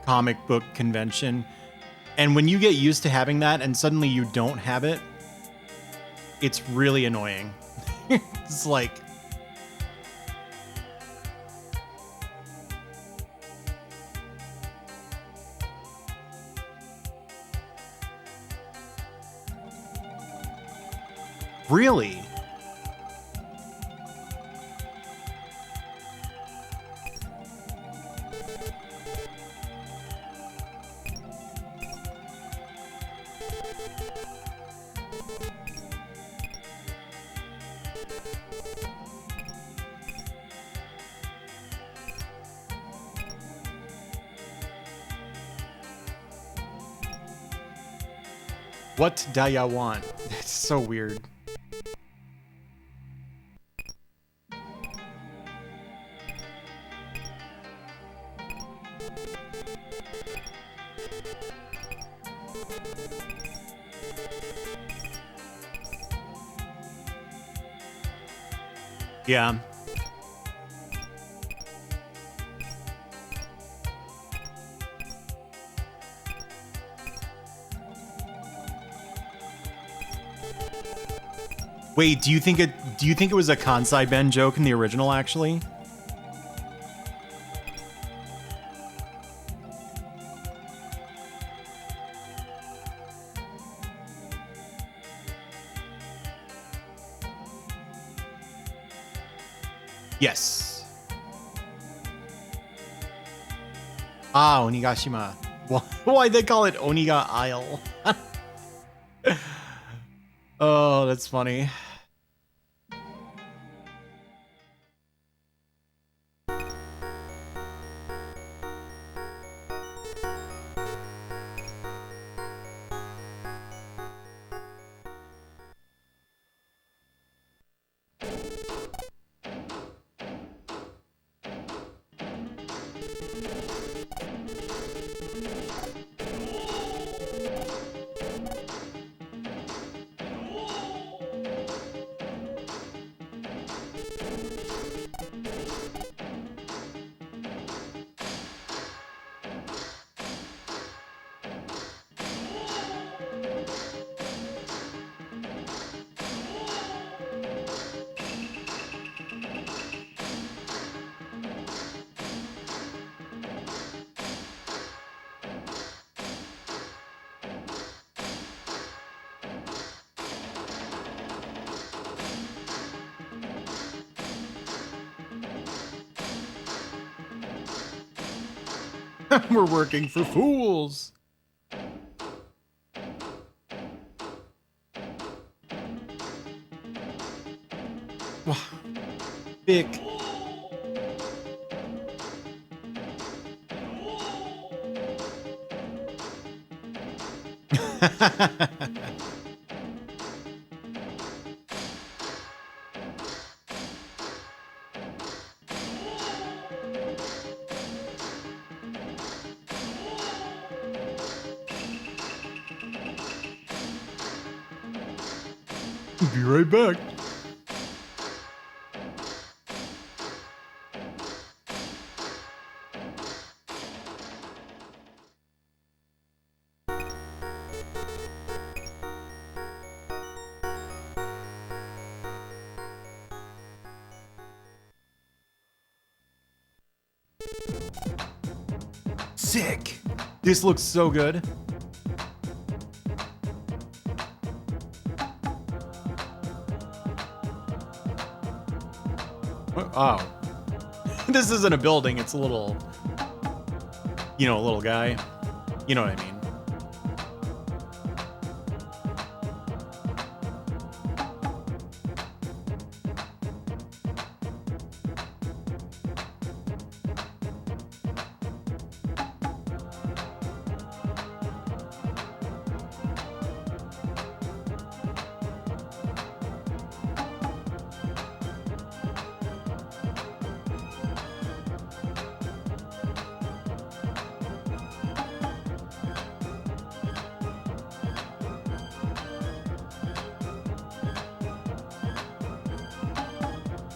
A: comic book convention. And when you get used to having that and suddenly you don't have it, it's really annoying. It's like... Really? What do ya want? It's so weird. Yeah. Wait, do you think it was a Kansai Ben joke in the original actually? Yes. Ah, Onigashima. Why they call it Oniga Isle? Oh, that's funny. We're working for fools. Wow. Big. Be right back. Sick. This looks so good. Oh. This isn't a building, it's a little, you know, a little guy. You know what I mean.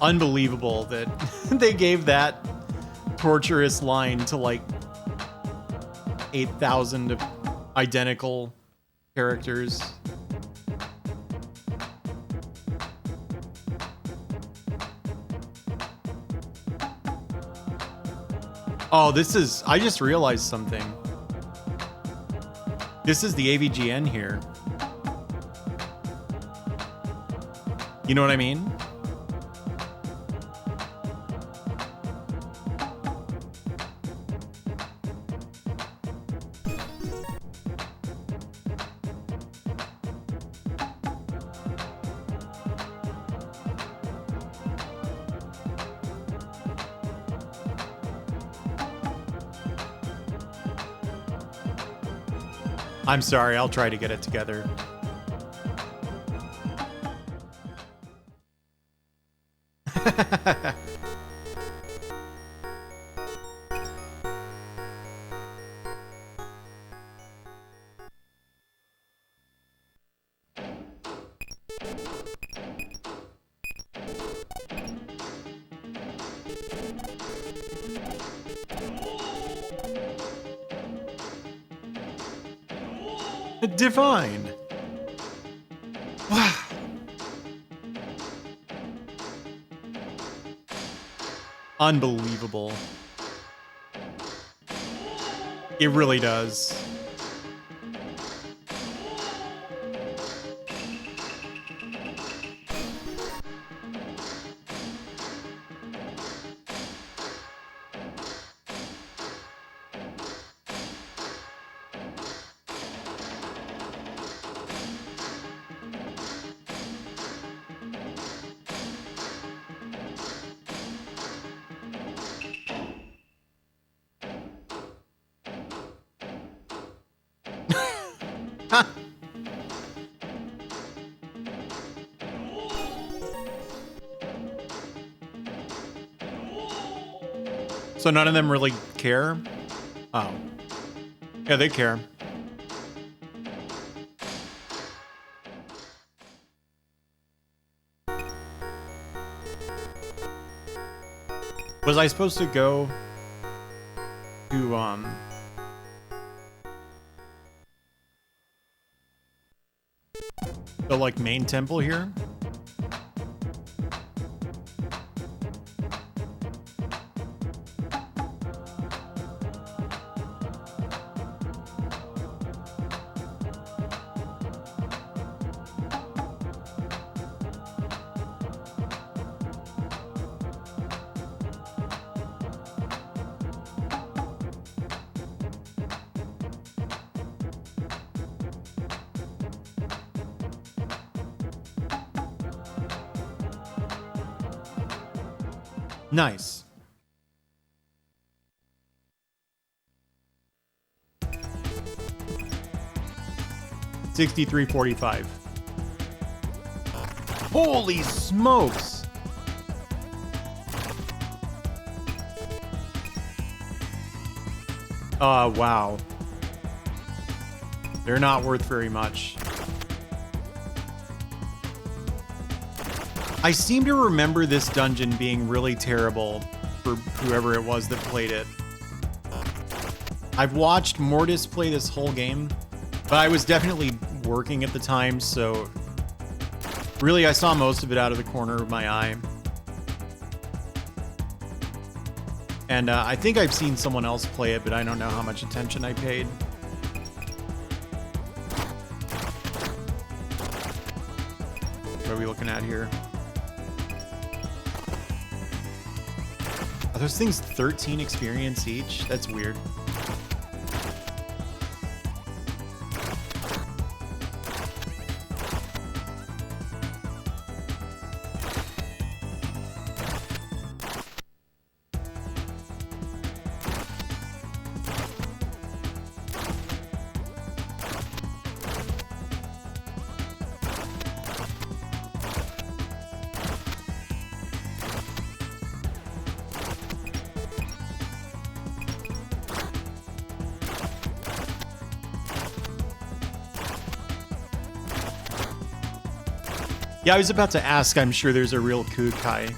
A: Unbelievable that they gave that torturous line to like 8,000 identical characters. Oh, this is, I just realized something. This is the AVGN here. You know what I mean? I'm sorry, I'll try to get it together. Divine. Wow. unbelievable. It really does. So none of them really care? Oh. Yeah, they care. Was I supposed to go to, the, like, main temple here? Nice. $63.45. Holy smokes! Wow. They're not worth very much. I seem to remember this dungeon being really terrible for whoever it was that played it. I've watched Mortis play this whole game, but I was definitely working at the time, so really I saw most of it out of the corner of my eye. And I think I've seen someone else play it, but I don't know how much attention I paid. What are we looking at here? Are those things 13 experience each? That's weird. Yeah, I was about to ask, I'm sure there's a real Kukai.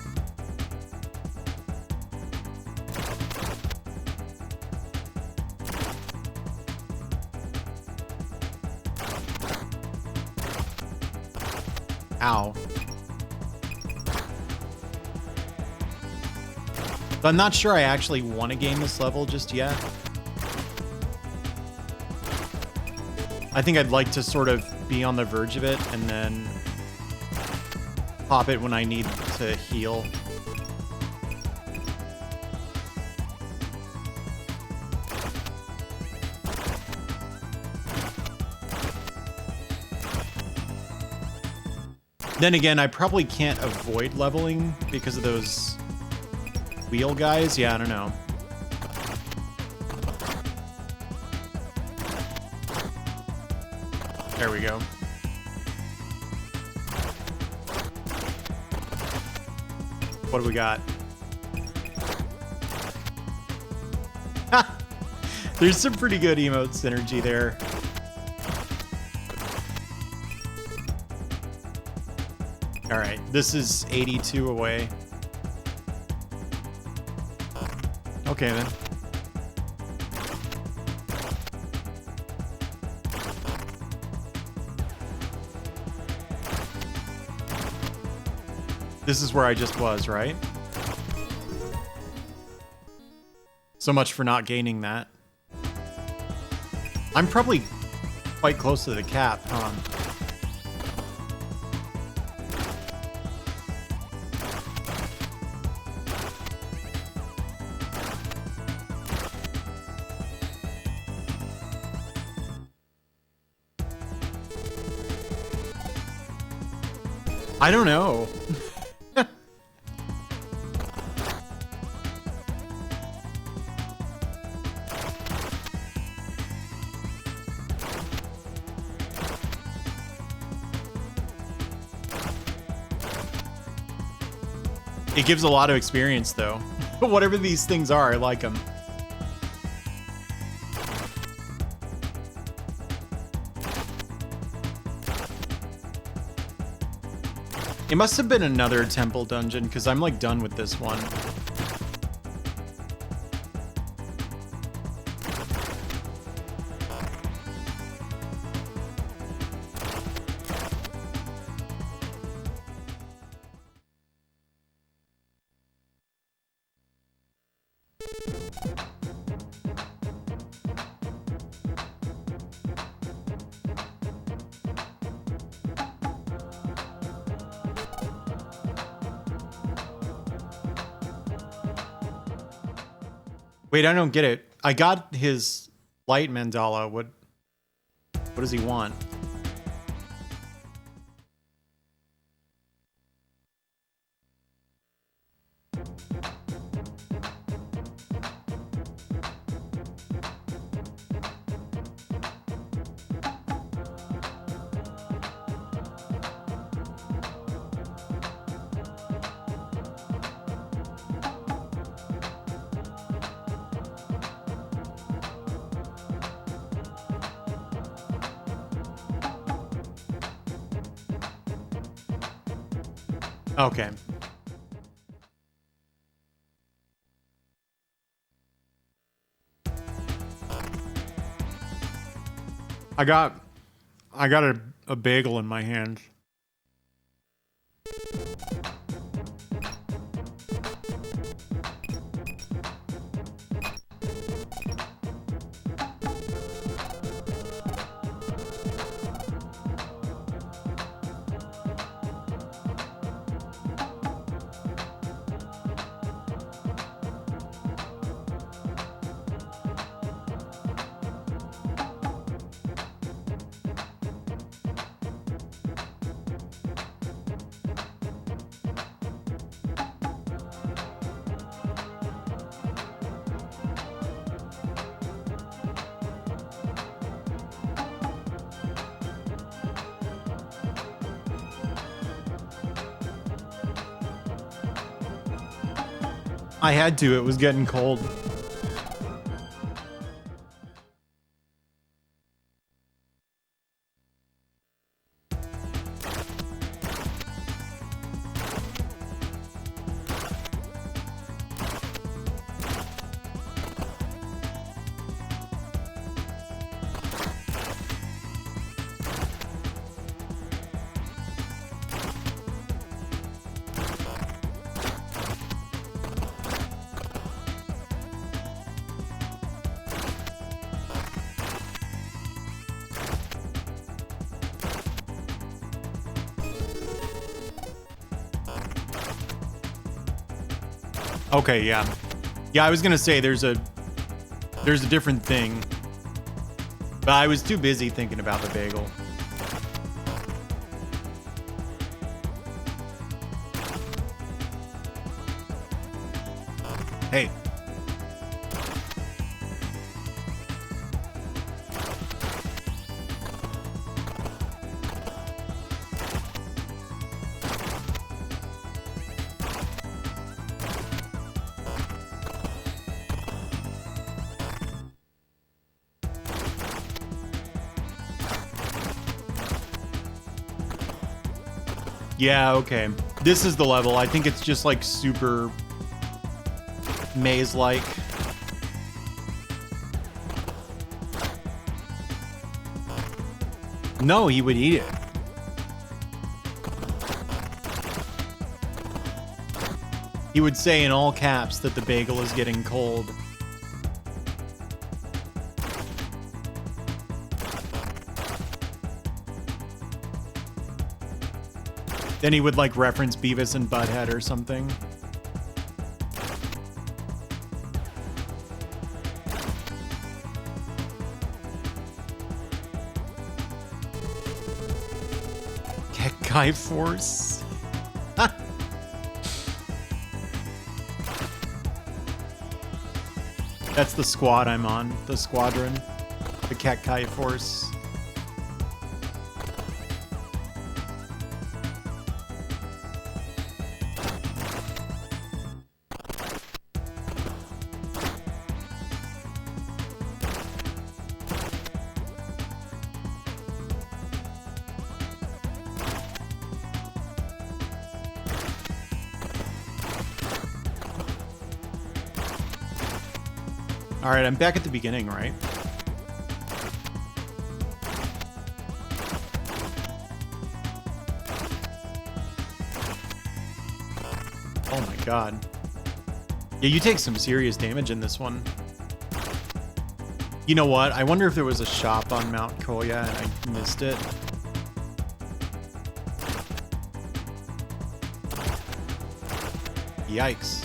A: Ow. But I'm not sure I actually want to game this level just yet. I think I'd like to sort of be on the verge of it and then pop it when I need to heal. Then again, I probably can't avoid leveling because of those wheel guys. Yeah, I don't know. There we go. What do we got? There's some pretty good emote synergy there. All right, this is 82 away. Okay, then. This is where I just was, right? So much for not gaining that. I'm probably quite close to the cap, huh? I don't know. It gives a lot of experience, though. Whatever these things are, I like them. It must have been another temple dungeon, because I'm like done with this one. Wait, I don't get it. I got his light mandala. What does he want? Okay. I got a bagel in my hand. I had to, it was getting cold. Okay, yeah. Yeah, I was gonna say there's a different thing. But I was too busy thinking about the bagel. Hey. Yeah, okay. This is the level. I think it's just like super maze-like. No, he would eat it. He would say in all caps that the bagel is getting cold. Then he would like reference Beavis and Butthead or something. Gekkai Force. That's the squad I'm on, the squadron, the Gekkai Force. All right, I'm back at the beginning, right? Oh my god. Yeah, you take some serious damage in this one. You know what? I wonder if there was a shop on Mount Koya and I missed it. Yikes.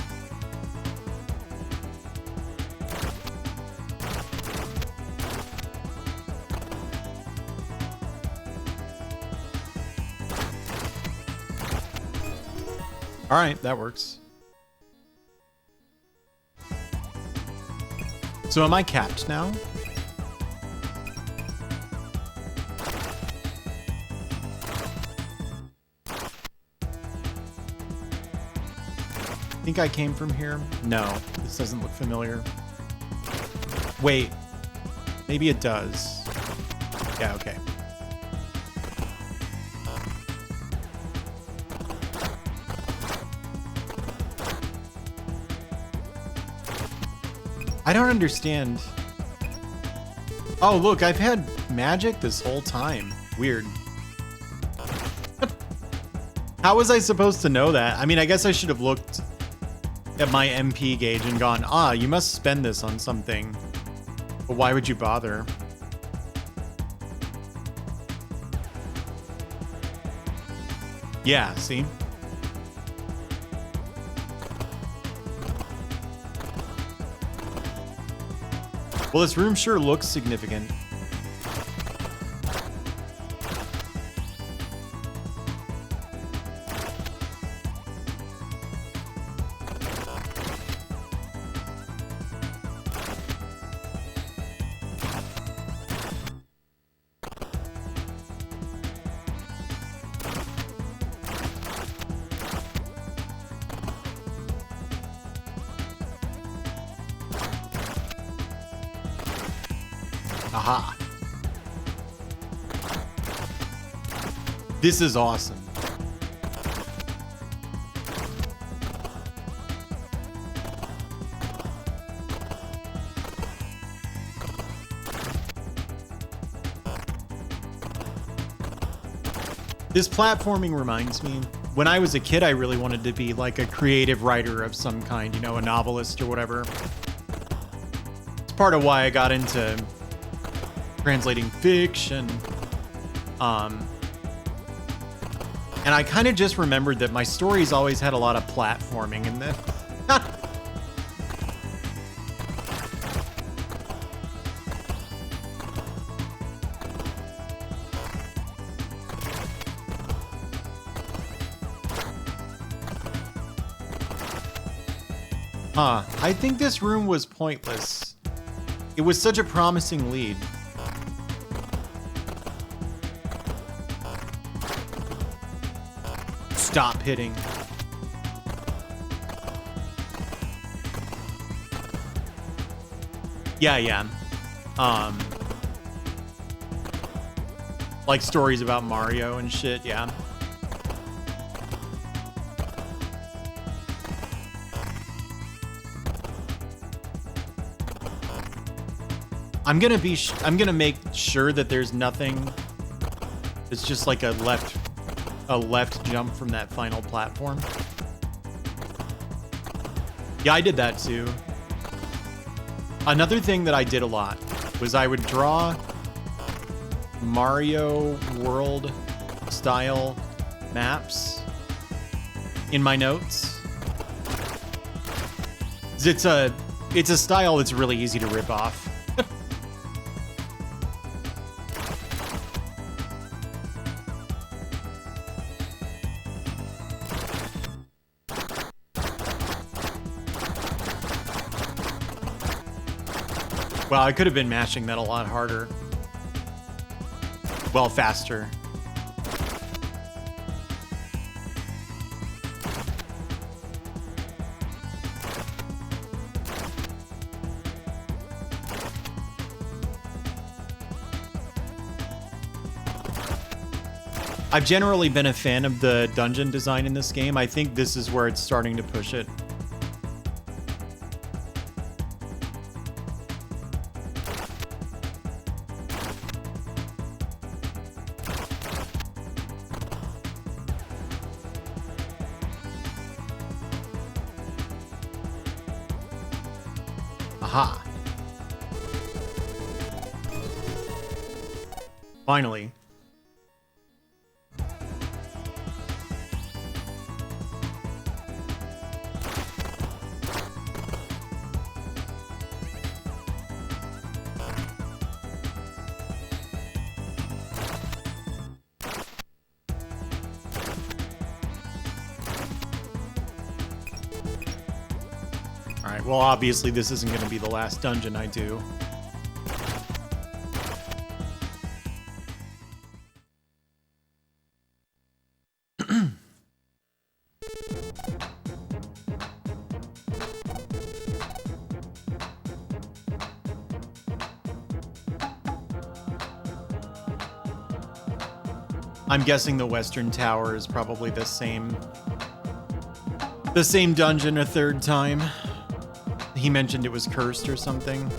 A: All right, that works. So am I capped now? I think I came from here. No, this doesn't look familiar. Wait, maybe it does. Yeah, okay. I don't understand. Oh, look, I've had magic this whole time. Weird. How was I supposed to know that? I mean, I guess I should have looked at my MP gauge and gone, ah, you must spend this on something. But why would you bother? Yeah, see? Well, this room sure looks significant. Aha. This is awesome. This platforming reminds me, when I was a kid, I really wanted to be like a creative writer of some kind, you know, a novelist or whatever. It's part of why I got into translating fiction. And I kind of just remembered that my stories always had a lot of platforming in them. I think this room was pointless. It was such a promising lead. Stop hitting. Yeah. Like stories about Mario and shit, yeah. I'm gonna make sure that there's nothing. It's just like a left jump from that final platform. Yeah, I did that too. Another thing that I did a lot was I would draw Mario World style maps in my notes. It's a style that's really easy to rip off. Wow, I could have been mashing that a lot harder. Well, faster. I've generally been a fan of the dungeon design in this game. I think this is where it's starting to push it. Aha. Finally. Alright, well obviously this isn't going to be the last dungeon I do. I'm guessing the Western Tower is probably the same dungeon a third time. He mentioned it was cursed or something.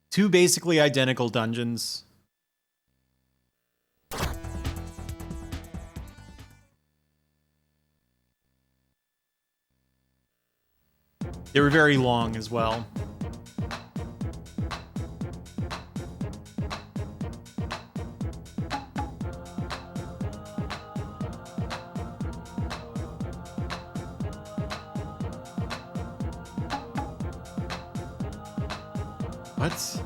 A: Two basically identical dungeons. They were very long as well. What?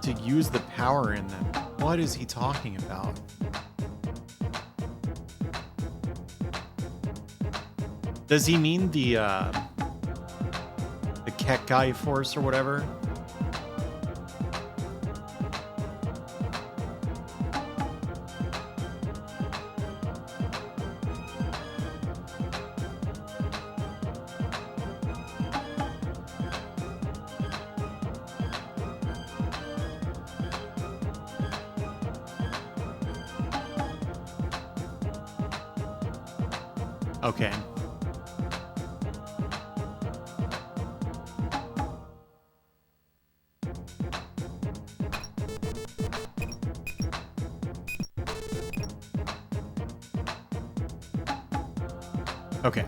A: To use the power in them. What is he talking about? Does he mean the Kekai Force or whatever? Okay. Okay.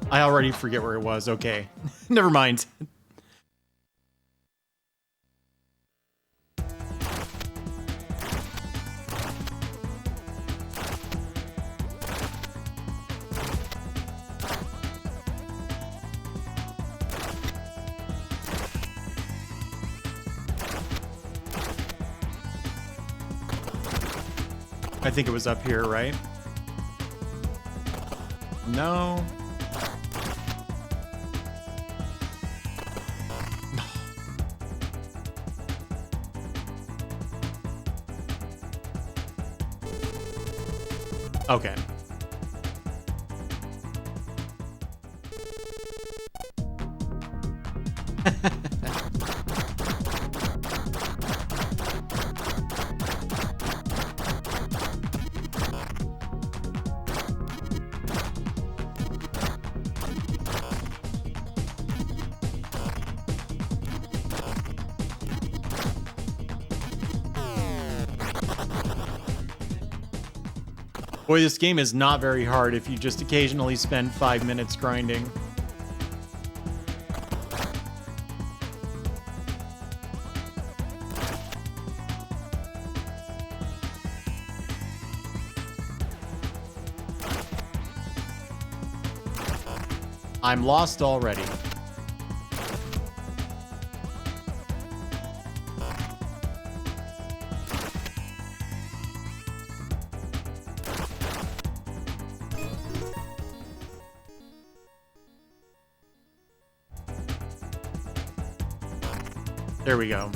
A: I already forget where it was. Okay. Never mind. I think it was up here, right? No. Okay. Boy, this game is not very hard if you just occasionally spend 5 minutes grinding. I'm lost already. There we go.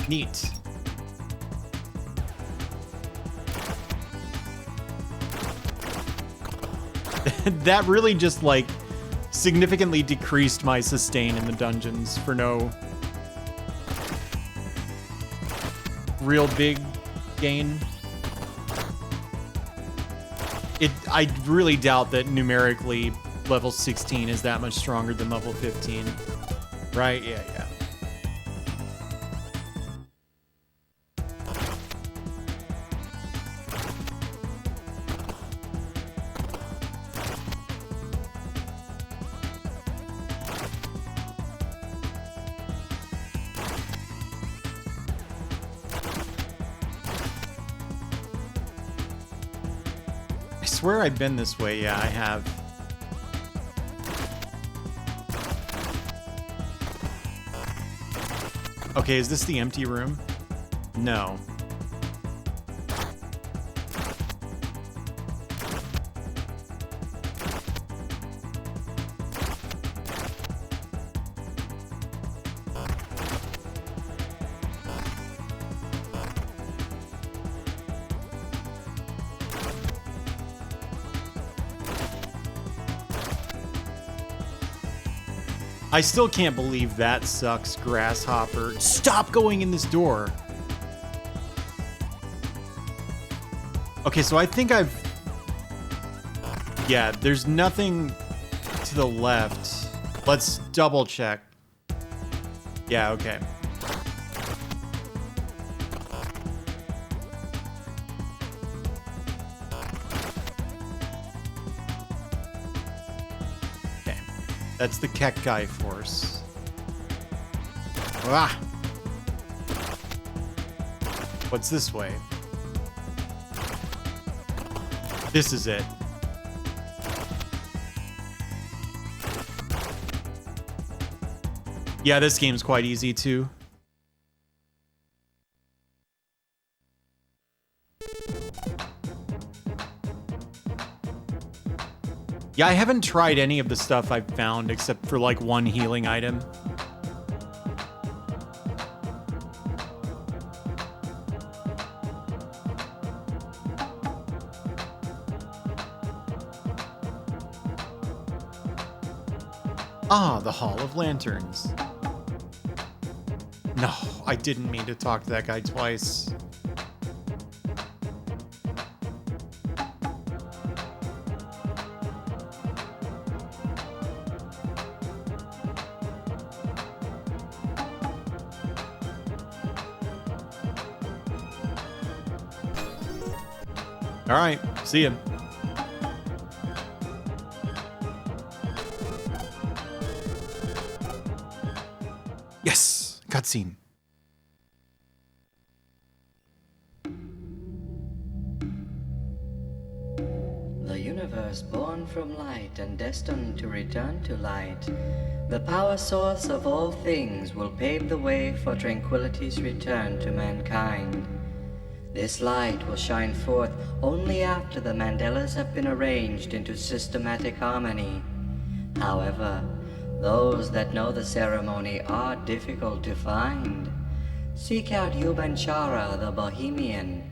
A: Neat. That really just, like, significantly decreased my sustain in the dungeons for no real big gain. I really doubt that numerically level 16 is that much stronger than level 15. Right? Yeah. I swear I've been this way. Yeah, I have. Okay, is this the empty room? No. I still can't believe that sucks, Grasshopper. Stop going in this door. Okay, so I think I've... Yeah, there's nothing to the left. Let's double check. Yeah, okay. That's the Kekkai force. Ah! What's this way? This is it. Yeah, this game's quite easy too. Yeah, I haven't tried any of the stuff I've found except for like one healing item. Ah, the Hall of Lanterns. No, I didn't mean to talk to that guy twice. All right, see ya. Yes, cutscene.
N: The universe born from light and destined to return to light, the power source of all things will pave the way for tranquility's return to mankind. This light will shine forth only after the Mandelas have been arranged into systematic harmony. However, those that know the ceremony are difficult to find. Seek out Yubanchara the Bohemian.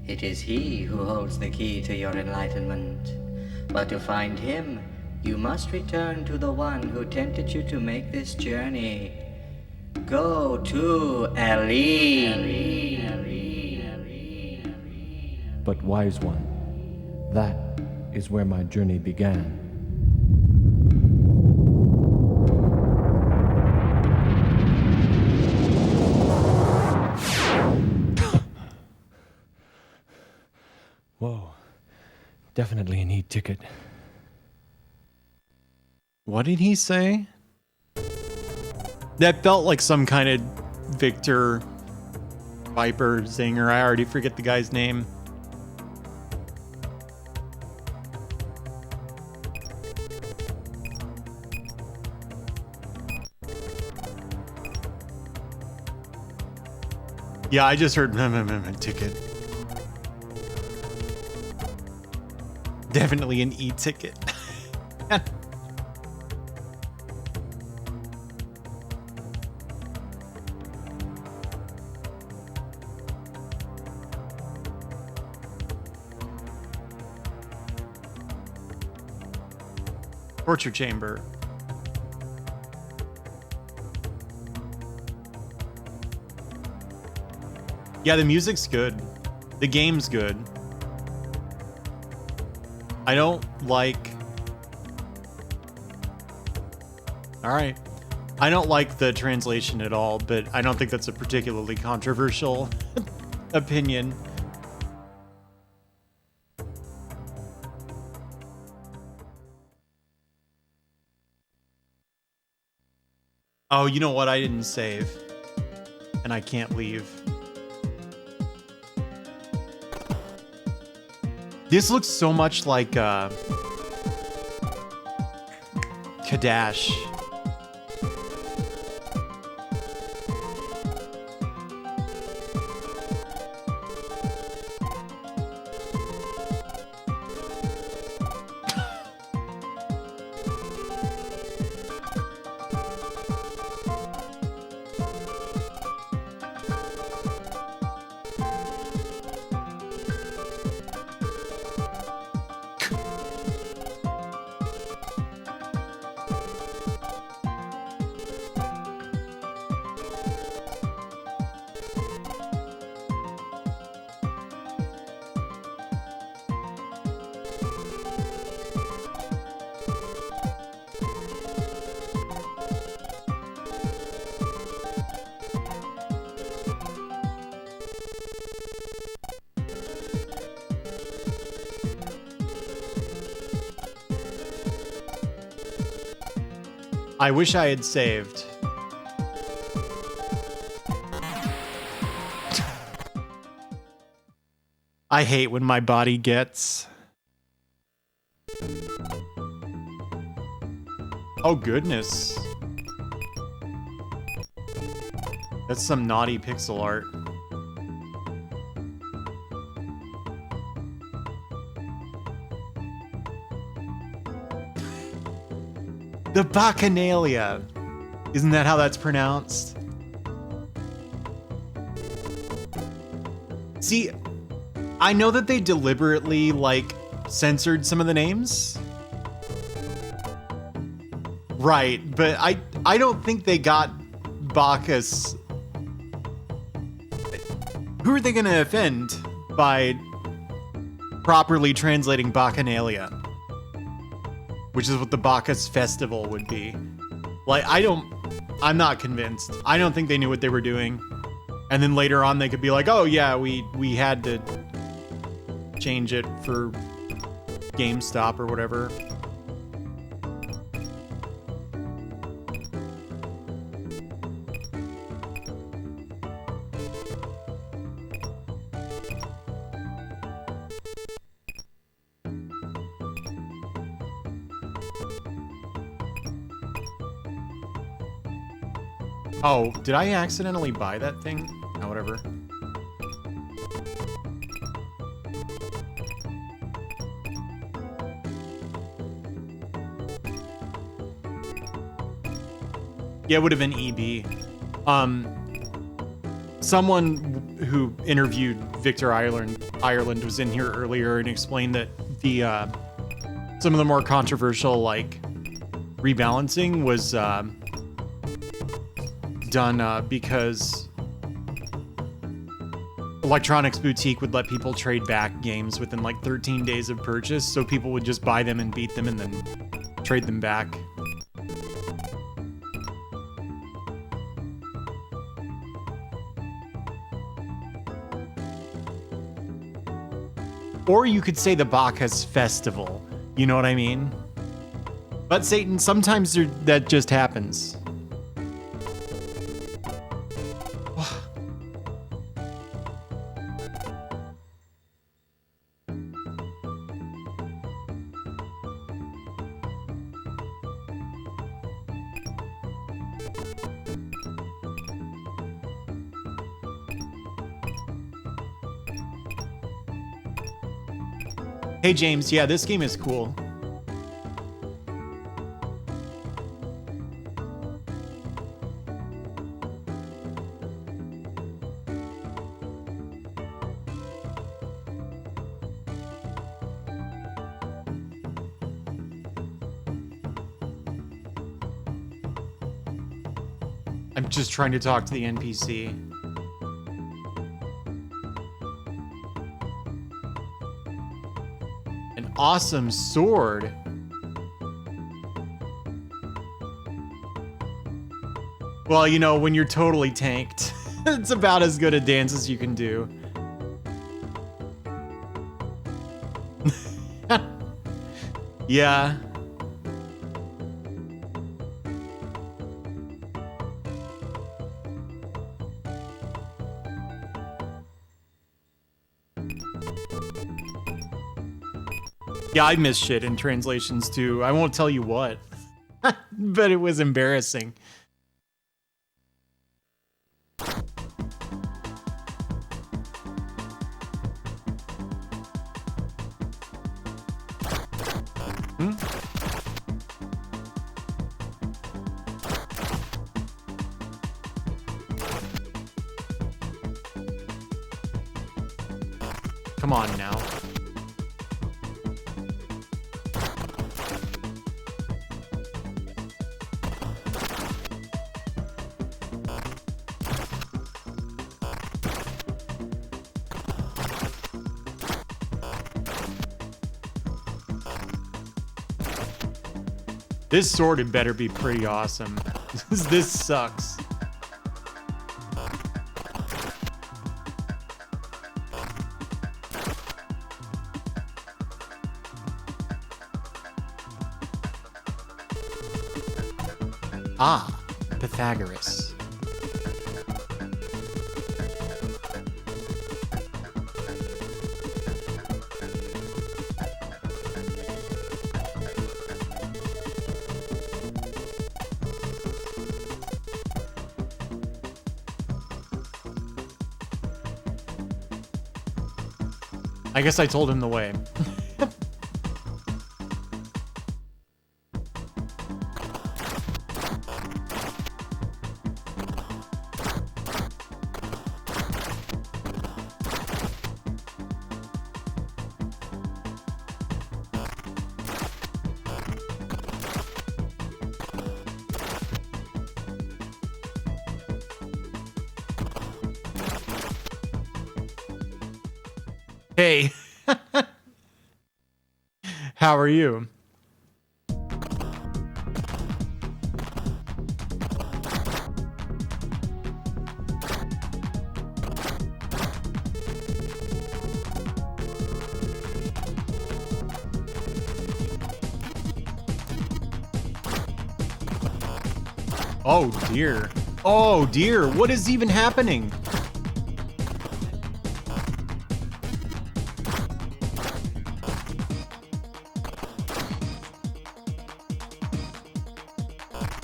N: It is he who holds the key to your enlightenment. But to find him, you must return to the one who tempted you to make this journey. Go to Elene.
L: But wise one, that is where my journey began.
O: Whoa,
L: Definitely an e-ticket.
A: What did he say? That felt like some kind of Victor Viper zinger. I already forget the guy's name. Yeah, I just heard ticket. Definitely an e-ticket. Torture chamber. Yeah, the music's good. The game's good. I don't like... Alright. I don't like the translation at all, but I don't think that's a particularly controversial opinion. Oh, you know what? I didn't save. And I can't leave. This looks so much like Kadash. I wish I had saved. I hate when my body gets... Oh goodness. That's some naughty pixel art. The Bacchanalia. Isn't that how that's pronounced? See, I know that they deliberately, like, censored some of the names. Right, but I don't think they got Bacchus. Who are they going to offend by properly translating Bacchanalia? Which is what the Bacchus Festival would be. Like, I'm not convinced. I don't think they knew what they were doing. And then later on they could be like, oh yeah, we had to change it for GameStop or whatever. Oh, did I accidentally buy that thing? Oh, whatever. Yeah, it would have been EB. Someone who interviewed Victor Ireland was in here earlier and explained that the some of the more controversial, like, rebalancing was done because Electronics Boutique would let people trade back games within like 13 days of purchase, so people would just buy them and beat them and then trade them back. Or you could say the Bacchus Festival. You know what I mean? But Satan, sometimes that just happens. Hey James, yeah, this game is cool. I'm just trying to talk to the NPC. An awesome sword. Well, you know, when you're totally tanked, it's about as good a dance as you can do. Yeah. Yeah, I miss shit in translations too. I won't tell you what, but it was embarrassing. Come on now. This sword had better be pretty awesome. This sucks. Ah, Pythagoras. I guess I told him the way. Hey. How are you? Oh dear. Oh dear, what is even happening?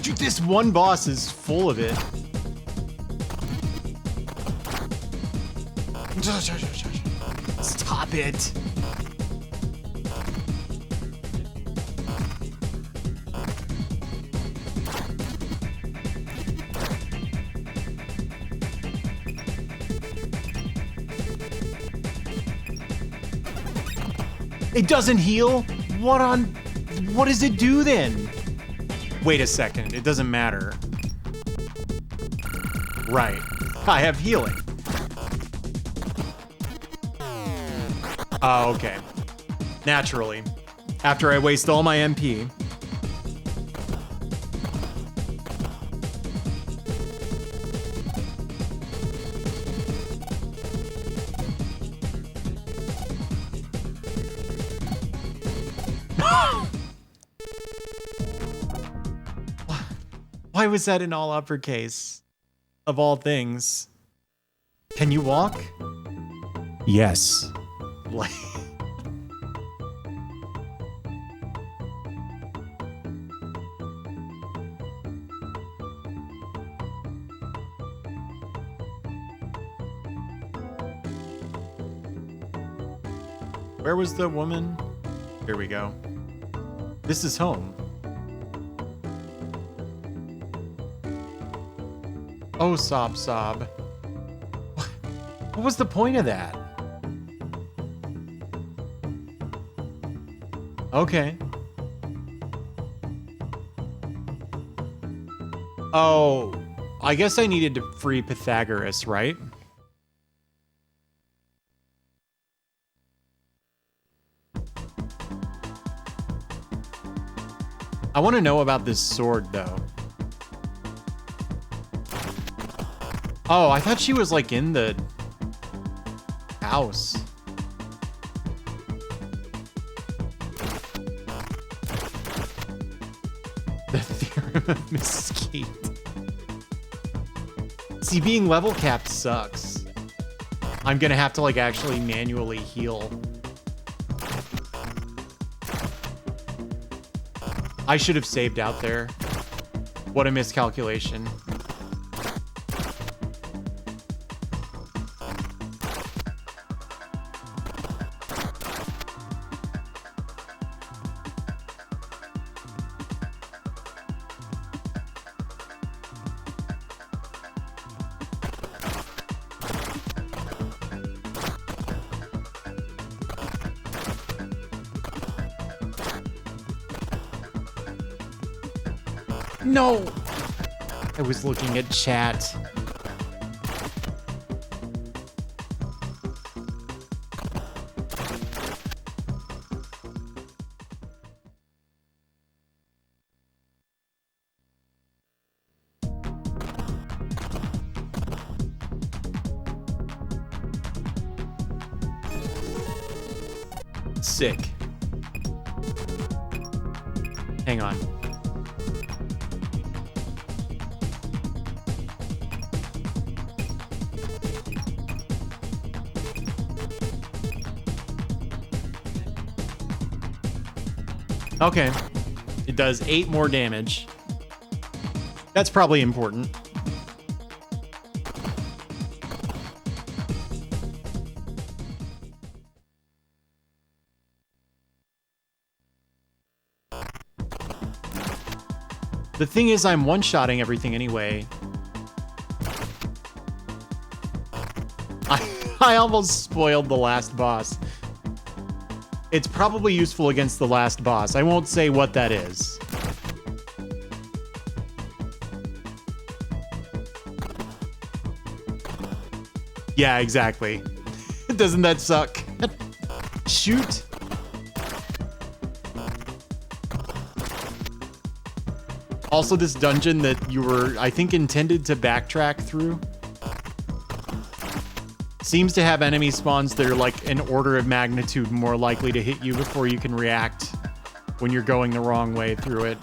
A: Dude, this one boss is full of it. Stop it. It doesn't heal? What does it do then? Wait a second, it doesn't matter. Right, I have healing. Oh, okay. Naturally. After I waste all my MP. Why was that in all uppercase? Of all things. Can you walk? Yes. Like... Where was the woman? Here we go. This is home. Oh, sob, sob. What was the point of that? Okay. Oh, I guess I needed to free Pythagoras, right? I want to know about this sword, though. Oh, I thought she was, like, in the house. The Theorem of Mesquite. See, being level capped sucks. I'm gonna have to, like, actually manually heal. I should have saved out there. What a miscalculation. No! I was looking at chat. Sick. Hang on. Okay. It does 8 more damage. That's probably important. The thing is, I'm one-shotting everything anyway. I almost spoiled the last boss. It's probably useful against the last boss. I won't say what that is. Yeah, exactly. Doesn't that suck? Shoot. Also, this dungeon that you were, I think, intended to backtrack through seems to have enemy spawns that are like an order of magnitude more likely to hit you before you can react when you're going the wrong way through it.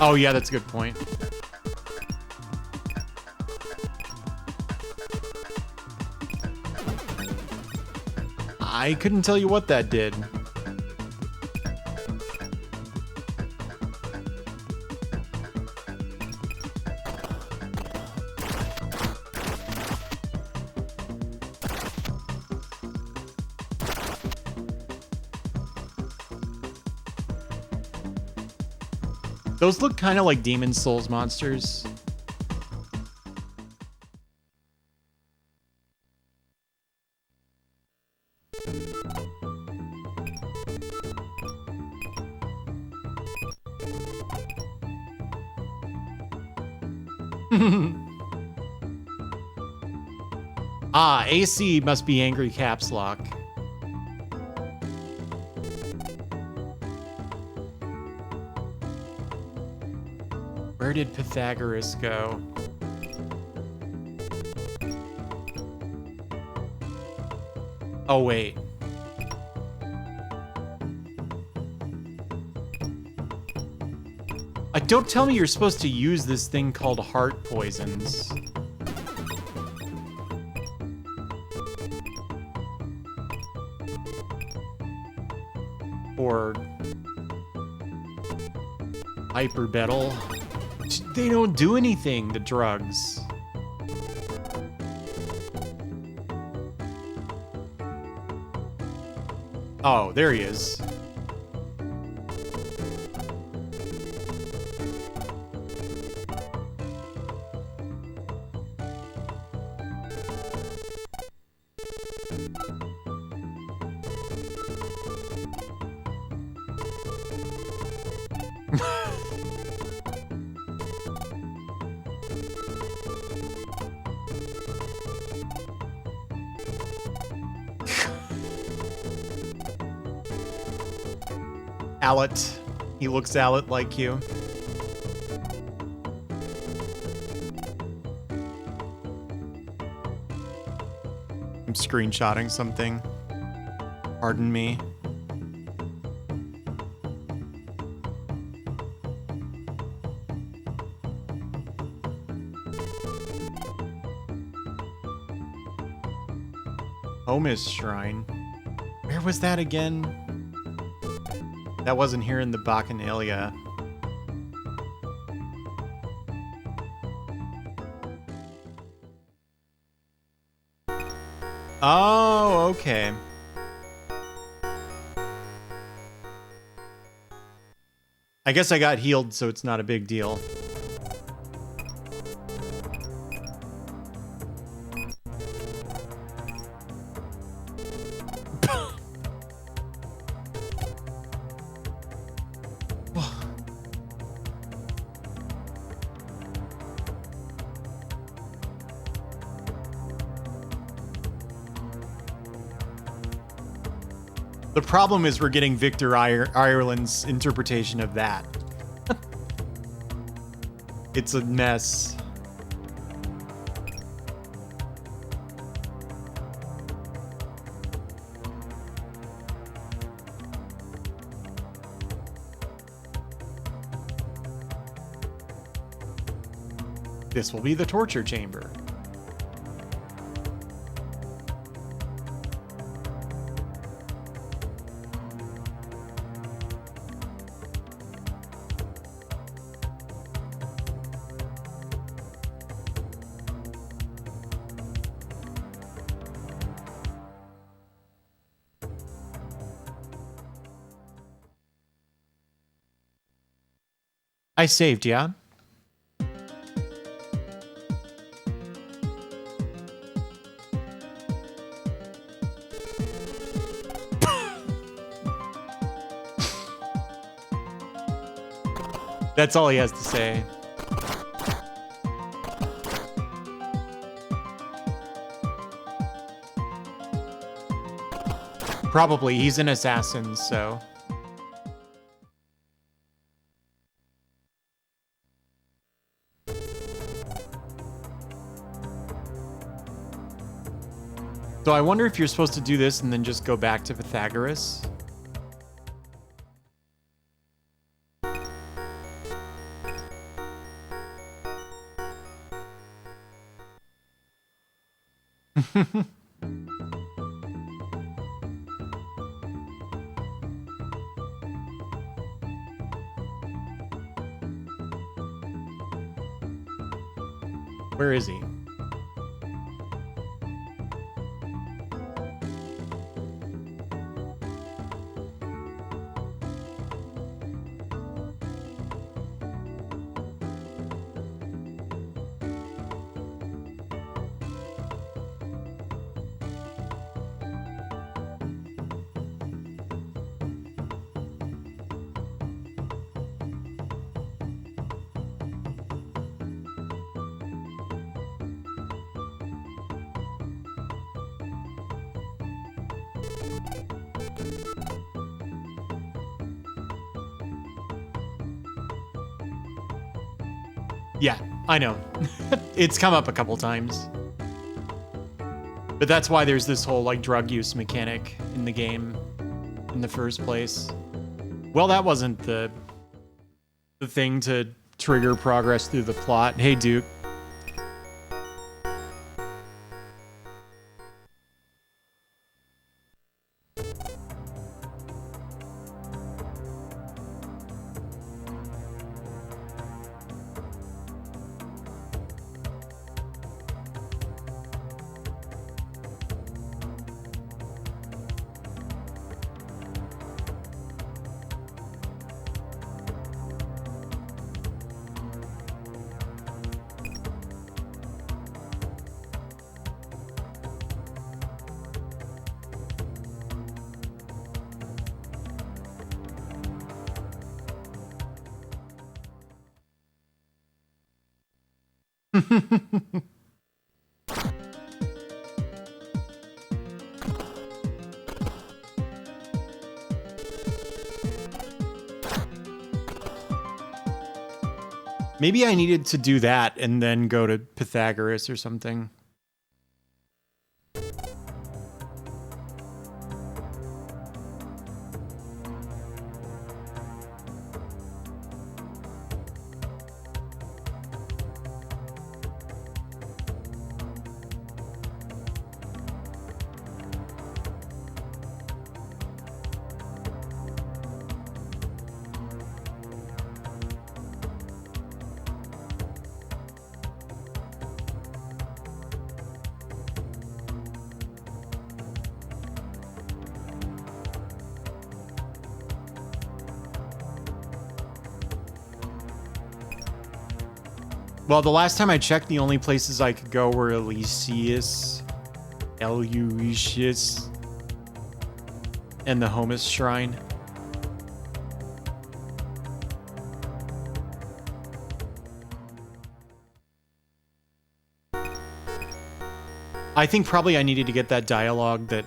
A: Oh yeah, that's a good point. I couldn't tell you what that did. Those look kind of like Demon Souls monsters. Ah, AC must be angry caps lock. Where did Pythagoras go? Oh, wait. Don't tell me you're supposed to use this thing called heart poisons. Or hyperbetal. They don't do anything, the drugs. Oh, there he is. Allet. He looks Allet like you. I'm screenshotting something. Pardon me. Homus Shrine. Where was that again? That wasn't here in the Bacchanalia. Oh, okay. I guess I got healed, so it's not a big deal. The problem is we're getting Victor Ireland's interpretation of that. It's a mess. This will be the torture chamber. I saved, yeah? That's all he has to say. Probably, he's an assassin, so... So I wonder if you're supposed to do this and then just go back to Pythagoras. Where is he? Yeah, I know. It's come up a couple times. But that's why there's this whole, like, drug use mechanic in the game in the first place. Well, that wasn't the the thing to trigger progress through the plot. Hey, Duke. Maybe I needed to do that and then go to Pythagoras or something. Well, the last time I checked, the only places I could go were Elysius, Eleusis, and the Homus Shrine. I think probably I needed to get that dialogue that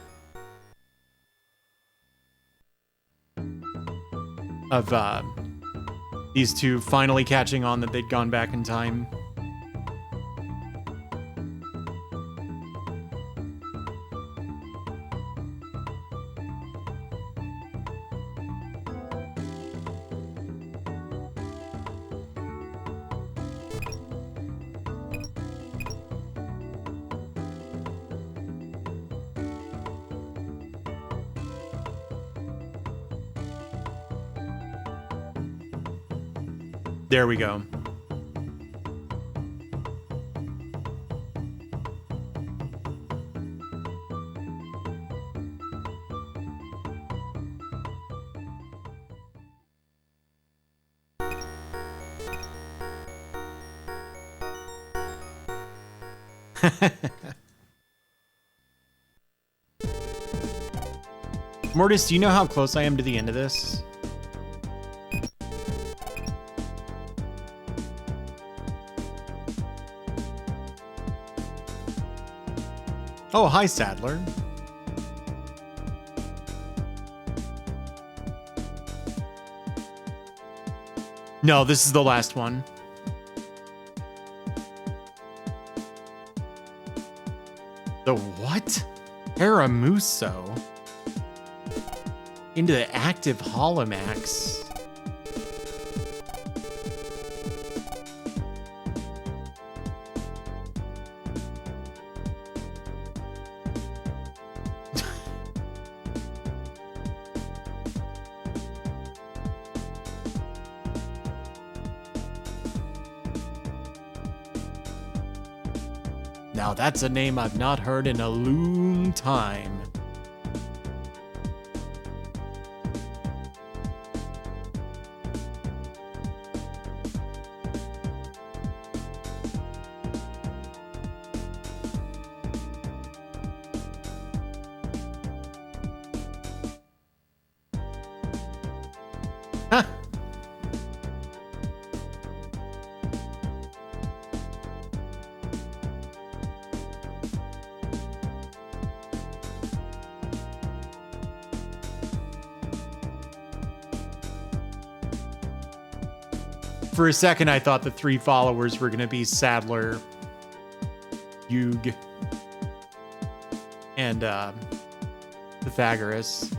A: of these two finally catching on that they'd gone back in time. There we go. Mortis, do you know how close I am to the end of this? Oh, hi, Sadler. No, this is the last one. The what? Paramuso? Into the active Holomax. Now that's a name I've not heard in a long time. For a second, I thought the three followers were going to be Sadler, Yug, and Pythagoras.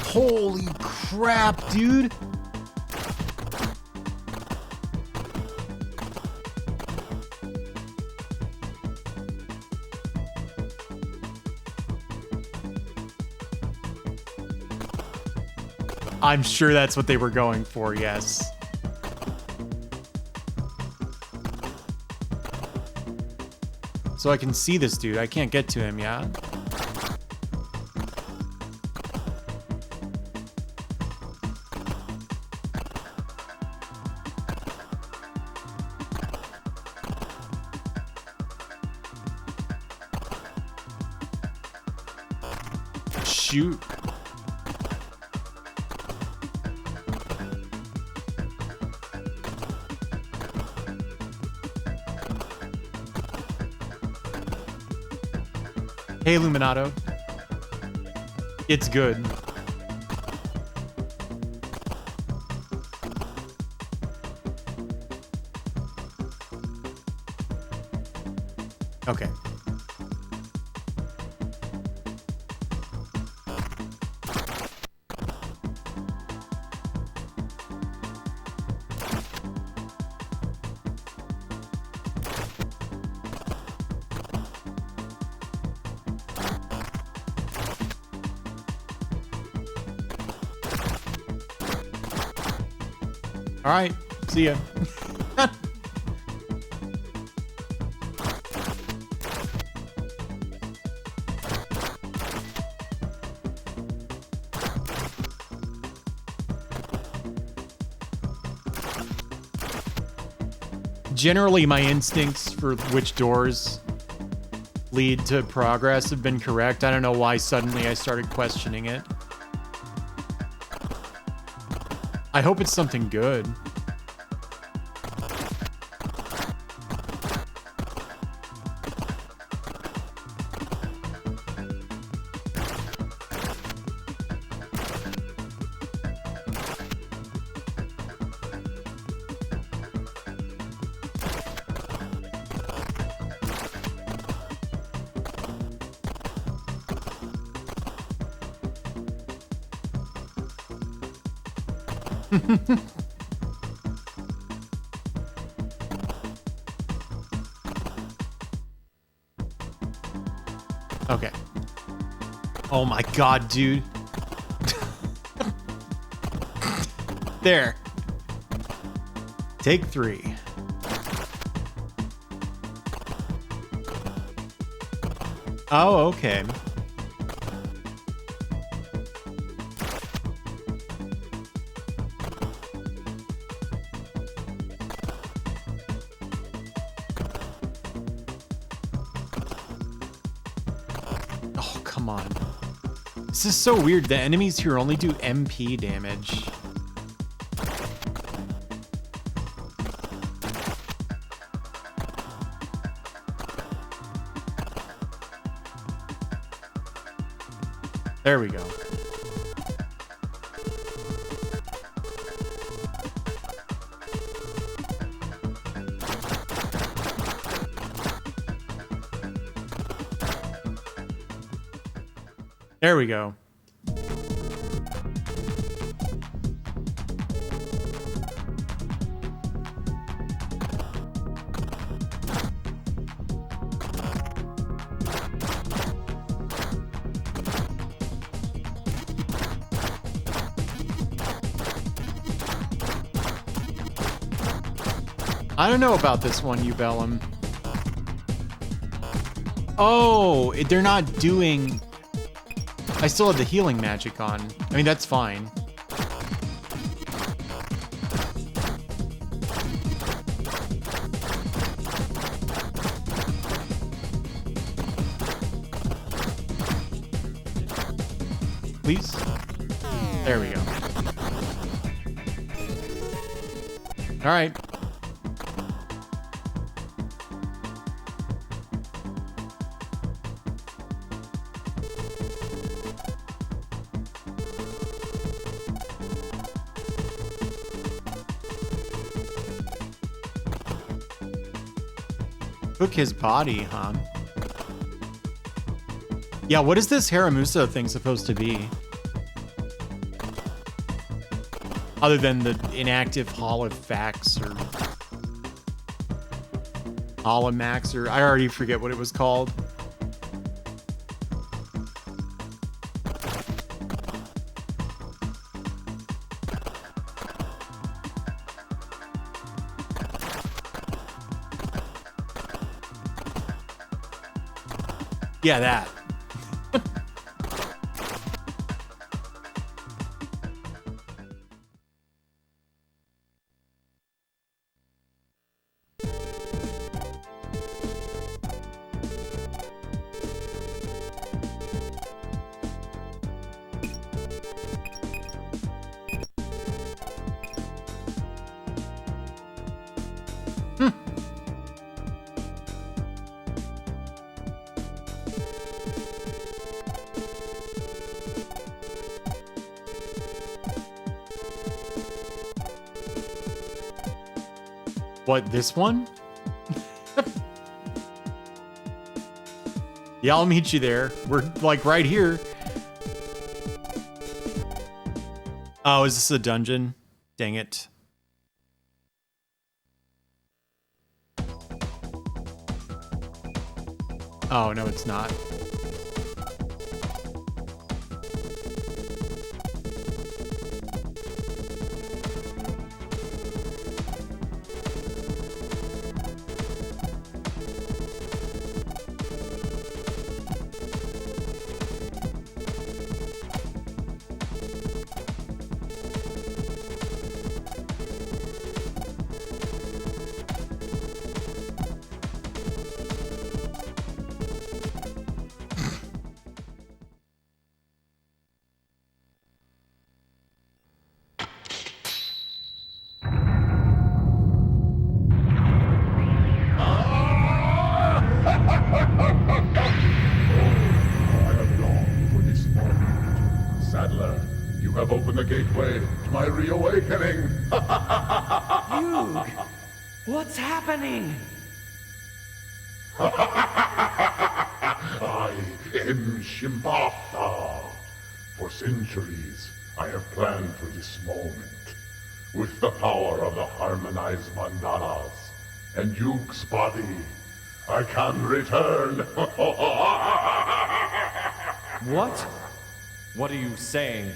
A: Holy crap, dude. I'm sure that's what they were going for, yes. So I can see this dude. I can't get to him, yeah? Shoot. Hey, Illuminato. It's good. Okay. All right, see ya. Generally, my instincts for which doors lead to progress have been correct. I don't know why suddenly I started questioning it. I hope it's something good. Okay. Oh my god, dude. There. Take 3. Oh, okay. Come on. This is so weird. The enemies here only do MP damage. There we go. There we go. I don't know about this one, Ubellum. Oh, they're not doing... I still have the healing magic on. I mean, that's fine. Please? There we go. All right. Took his body, huh? Yeah, what is this Haramusa thing supposed to be? Other than the inactive Holofax or Holomax, or I already forget what it was called. Yeah, that. What, this one? Yeah, I'll meet you there. We're like right here. Oh, is this a dungeon? Dang it. Oh, no, it's not.
O: What's happening?
I: I am Shimbatha. For centuries, I have planned for this moment. With the power of the harmonized mandalas and Yuke's body, I can return.
L: What? What are you saying?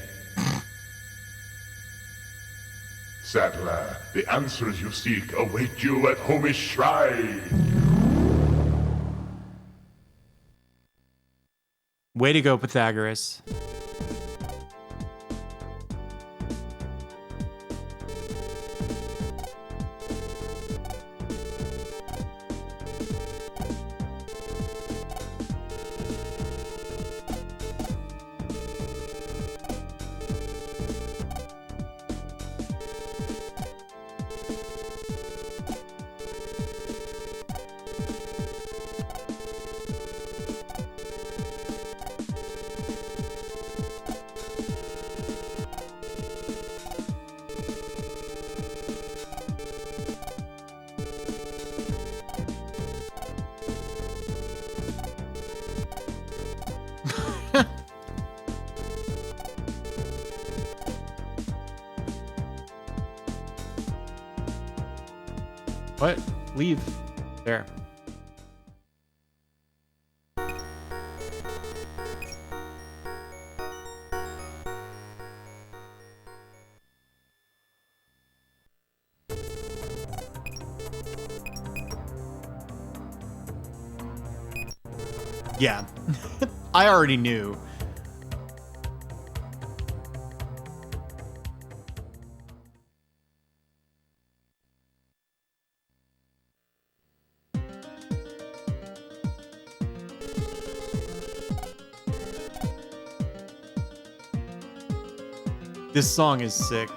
I: Saddler, the answers you seek await you at Homish Shrine.
A: Way to go, Pythagoras. What? Leave. There. Yeah. I already knew. This song is sick.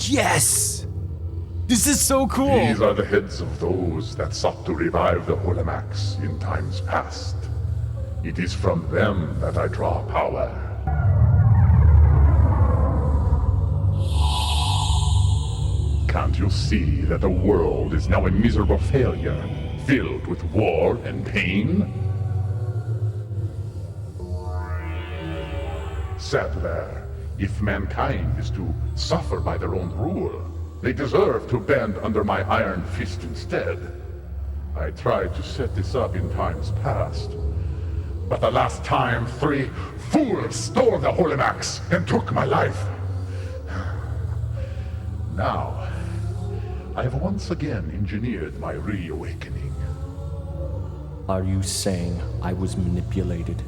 A: Yes! This is so cool!
I: These are the heads of those that sought to revive the Holimax in times past. It is from them that I draw power. Can't you see that the world is now a miserable failure, filled with war and pain? Sadler, if mankind is to suffer by their own rule, they deserve to bend under my iron fist instead. I tried to set this up in times past, but the last time 3 fools stole the Holimax and took my life. Now, I have once again engineered my reawakening.
L: Are you saying I was manipulated?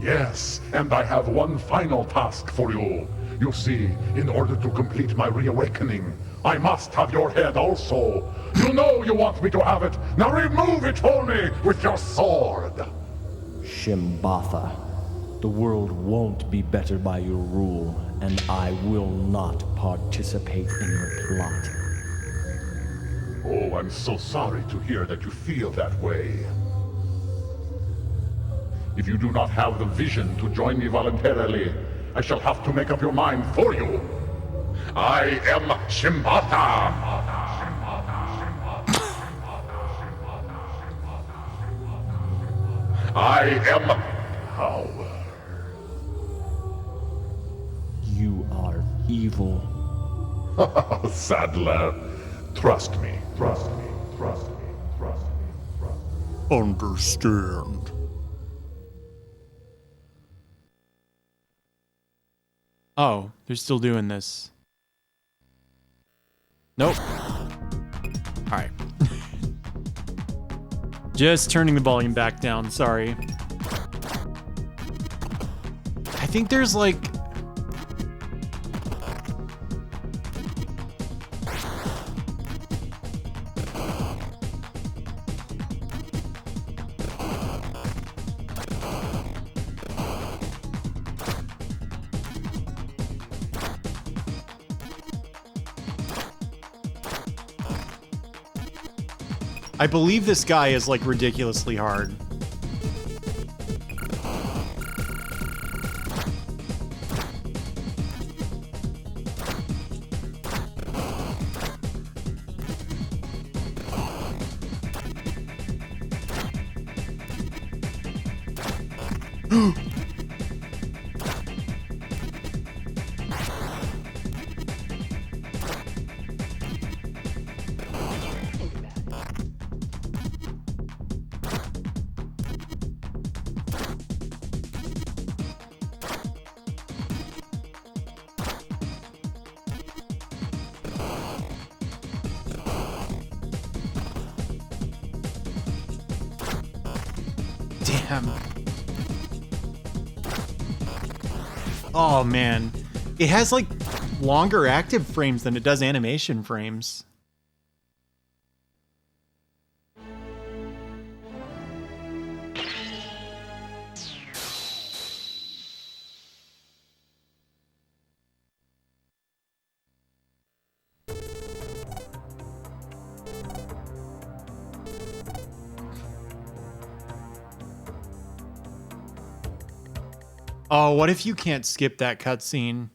I: Yes, and I have one final task for you. You see, in order to complete my reawakening, I must have your head also. You know you want me to have it. Now remove it for me with your sword.
L: Shimbatha, the world won't be better by your rule, and I will not participate in your plot.
I: Oh, I'm so sorry to hear that you feel that way. If you do not have the vision to join me voluntarily, I shall have to make up your mind for you. I am Shimbatha. I am power.
L: You are evil.
I: Sadler, trust me, trust me, trust me, trust me, trust me.
A: Understand. Oh, they're still doing this. Nope. Alright. Just turning the volume back down, sorry. I think there's like... I believe this guy is like ridiculously hard. Damn. Oh man. It has like longer active frames than it does animation frames. Oh, what if you can't skip that cutscene?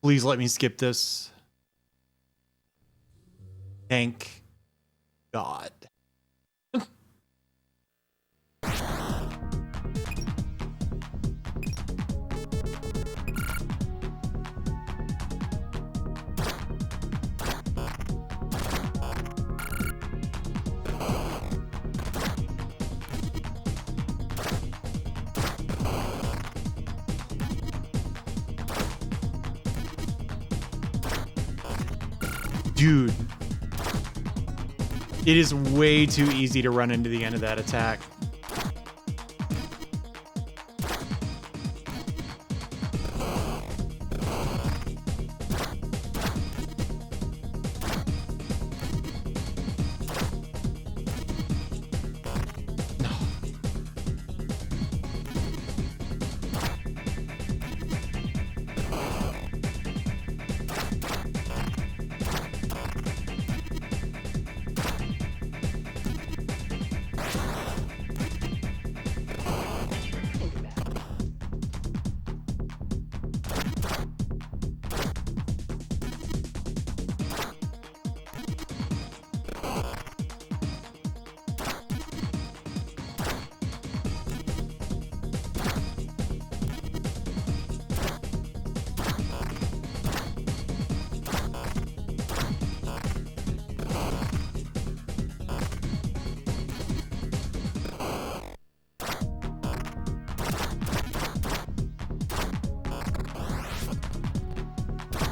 A: Please let me skip this. Thank God. Dude. It is way too easy to run into the end of that attack.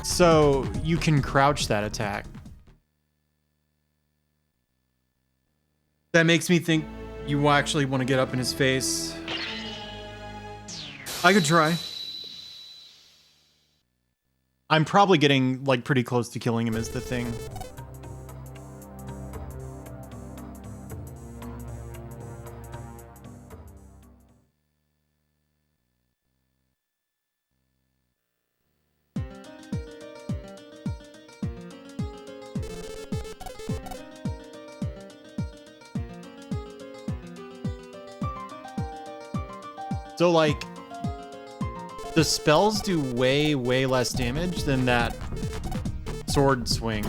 A: So you can crouch that attack. That makes me think you actually want to get up in his face. I could try. I'm probably getting like pretty close to killing him is the thing. So, like, the spells do way, way less damage than that sword swing.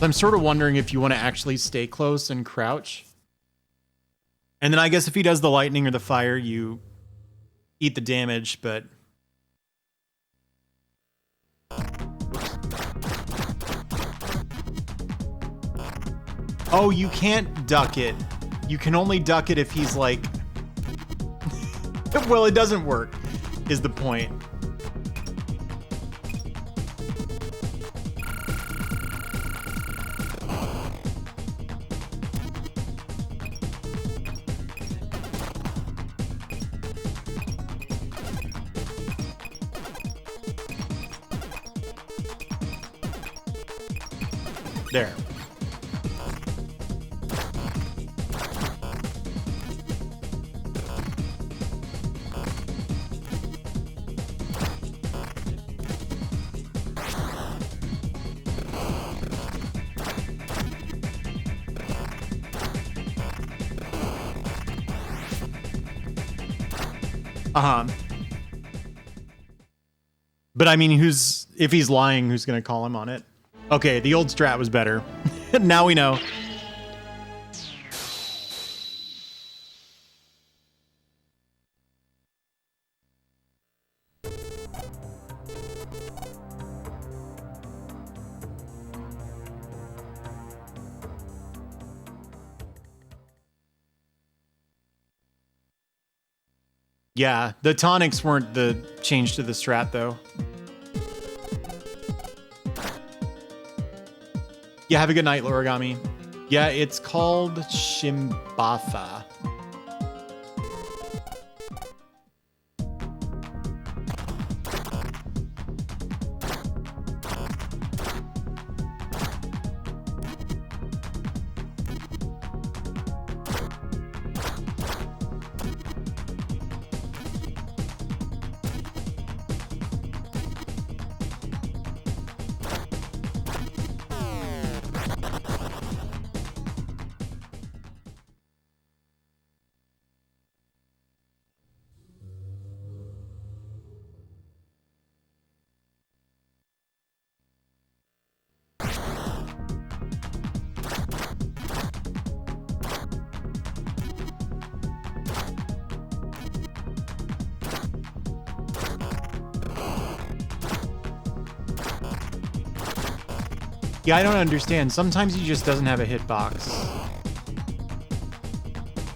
A: I'm sort of wondering if you want to actually stay close and crouch. And then I guess if he does the lightning or the fire, you eat the damage, but... Oh, you can't duck it. You can only duck it if he's like... Well, it doesn't work, is the point. There. Uh-huh. But I mean, if he's lying, who's gonna call him on it? Okay, the old strat was better. Now we know. Yeah, the tonics weren't the change to the strat, though. Yeah, have a good night, Lorigami. Yeah, it's called Shimbatha. Yeah, I don't understand. Sometimes he just doesn't have a hitbox.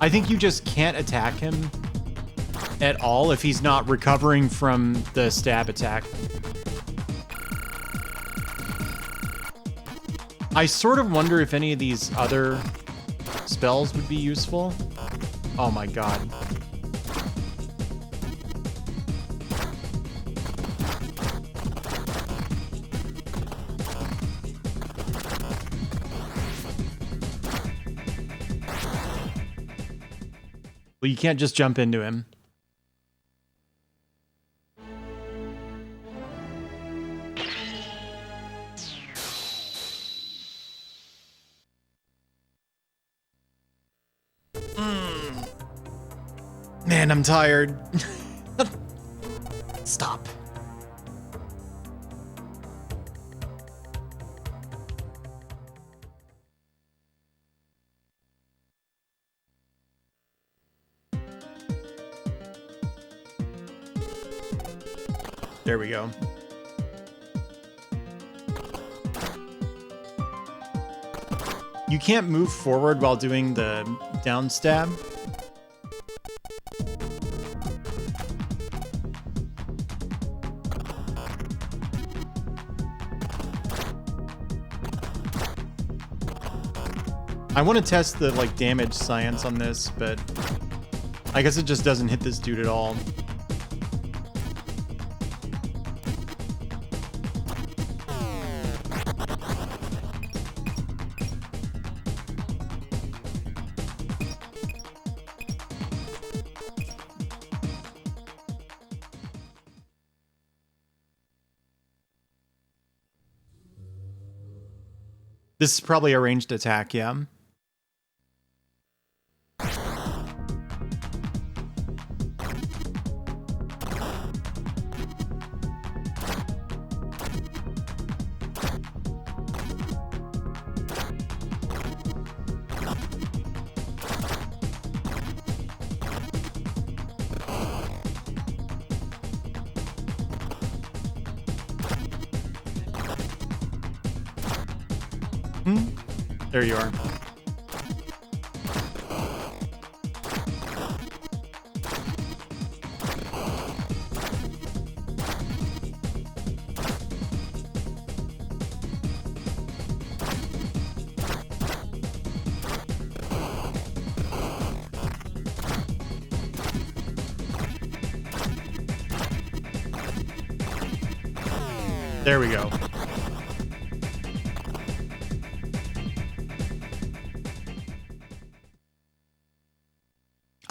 A: I think you just can't attack him at all if he's not recovering from the stab attack. I sort of wonder if any of these other spells would be useful. Oh my god. Well, you can't just jump into him. Man, I'm tired. Stop. There we go. You can't move forward while doing the down stab. I want to test the like damage science on this, but I guess it just doesn't hit this dude at all. This is probably a ranged attack, yeah. There you are. There we go.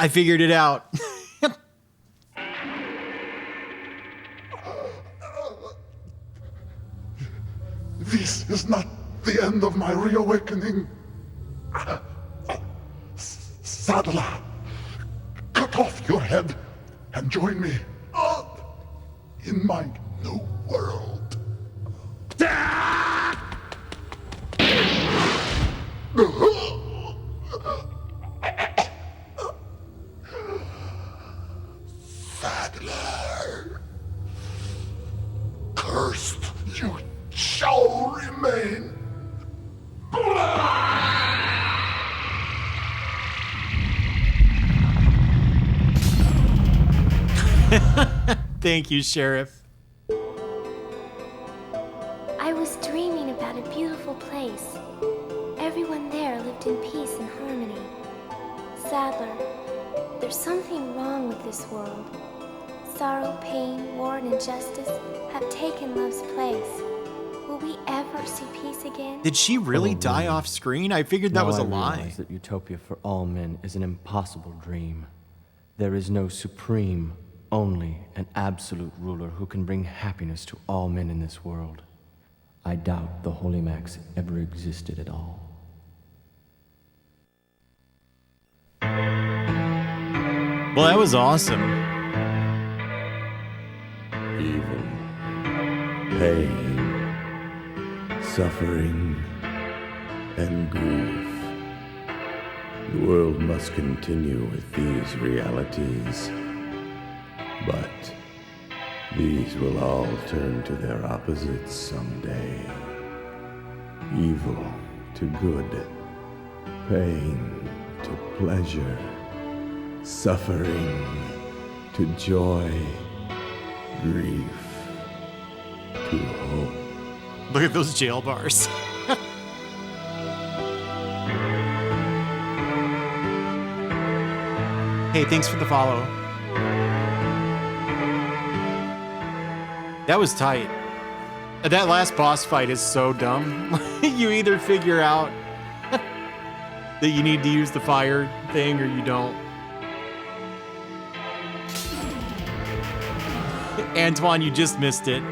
A: I figured it out.
I: This is not the end of my reawakening. Sadler, cut off your head and join me in my new world. Sadler, cursed you shall remain.
A: Thank you, Sheriff.
K: I was dreaming about a beautiful place. Everyone there lived in peace and harmony. Sadler, there's something wrong with this world. Sorrow, pain, war, and injustice have taken love's place. Will we ever see peace again?
A: Did she really die off screen? I figured that was a lie.
L: I realize that utopia for all men is an impossible dream. There is no supreme, only an absolute ruler who can bring happiness to all men in this world. I doubt the Holy Max ever existed at all.
A: Well, that was awesome.
G: Evil, pain, suffering, and grief. The world must continue with these realities. But these will all turn to their opposites someday. evil to good, pain to pleasure, suffering to joy, grief to hope.
A: Look at those jail bars. Hey, thanks for the follow. That was tight. That last boss fight is so dumb. You either figure out that you need to use the fire thing or you don't. Antoine, you just missed it.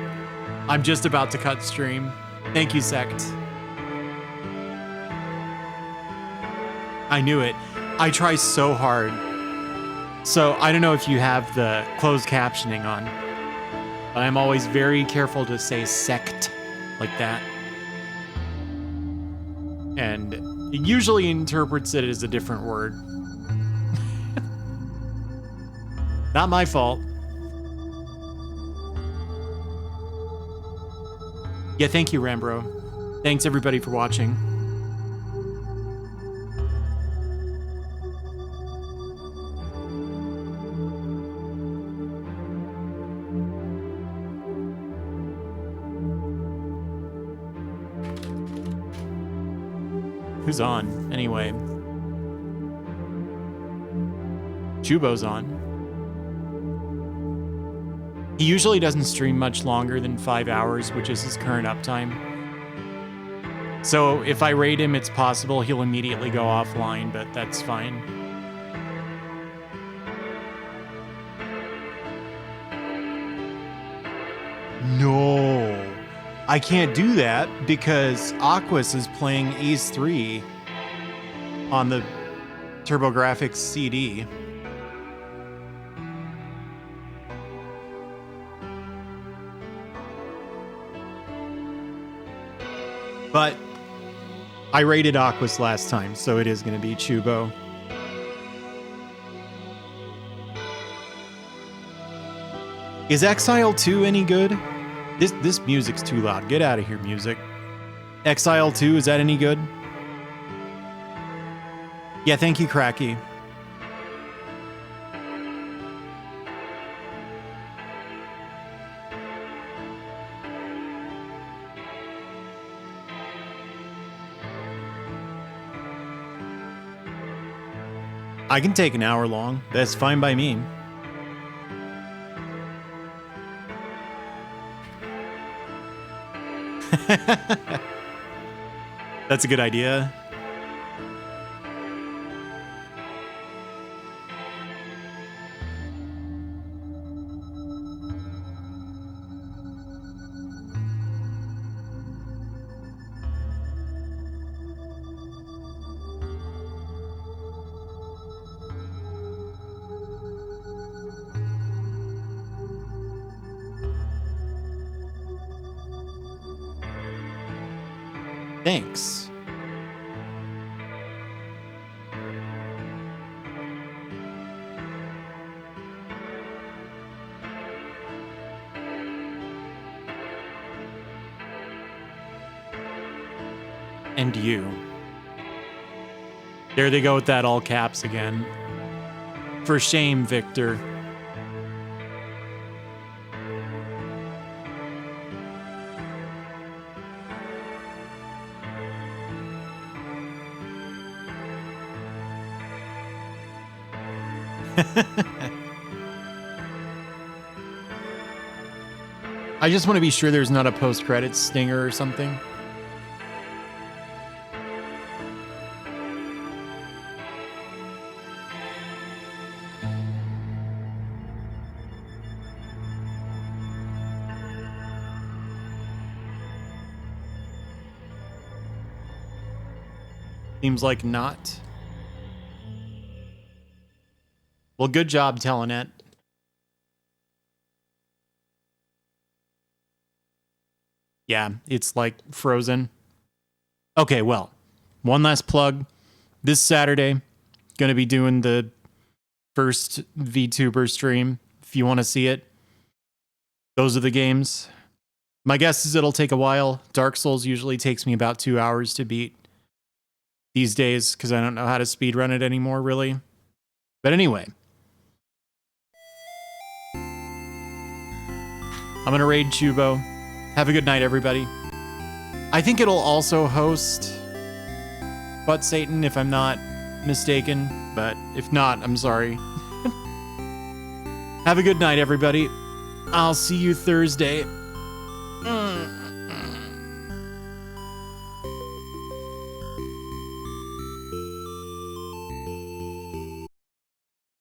A: I'm just about to cut stream. Thank you, Sect. I knew it. I try so hard. So I don't know if you have the closed captioning on, but I'm always very careful to say sect like that. And it usually interprets it as a different word. Not my fault. Yeah, thank you, Rambro. Thanks everybody for watching. Who's on, anyway? Chubo's on. He usually doesn't stream much longer than 5 hours, which is his current uptime. So if I raid him, it's possible he'll immediately go offline, but that's fine. No, I can't do that because Aquas is playing Ace 3 on the TurboGrafx CD. But I rated Aquas last time, so it is going to be Chubo. Is Exile 2 any good? This music's too loud. Get out of here, music. Exile 2, is that any good? Yeah, thank you, Cracky. I can take an hour long. That's fine by me. That's a good idea. Thanks. And you. There they go with that all caps again. For shame, Victor. I just want to be sure there's not a post-credits stinger or something. Seems like not. Well, good job, Telenet. Yeah, it's like frozen. Okay, well, one last plug. This Saturday, gonna be doing the first VTuber stream. If you want to see it, those are the games. My guess is it'll take a while. Dark Souls usually takes me about 2 hours to beat these days because I don't know how to speedrun it anymore, really. But anyway. I'm going to raid Chubo. Have a good night, everybody. I think it'll also host Butt Satan, if I'm not mistaken. But if not, I'm sorry. Have a good night, everybody. I'll see you Thursday.